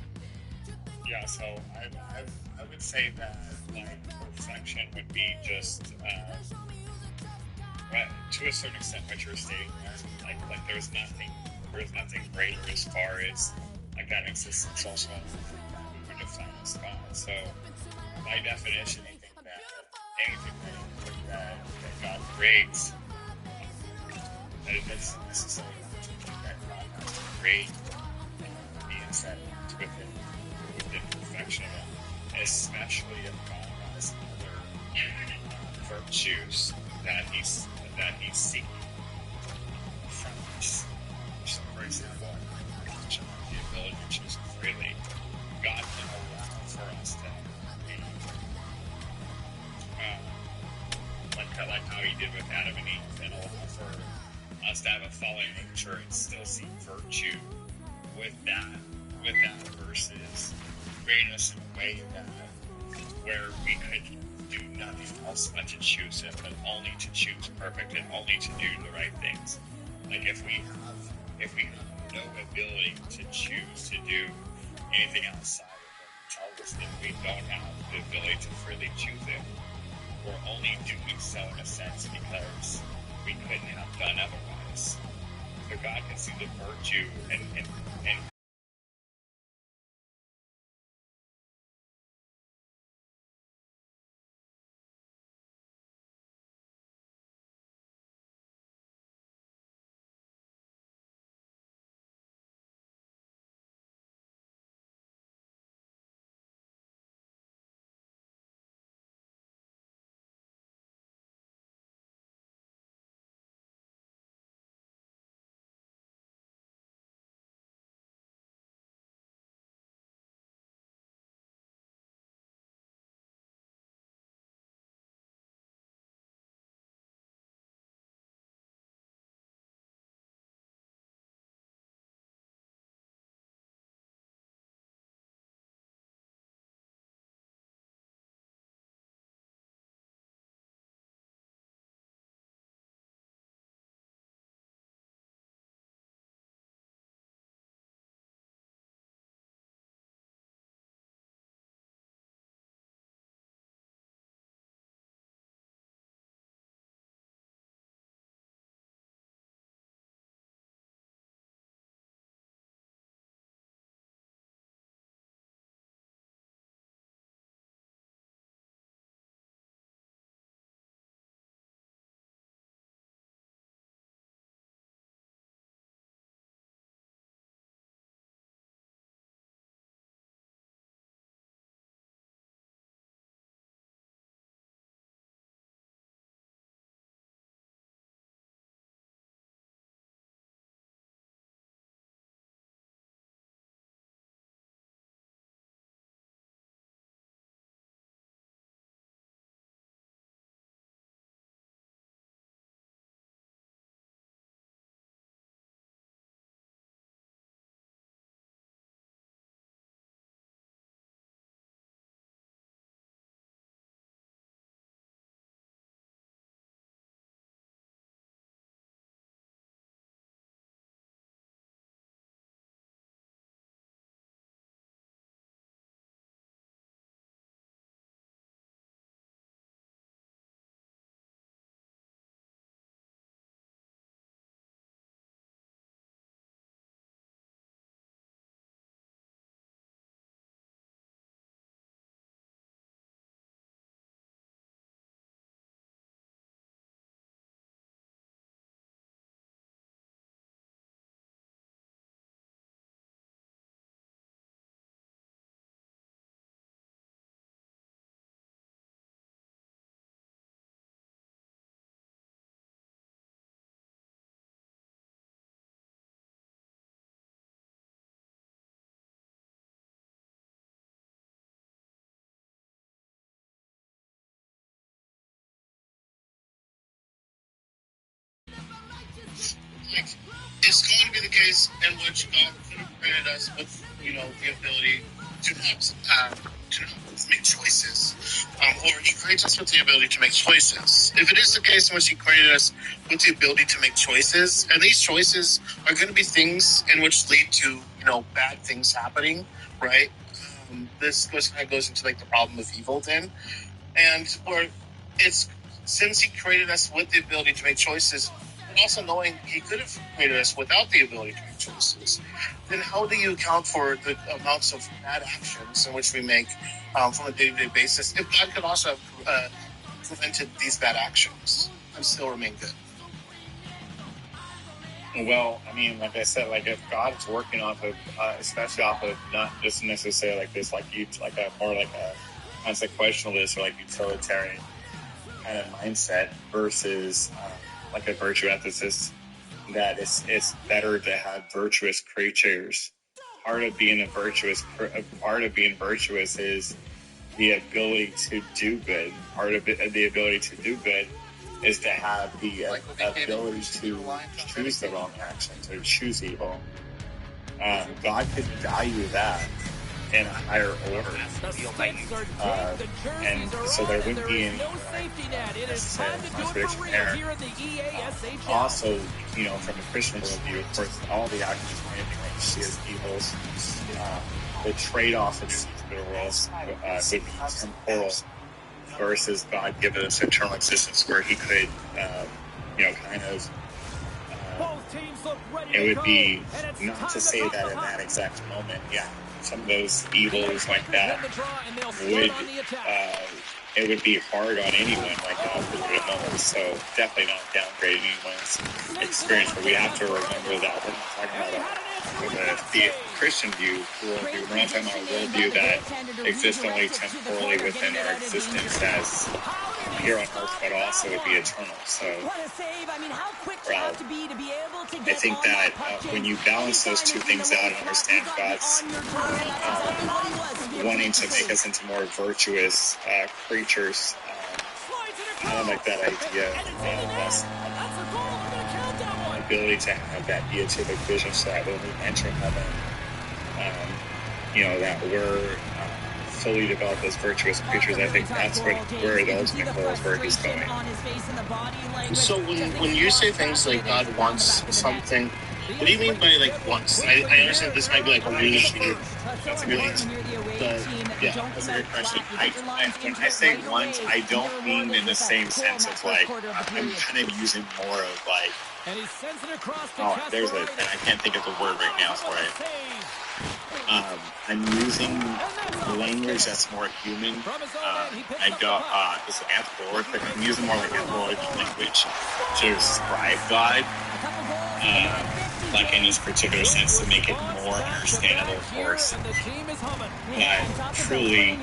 Yeah, so I would say that like perfection would be just to a certain extent what you're stating there. Like there's nothing greater as far as like that existence also we would define as God. So by definition anything that God creates that it doesn't necessarily that God has to create being set within perfection, especially if God has other virtues that he's seeking from us. So, for example, the ability to choose freely, God can allow for us to be like how he did with Adam and Eve, and allow for us to have a fallen nature and still see virtue with that versus create us in a way that where we could do nothing else but to choose him, but only to choose perfect and only to do the right things. Like if we have no ability to choose to do anything outside of what he tells us, then we don't have the ability to freely choose it. We're only doing so in a sense because we couldn't have done otherwise. So God can see the virtue and case in which God could have created us with, you know, the ability to not make choices, or He creates us with the ability to make choices. If it is the case in which He created us with the ability to make choices, and these choices are going to be things in which lead to, you know, bad things happening, right? This kind of goes into like the problem of evil then, and where it's since He created us with the ability to make choices, and also knowing He could have created us without the ability to make choices, then how do you account for the amounts of bad actions in which we make from a day-to-day basis if God could also have prevented these bad actions and still remain good? Well, I mean, like I said, like if God's working off of, especially off of not just necessarily like this, like you, like a more like a consequentialist or like utilitarian kind of mindset versus like a virtue ethicist, that it's better to have virtuous creatures. Part of being virtuous is the ability to do good. Part of the ability to do good is to have the ability to choose the wrong action, to choose evil. God could value that in a higher order. And so there wouldn't be any contradiction there. Also, you know, from a Christian worldview, of course, all the actions we see as evils, the trade-off in the spiritual world would be temporal versus God giving us eternal existence where He could, you know, kind of, it would be not to say that in that exact moment, yeah, some of those evils like that would, it would be hard on anyone like that for the moment. So definitely not downgrading anyone's experience, but we have to remember that we're not talking about the Christian view, worldview. We're not talking about a worldview that exists only temporally within our existence as here on earth, but also would be eternal. So I think that when you balance those two things out and understand God's wanting to make us into more virtuous creatures, I don't like that idea of us ability to have that beatific vision so that when we enter heaven, you know, that we're fully developed as virtuous creatures. I think that's where the ultimate goal is, where He's going. So when you say things like God wants something, what do you mean by like wants? I understand this might be like a really that's a good answer. But yeah, that's a good question. When I say want, I don't mean in the same sense of like, I'm kind of using more of like, oh, there's a, and I can't think of the word right now for it. I'm using language that's more human. I don't, it's anthropomorphic. I'm using more like anthropomorphic language to describe God, like in this particular sense, to make it more understandable for us. But truly,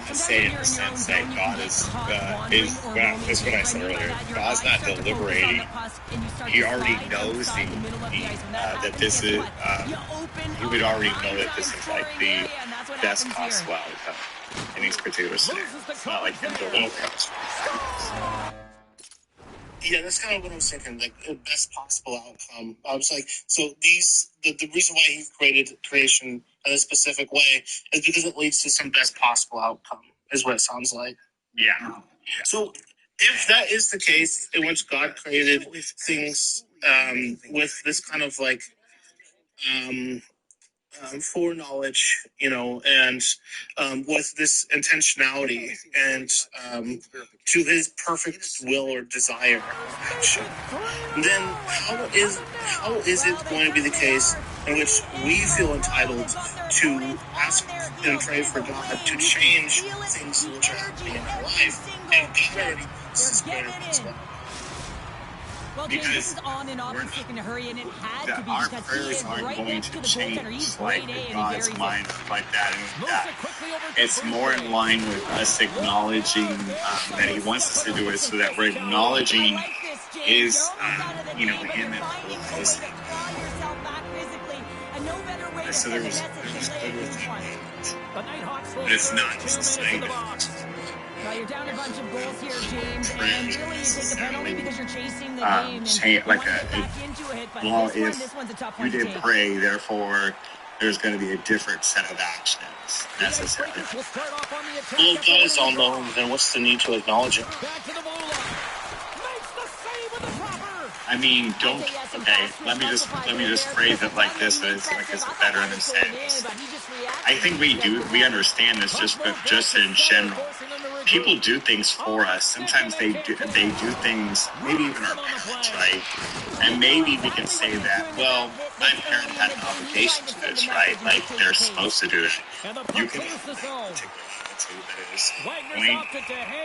to say it in the sense that God is what I said earlier. God's not deliberating. He already knows that this is. He would already know that this is like the best possible outcome in these particular scenarios. It's not like him deliberating. Yeah, that's kind of what I was thinking, like the best possible outcome. I was like, so the reason why He created creation in a specific way is because it leads to some best possible outcome, is what it sounds like. Yeah. So if that is the case, in which God created things with this kind of like foreknowledge, you know, and with this intentionality and to His perfect will or desire action, then how is it going to be the case in which we feel entitled to ask and pray for God to change things which are happening in our life, and God already is greater as well? Well, James, this is on and off. It's taking a hurry, and it had to be our because prayers aren't going to change like God's mind like that. It's more in line with us acknowledging that He wants us to do it, so that we're acknowledging His, you know, Him in our lives. So there's good with it. But it's not just saying that. Well, you're down a bunch of goals here, James, and really you take the penalty because you're chasing the game and saying you like want to get back into it. But well, this one's a tough one you to did take. pray, therefore there's going to be a different set of actions necessary. Well, if God is all knowing, then what's the need to acknowledge it? I mean, don't. Okay, let me just phrase it like this: as a veteran sense. I think we understand this just in general. People do things for us. Sometimes they do things, maybe even our parents, right? And maybe we can say that, well, my parent had an obligation to this, right? Like they're supposed to do it. You can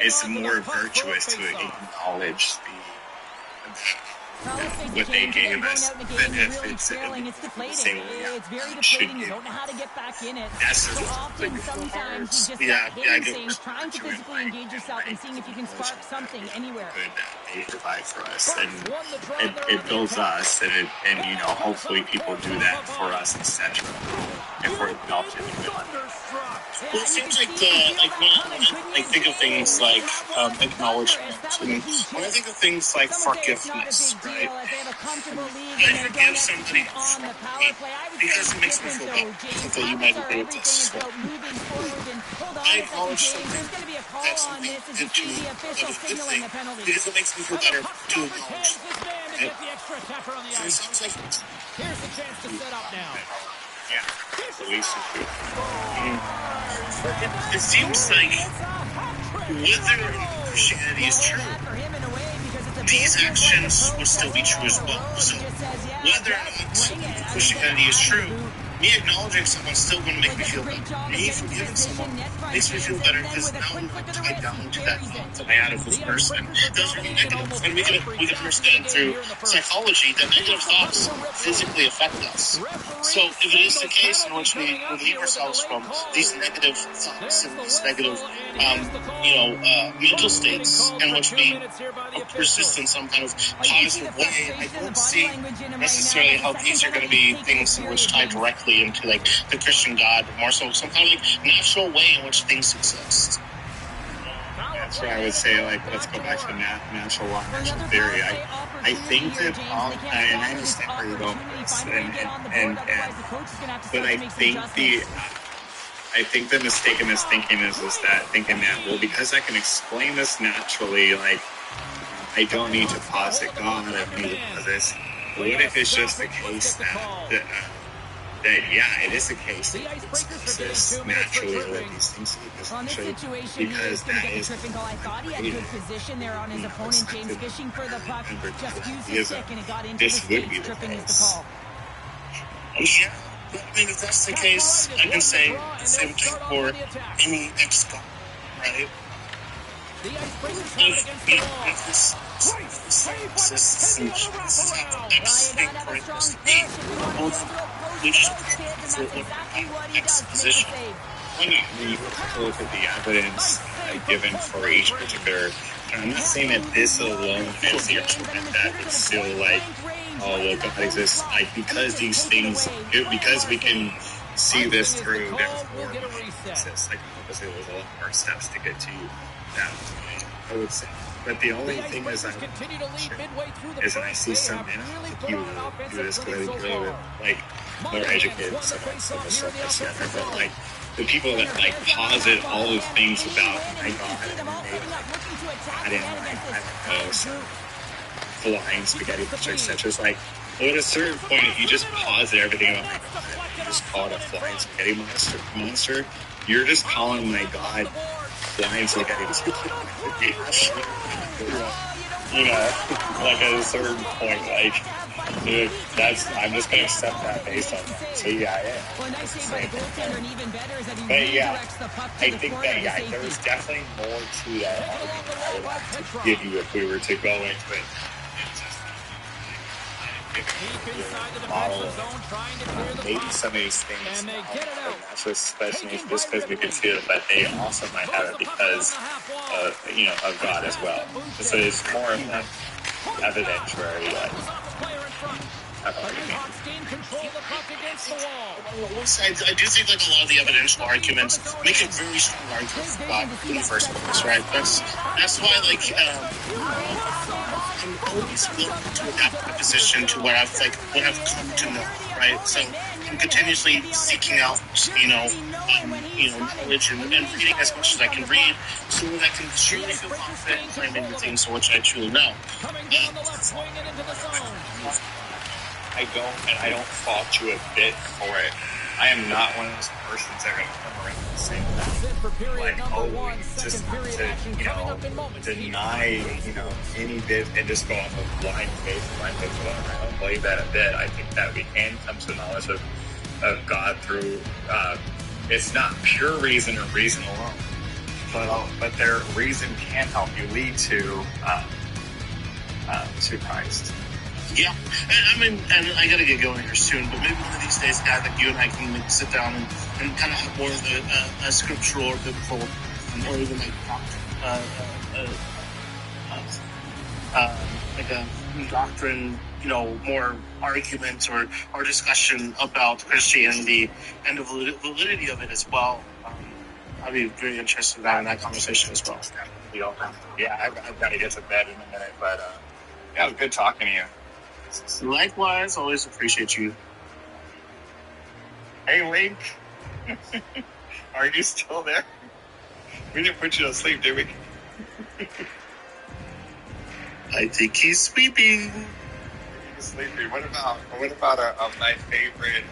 it's more virtuous to acknowledge what they gave us than if it's the same way. It's very deflating. You don't know how to get back in it. That's so often, sometimes you just hitting things, trying to physically engage yourself and seeing if you can spark something anywhere. They provide for us, and it builds us, and you know, hopefully people do that for us, etc. If we're involved in it. Well, it seems like when I think of things like acknowledgement, and when I think of things like forgiveness, right? I forgive somebody because it makes me feel better. I think that you might agree with this. I acknowledge something that's something did to me of a good thing because it makes me feel better to acknowledge. Right? So it sounds like here's the chance to set up now. Yeah. It seems like whether Christianity is true, these actions would still be true as well. So whether or not Christianity is true, me acknowledging someone's still going to make me feel better. Me forgiving someone makes me feel better because now I'm tied down to that thought that I had of this person. Those are negative. And we can understand through psychology that negative thoughts physically affect us. So if it is the case in which we relieve ourselves from these negative thoughts and these negative, mental states in which we persist in some kind of positive way, I don't see necessarily how these are going to be things in which tie directly into like the Christian God, but more so some kind of like natural way in which things exist. That's where I would say, like, let's go back to natural law, natural theory. I think that, and I understand where you're going with this, but I think the mistake in this thinking is that thinking that, well, because I can explain this naturally, like, I don't need to posit God, I don't need to posit this. What if it's just the case that it is a case that exists naturally with these things because that is I thought he had good position there on his opponent. James fishing for the puck, just used his stick and it got into his stick, tripping is the call. Yeah, but I mean, if that's the case, I can say the same thing for any ex-cop, right? If this exists and this is how the X thing for it is to be, we just exposition. When you look at the evidence given for each particular, I'm not saying that this alone is the argument that it's still like, oh, well, God exists, like, because these things, because we can see this through, therefore, God exists. Like, obviously, there's a lot more steps to get to that point, I would say. But the only thing is, I see some, and I think you do this because I think you're like more educated, so but like the people that like posit all those things about my God and I don't know, so flying spaghetti monster, etc. It's like, well, at a certain point, if you just posit everything about my God, you just call it a flying spaghetti monster, you're just calling my God flying spaghetti monster. You know, like at a certain point, like, dude, I'm just gonna accept that based on that. So yeah, I am. But yeah, I think that there's definitely more to that argument I would like to give you if we were to go into it. Model maybe some of these things natural special just because we can see it, but they also might have it because of God as well. So it's more of an evidentiary, like The Nighthawks gain control of the puck against the wall. I do think like a lot of the evidential arguments make a very strong argument for God in the first place, right? That's why like I'm always willing to adapt my position to what I've come to know, right? So I'm continuously seeking out, knowledge and reading as much as I can read, so that I can truly feel confident in claiming the things for which I truly know. I don't fault you a bit for it. I am not one of those persons that are going to come around and say deny, any bit and just go off of blind faith, whatever. I don't believe that a bit. I think that we can come to the knowledge of God through, it's not pure reason or reason alone, but their reason can help you lead to Christ. Yeah, and I gotta get going here soon, but maybe one of these days, guys, like you and I can sit down and kind of have more of a scriptural or biblical, or even like a doctrine, more argument or discussion about Christianity and the validity of it as well. I'd be very interested in having that conversation as well. Yeah, I've got to get to bed in a minute, but it was good talking to you. Likewise, always appreciate you. Hey, Link. Are you still there? We didn't put you to sleep, did we? I think he's sleeping. He's sleeping. What about my favorite?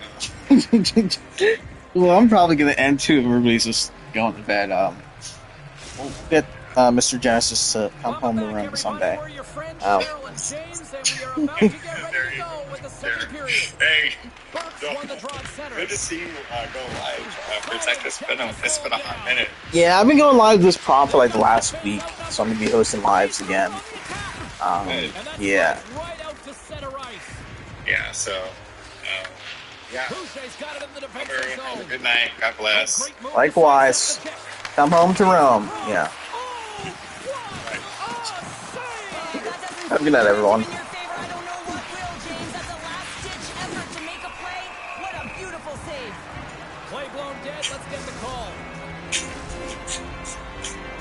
Well, I'm probably going to end too if everybody's just going to bed. We'll get Mr. Genesis to come home to room someday. Hey, good to see you go live. It's been a hot minute. Yeah, I've been going live this prompt for like the last week, so I'm gonna be hosting lives again. Yeah. Yeah. So. Yeah. Have a good night. God bless. Likewise. Come home to Rome. Yeah. Have a good night, everyone. Play blown dead. Let's get the call.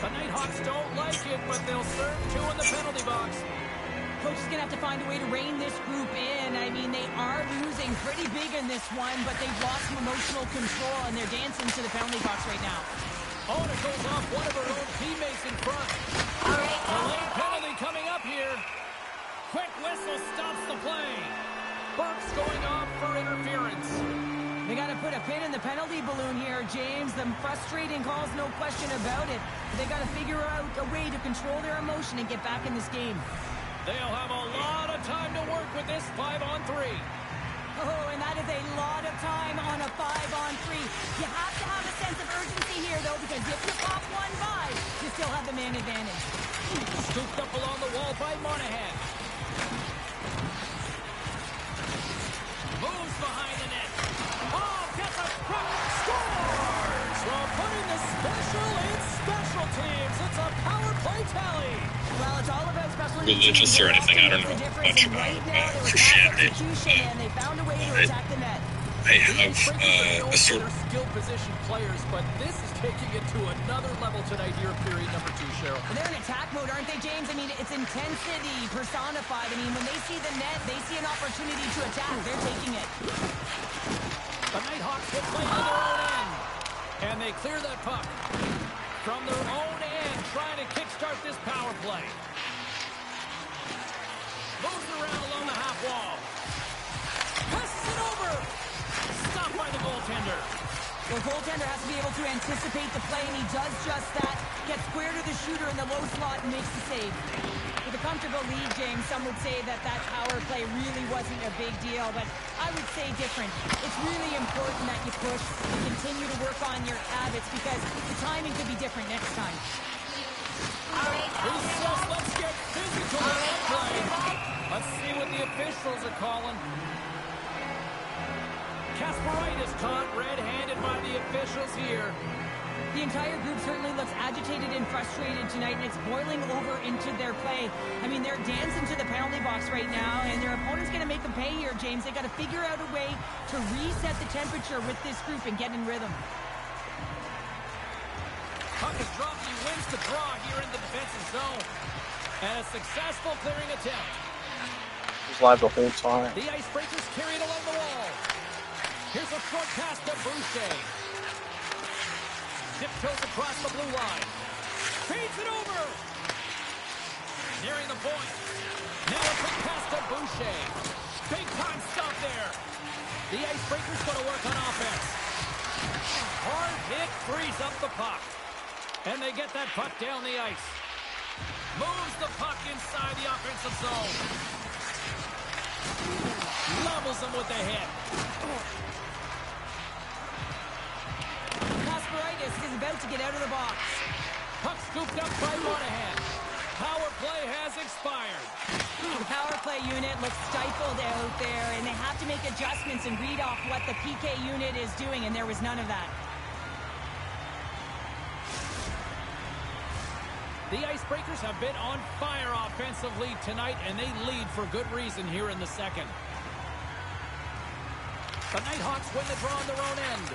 The Nighthawks don't like it, but they'll serve two in the penalty box. Coach is going to have to find a way to rein this group in. I mean, they are losing pretty big in this one, but they've lost some emotional control, and they're dancing to the penalty box right now. Oh, and it goes off one of her own teammates in front. A late penalty coming up here. Quick whistle stops the play. Burke's going off for interference. They got to put a pin in the penalty balloon here, James. The frustrating calls, no question about it. They got to figure out a way to control their emotion and get back in this game. They'll have a lot of time to work with this 5-on-3. Oh, and that is a lot of time on a 5-on-3. You have to have a sense of urgency here, though, because if you pop one by, you still have the man advantage. Scooped up along the wall by Monahan. Moves behind the net. Oh, gets a crack. Scores! Well, putting the special in special teams. It's a power play tally. Well, it's all about special religious or anything. I don't know much about Christianity. They found a way to attack the net. They have a sort of skill position players, but this is taking it to another level tonight here in period number 2, Cheryl. They're in attack mode, aren't they, James? I mean, it's intensity personified. I mean, when they see the net, they see an opportunity to attack. They're taking it. The Nighthawks will play on their own end. And they clear that puck. From their own end, trying to kickstart this power play. Moves around along the half wall. Passes it over. Stopped by the goaltender. The goaltender has to be able to anticipate the play, and he does just that. Gets square to the shooter in the low slot and makes the save. With a comfortable lead, James, some would say that power play really wasn't a big deal, but I would say different. It's really important that you push and continue to work on your habits because the timing could be different next time. He says, let's get physical on play. Let's see what the officials are calling. Kasparaitis caught red-handed by the officials here. The entire group certainly looks agitated and frustrated tonight, and it's boiling over into their play. I mean, they're dancing to the penalty box right now, and their opponent's going to make them pay here, James. They got to figure out a way to reset the temperature with this group and get in rhythm. Puck is dropped. He wins the draw here in the defensive zone. And a successful clearing attempt. He's live the whole time. The Icebreakers carry it along the wall. Here's a short pass to Boucher. Tiptoes across the blue line. Feeds it over. Nearing the point. Now a quick pass to Boucher. Big time stop there. The Icebreakers going to work on offense. Hard hit frees up the puck. And they get that puck down the ice. Moves the puck inside the offensive zone. Levels them with the hit. Kasparaitis is about to get out of the box. Puck scooped up by Monahan. Power play has expired. The power play unit looks stifled out there, and they have to make adjustments and read off what the PK unit is doing, and there was none of that. The Icebreakers have been on fire offensively tonight, and they lead for good reason here in the second. The Nighthawks win the draw on their own end.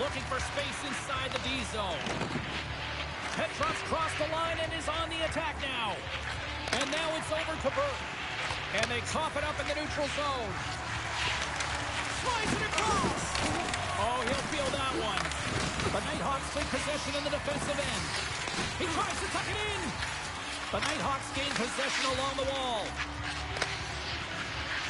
Looking for space inside the D zone. Petrov's crossed the line and is on the attack now. And now it's over to Burke. And they cough it up in the neutral zone. Slides it across. Oh, he'll feel that one. The Nighthawks take possession in the defensive end. He tries to tuck it in. The Nighthawks gain possession along the wall.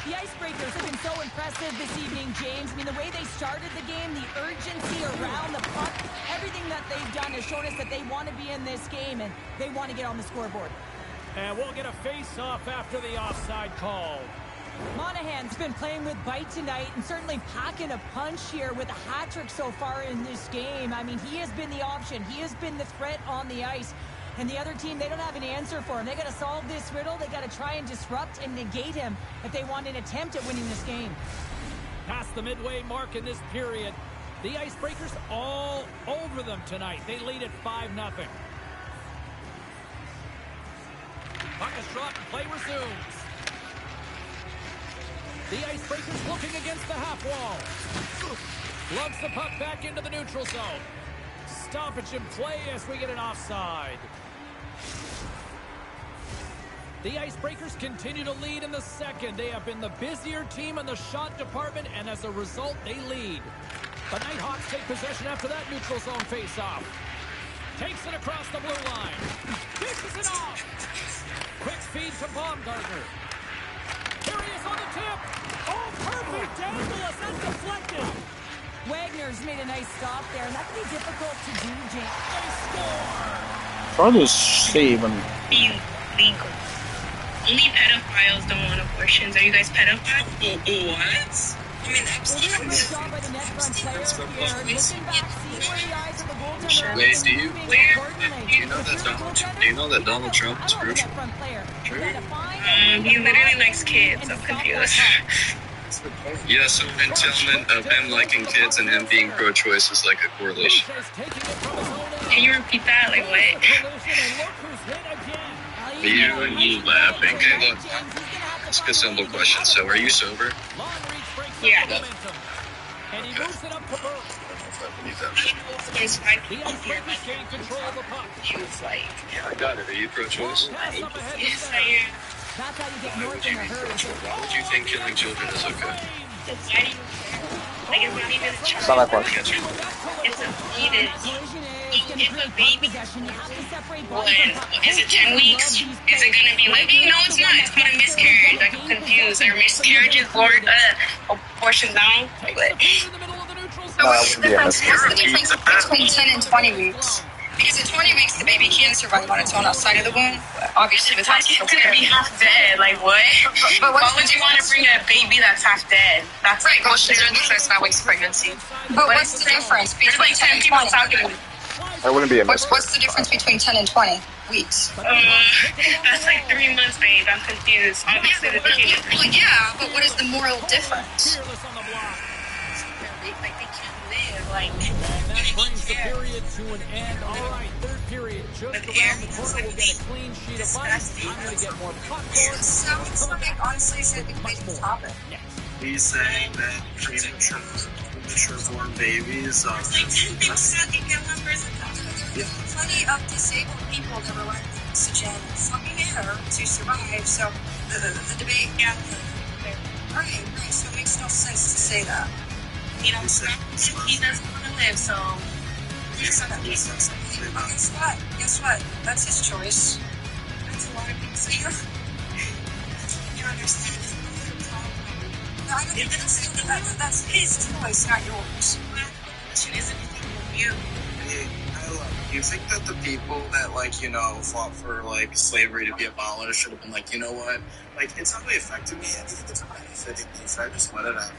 The Icebreakers have been so impressive this evening, James. I mean, the way they started the game, the urgency around the puck, everything that they've done has shown us that they want to be in this game and they want to get on the scoreboard. And we'll get a face-off after the offside call. Monahan's been playing with bite tonight and certainly packing a punch here with a hat trick so far in this game. I mean, he has been the option. He has been the threat on the ice. And the other team, they don't have an answer for him. They got to solve this riddle. They got to try and disrupt and negate him if they want an attempt at winning this game. Past the midway mark in this period, the Icebreakers all over them tonight. They lead at 5-0. Puck is dropped and play resumes. The Icebreakers looking against the half wall. Lugs the puck back into the neutral zone. Stoppage in play as we get an offside. The Icebreakers continue to lead in the second. They have been the busier team in the shot department, and as a result, they lead. The Nighthawks take possession after that neutral zone face-off. Takes it across the blue line. Dishes it off. Quick feed to Baumgartner. Here he is on the tip. Oh, perfect angle as that's deflected. Wagner's made a nice stop there, and that can be difficult to do, James. They score. Try to save and Illegal. Only pedophiles don't want abortions. Are you guys pedophiles? What? I mean, absolutely. Nice job by the net front player here. Looking back, seeing where the eyes of the goaltender. Wait, do you know that Donald Trump is spiritual? He literally likes kids. I'm confused. Yeah, so entitlement of him liking kids and him being pro-choice is like a correlation. Can you repeat that? Like what? You and you laughing. Okay, look. It's a simple question. So, are you sober? Yeah. And he moves it up to Burke. There's 5 people here. Yeah, I got it. Are you pro-choice? Yes, I am. That's how you get north in a hurry. Why would you think killing children is okay? Why do you care? Like, it's not even a child. It's not that far. It's a fetus. If a baby, what, is it 10 weeks? Is it gonna be like, no, it's not. It's gonna miscarriage. Like, I'm confused. Are miscarriages abortion down? What? So what's the difference between 10 and 20 weeks? Because at 20 weeks, the baby can survive on its own outside of the womb. Obviously, with hospital It's gonna be half dead. Like, what? But why would you want to bring a baby that's half dead? That's right. Abortions are the first 5 weeks of pregnancy. But what's the difference between There's like 10 people talking. I wouldn't be a What's the difference between 10 and 20 weeks? That's like 3 months, babe. I'm confused. Obviously, the baby. Well, yeah, but what is the moral difference? Like, they can't live. Like, And that brings the period to an end. All right, third period just around the corner. We'll get a clean sheet of ice. I'm going to get more popcorn. So it's like, honestly, should be made a topic. He's saying that premature-born babies are... Plenty of disabled people that rely on oxygen fucking air to survive, so the debate, yeah. Right, so it makes no sense to say that. He doesn't want to live, so... Guess what? That's his choice. That's a lot of people say, you understand this no, I don't think that's his choice, not yours. It isn't you. You think that the people that, like, you know, fought for, like, slavery to be abolished should have been like, you know what? Like, it's not really affecting me. I think it's benefiting me, so I just let it out.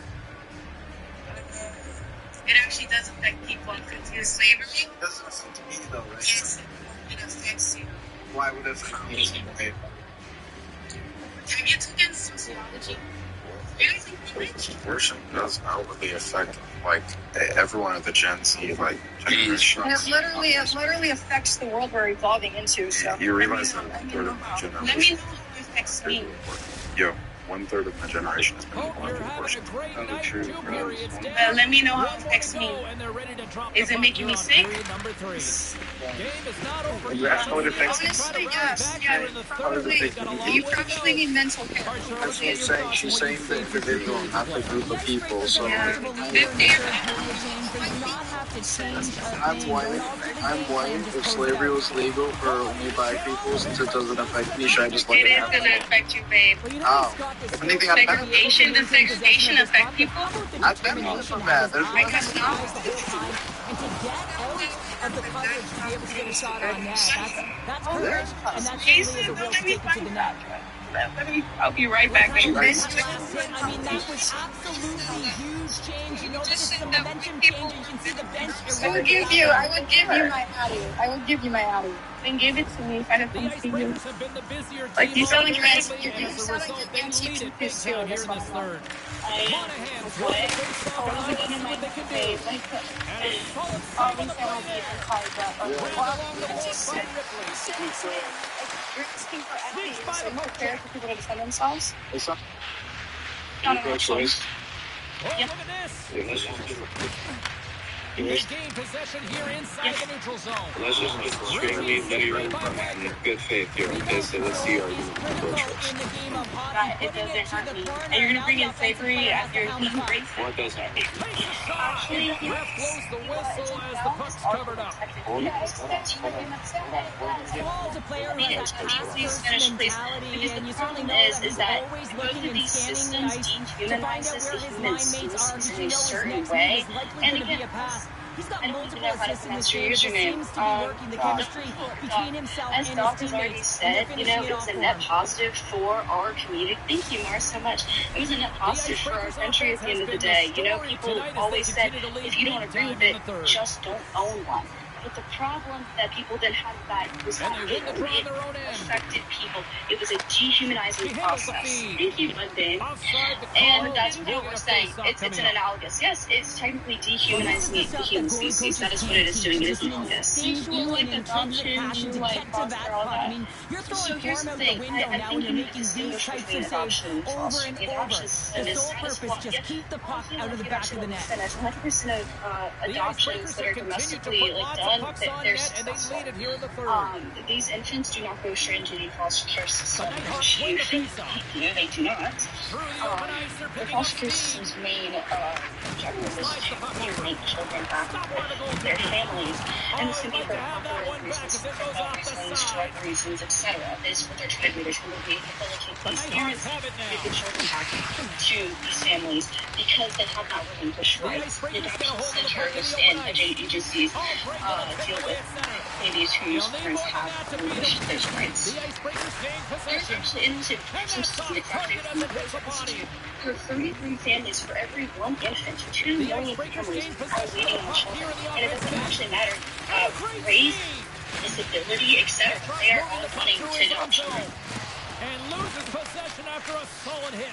It actually does affect people in slavery. It doesn't affect me, though, right? Yes, it affects you. Why would it affect me? Right? Have you taken sociology? Worship does outwardly affect, like, everyone of the Gen Z, like, generation. And it literally affects the world we're evolving into, so... You realize that one-third of my generation... Let me know how it affects me. Yo, one-third of my generation has been involved in worship. Let me know how it affects me. Is it making me sick? That's how it affects me. Honestly, yes. Yeah, probably, you probably need mental care. That's what she's saying the individual, not the group of people, so... I'm blind. If slavery was legal for only black people, since it doesn't affect me, should I just let it happen? It is going to affect you, babe. How? If anything, I'm segregation, does segregation affect people? I've been with for that. There's I guess not. And to get out of the coverage to be able to get a shot on net, that's courage, and that really is a real stick to the net. I'll be right back. I mean, that was absolutely huge change. You know, this is a momentum change. You can see the bench. I would give you my Addy. Then give it to me if I don't come see you. Like, you sound like you're anti-teaching this too. That's what I am. What? I was looking in my face. Like, obviously, I won't be able to call it that. You're asking for empathy. Is it more fair for people to defend themselves? It's not. No, no, no. Yep. They gain possession here inside the neutral zone. Let's just extremely in good faith here, okay? So let's see our choice. It doesn't hurt me. And you're going to bring in slavery after he breaks it? What does that mean? Actually, ref blows the whistle as the puck's covered up. Small's a player who has that pass-first mentality, and you certainly know that he's always looking and scanning the ice to find out where his line mates are, because you know his next move is likely going to be a pass. He's got multiple assists in this game. It seems to be working the chemistry between himself and his teammates. As Doc has already said, you know, it was a net positive for our community. Thank you, Mars, so much. It was a net positive for our country at the end of the day. You know, people always said, if you don't agree with it, just don't own one. But the problem that people then had that was that it affected people. It was a dehumanizing process. Thank you, Monday. And that's what we're saying. It's an analogous. Yes, it's technically dehumanizing the human species. That is what it is doing. It is analogous. You like adoption, you like foster, all that. So here's the thing. I think you need to distinguish between adoption and foster. The adoption system is just keep the puck out of the back of the net. 100% of adoptions that are domestically done, that they're successful. These infants do not go straight into the foster care system. You think they do not. The foster care system's main objective is to make children back with their families, and this can be for popular reasons, drug reasons, etc. This is what they're trying to do. They're trying to rehabilitate these parents, get the children back to these families because they have not relinquished rights. The adoption centers and agencies deal with babies whose parents have relinquished those rights. There's actually some statistics out there. For 33 families, for every one infant, 2 million families are waiting on children. And it doesn't actually matter race, disability, etc. They are all wanting to adopt children. And loses possession after a solid hit.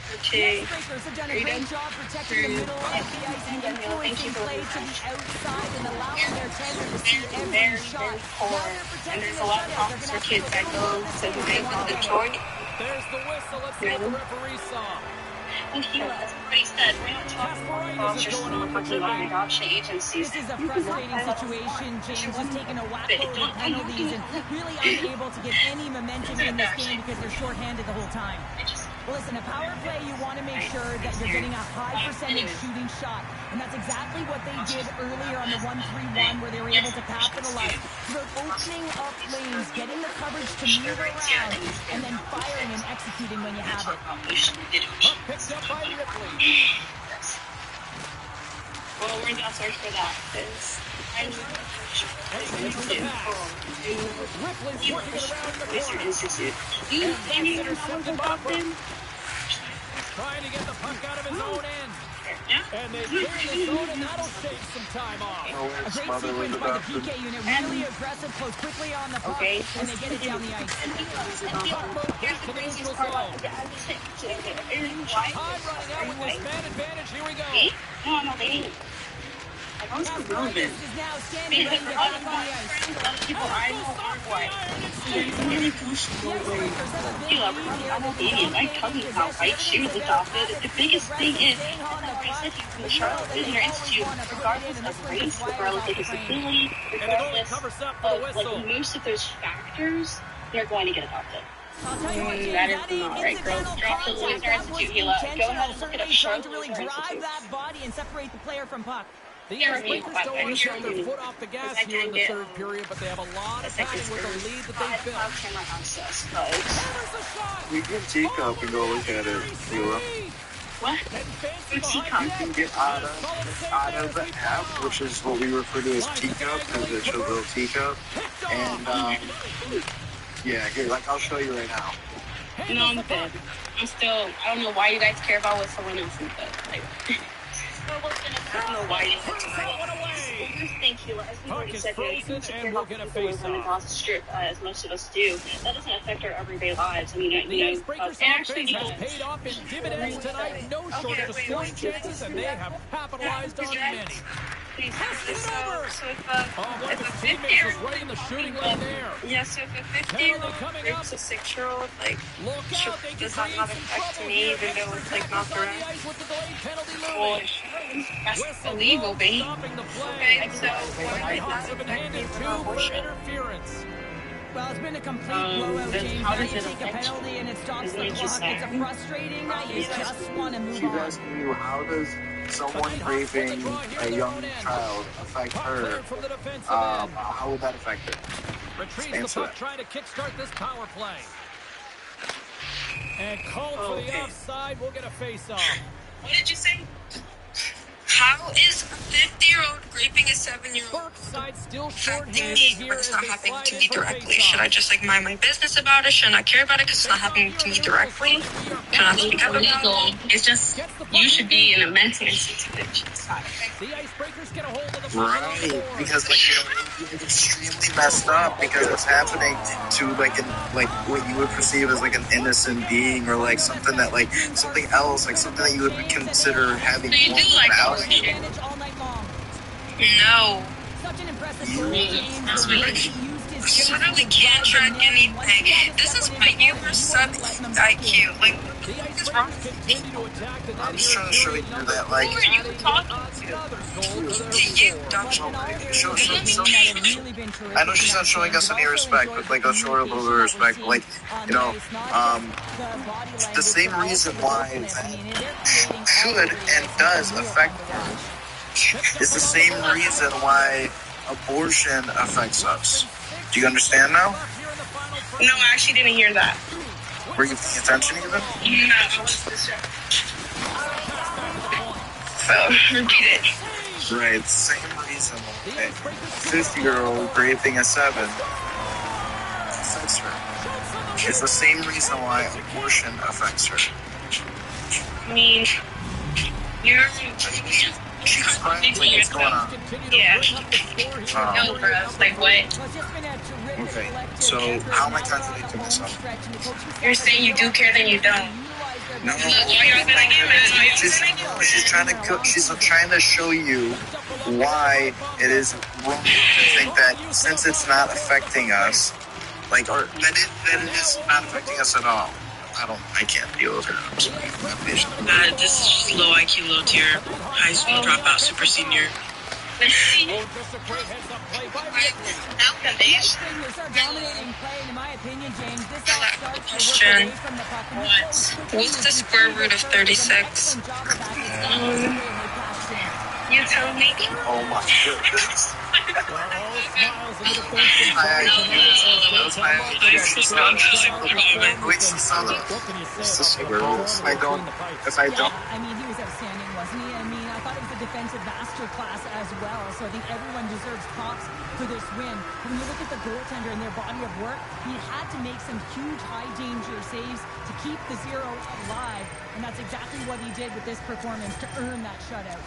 Okay. Breakers have done a great job protecting the middle of the ice and influencing play to the outside and allowing their tender to see every shot. Now they're And protecting there's the a lot of shutout. They're going to officer have to kids do a that little go more of to this the if they big want to get Detroit. There's the whistle. Let's see what the referee saw. And he, as everybody said, we're not talking about officers from the fucking law and adoption agencies. This is a frustrating situation. James has taken a whack load of penalties and really unable to get any momentum in this game because they're shorthanded the whole time. Listen, a power play, you want to make sure that you're getting a high percentage shooting shot. And that's exactly what they did earlier on the 1-3-1 where they were able to capitalize. So they're opening up lanes, getting the coverage to move around, and then firing and executing when you have it. Picked up by Ripley. Well, we're not search for that. Ripley's working it around the corner. Institute. You intercepted by Burke. Trying to get the puck out of his own end. And they clear the zone, and that'll shave some time off. A great sequence by the PK unit, really aggressive, close quickly on the puck, and they get it down the ice. Here's the craziest part about the Time running out with this man advantage. Here we go. No, they didn't. I was irrelevant. Because a lot of people I know are white. Really I'm Canadian. I tell you how white she was adopted. The biggest thing is, I said he's from the Charlotte Visitor Institute, regardless of race, regardless of disability, regardless of like most of those factors, they're going to get adopted. That is not right, girls. Drop the Visitor Institute, Hila. Go ahead and look it up. Trying to really drive that body and separate the player from puck. The Breakers don't want to shut their foot off the gas here in the third period, but they have a lot of time with the lead that they built. We can teacup and go look at it, Hila. What? You can get out of the app, which is what we refer to as teacup, because it shows a little teacup. And, yeah, here, like, I'll show you right now. No, I'm good. I don't know why you guys care about what someone else said. Like, I don't know why you said tonight. Here's the thing, Hila. As we already said, you don't care about people who live in Gaza Strip, as most of us do. That doesn't affect our everyday lives. I mean, and actually, paid off in dividends tonight. No shortage of scoring chances, and they have capitalized on many. So if a 50-year-old right in the shooting lane there. Yeah, so if a 50-year-old rapes a 6-year-old, like, does that not affect me, even though it's like not direct? Well, that's illegal, babe. Okay, so why does that affect me for abortion? Well, it's been a complete blowout, James. Now you take a penalty and it stops the clock. It's a frustrating night. You just want to move on. She's asking you, how does someone raping a young child affect her? How would that affect her? Retrieves the puck, trying to kickstart this power play. And called for the offside. We'll get a face-off. What did you say? How is a 50-year-old raping a 7-year-old affecting me, but it's not happening to me directly? Should I just, like, mind my business about it? Should I not care about it because it's not happening to me directly? Should I not speak up about it? It's just, you should be in a mental institution. Right, because, like, you know, it's extremely messed up because it's happening to, like, what you would perceive as, like, an innocent being or, like, something that, like, something else, like, something that you would consider having more value. No. You literally can't track anything. This is my uber sub IQ. Like, what the fuck is wrong with me? I'm just trying to show you that, like... Who are you talking to? You, don't I know she's not showing us any respect, but, like, I'll show her a little bit of respect. Like, you know, the same reason why that should and does affect her is the same reason why abortion affects us. Do you understand now? No, I actually didn't hear that. Were you paying attention even? No, I was distracted. So, repeat it. Right, same reason why a 50-year-old raping a 7 affects her. It's the same reason why abortion affects her. I mean, you're... She's crying, like, what's going on? Yeah. No, bro. Like, what? Okay, so how am I contradicting myself? You're saying you do care, then you don't. No, she's trying to show you why it is wrong to think that since it's not affecting us, like, or that it is not affecting us at all. I can't deal with her. I'm sorry. I'm not patient. This is just low IQ, low tier, high school dropout, super senior. Let's see. They start dominating play, in my opinion, James. This all starts to work away from the puck. What's the square root of 36? You tell me. Oh my goodness. I mean, he was outstanding, wasn't he? I mean, I thought it was a defensive masterclass as well. So I think everyone deserves props for this win. When you look at the goaltender and their body of work, he had to make some huge high-danger saves to keep the zero alive. And that's exactly what he did with this performance to earn that shutout.